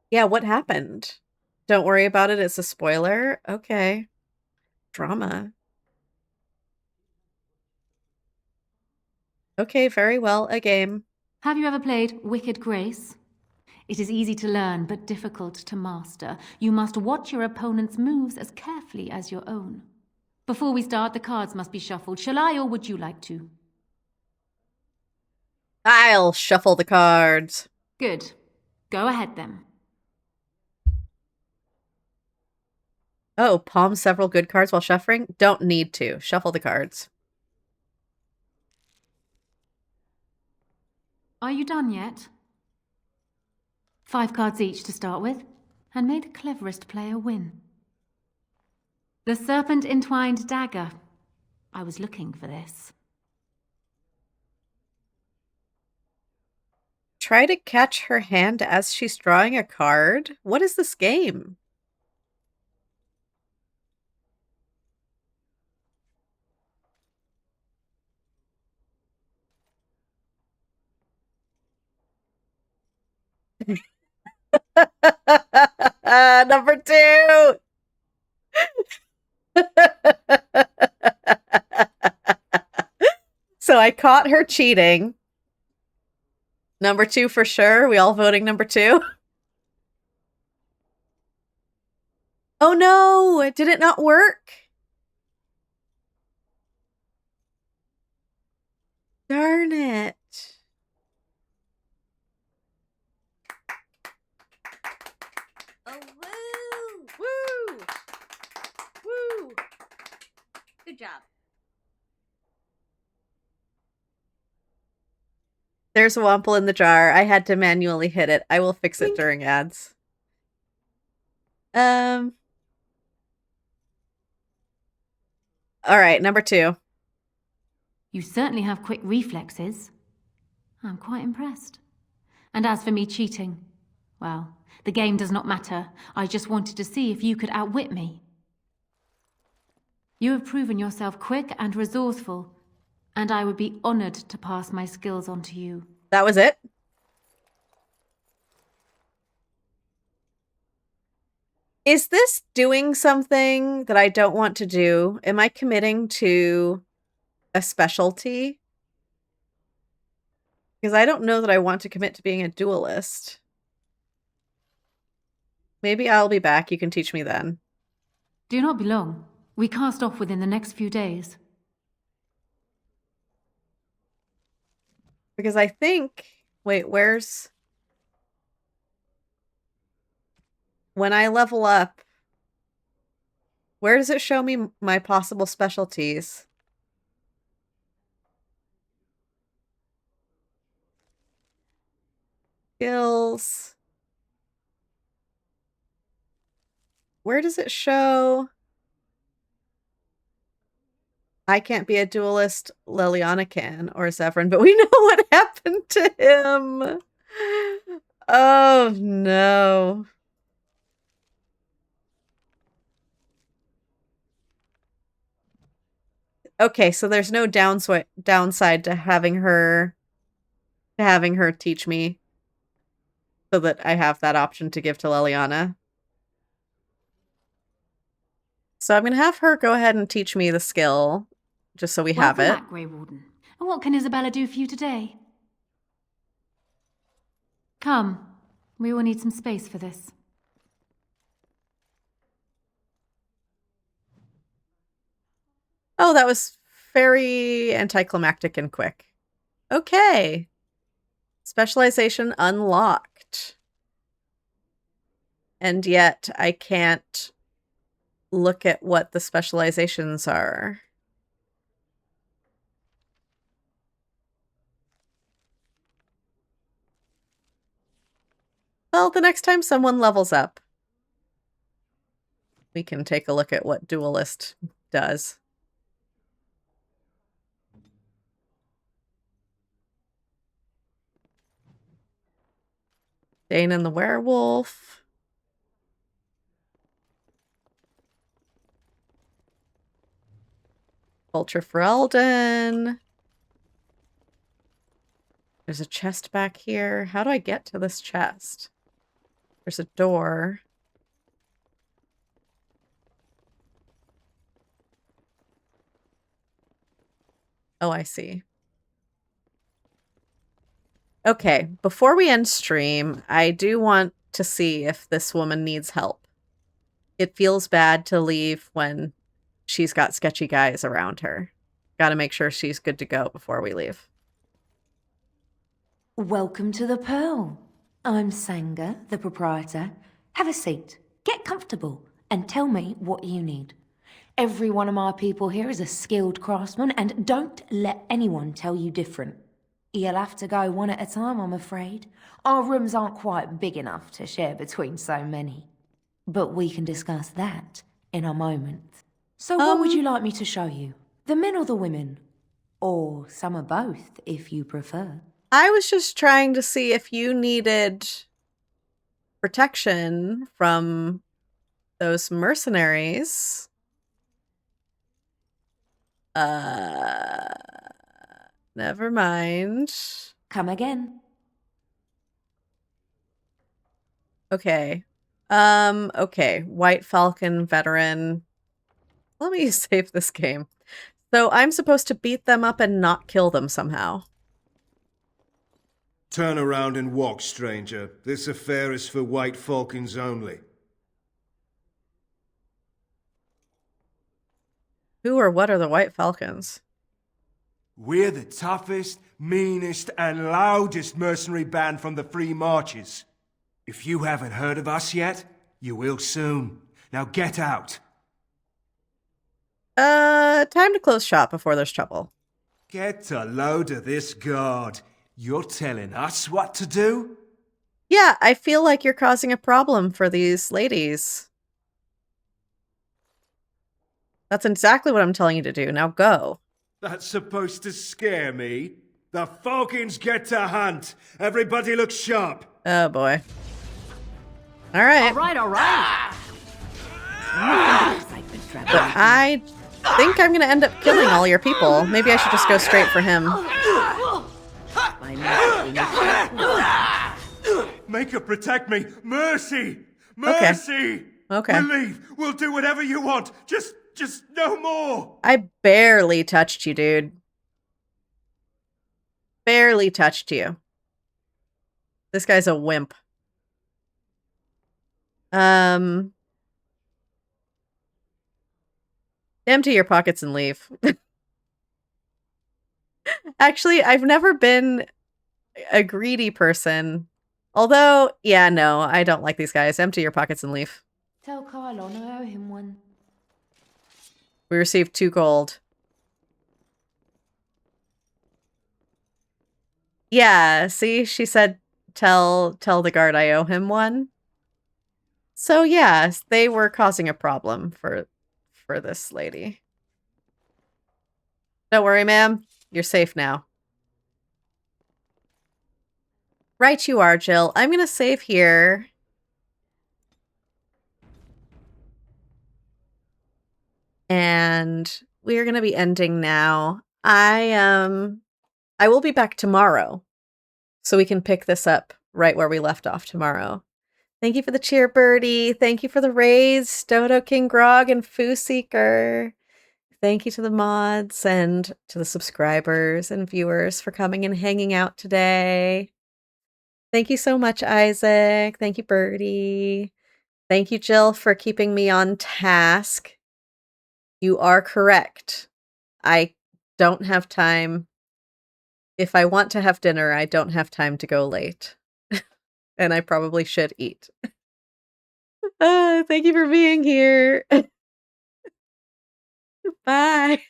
Yeah, what happened? Don't worry about it, it's a spoiler? Okay. Drama. Okay, very well, a game. Have you ever played Wicked Grace? It is easy to learn, but difficult to master. You must watch your opponent's moves as carefully as your own. Before we start, the cards must be shuffled. Shall I, or would you like to? I'll shuffle the cards. Good. Go ahead, then. Oh, palm several good cards while shuffling? Don't need to. Shuffle the cards. Are you done yet? 5 cards each to start with, and may the cleverest player win. The Serpent Entwined Dagger. I was looking for this. Try to catch her hand as she's drawing a card? What is this game? Number 2! So I caught her cheating. Number 2 for sure. We all voting number 2? Oh no! Did it not work? Darn it. Oh, woo! Woo! Woo! Good job. There's a Womple in the jar. I had to manually hit it. I will fix it during ads. All right, number 2. You certainly have quick reflexes. I'm quite impressed. And as for me cheating, well, the game does not matter. I just wanted to see if you could outwit me. You have proven yourself quick and resourceful, and I would be honored to pass my skills on to you. That was it? Is this doing something that I don't want to do? Am I committing to a specialty? Because I don't know that I want to commit to being a duelist. Maybe I'll be back. You can teach me then. Do not be long. We cast off within the next few days. Because I think... Wait, where's... When I level up, where does it show me my possible specialties? Skills. Where does it show? I can't be a duelist, Liliana can, or Zephyrin, but we know what happened to him. Oh, no. Okay, so there's no downside to having her teach me, so that I have that option to give to Liliana. So I'm gonna have her go ahead and teach me the skill, just so we have it. Welcome back, Grey Warden. And what can Isabella do for you today? Come, we will need some space for this. Oh, that was very anticlimactic and quick. Okay. Specialization unlocked. And yet I can't look at what the specializations are. Well, the next time someone levels up, we can take a look at what Duelist does. Dane and the Werewolf. Vulture for Eldon. There's a chest back here. How do I get to this chest? There's a door. Oh, I see. Okay, before we end stream, I do want to see if this woman needs help. It feels bad to leave when she's got sketchy guys around her. Gotta make sure she's good to go before we leave. Welcome to the Pearl. I'm Sanga, the proprietor. Have a seat, get comfortable, and tell me what you need. Every one of my people here is a skilled craftsman, and don't let anyone tell you different. You'll have to go one at a time, I'm afraid. Our rooms aren't quite big enough to share between so many. But we can discuss that in a moment. So what would you like me to show you? The men or the women? Or some of both, if you prefer. I was just trying to see if you needed protection from those mercenaries. Never mind. Come again. Okay. Okay. White Falcon veteran. Let me save this game. So I'm supposed to beat them up and not kill them somehow. Turn around and walk, stranger. This affair is for White Falcons only. Who or what are the White Falcons? We're the toughest, meanest, and loudest mercenary band from the Free Marches. If you haven't heard of us yet, you will soon. Now get out. Time to close shop before there's trouble. Get a load of this guard. You're telling us what to do? Yeah, I feel like you're causing a problem for these ladies. That's exactly what I'm telling you to do. Now go. That's supposed to scare me. The Falcons get to hunt. Everybody look sharp. Oh boy. All right. All right. But I think I'm going to end up killing all your people. Maybe I should just go straight for him. Make her protect me. Mercy! Mercy! Okay. We'll leave. We'll do whatever you want. Just no more. I barely touched you, dude. Barely touched you. This guy's a wimp. Empty your pockets and leave. Actually, I've never been a greedy person. Although, yeah, no, I don't like these guys. Empty your pockets and leave. Tell Kylon I owe him one. We received 2 gold. Yeah, see, she said, tell the guard I owe him one. So yes, they were causing a problem for this lady. Don't worry, ma'am. You're safe now. Right you are, Jill. I'm going to save here. And we are going to be ending now. I will be back tomorrow, so we can pick this up right where we left off tomorrow. Thank you for the cheer, Birdie. Thank you for the raise, Dodo King Grog and Foo Seeker. Thank you to the mods and to the subscribers and viewers for coming and hanging out today. Thank you so much, Isaac. Thank you, Birdie. Thank you, Jill, for keeping me on task. You are correct. I don't have time. If I want to have dinner, I don't have time to go late. And I probably should eat. Thank you for being here. Bye.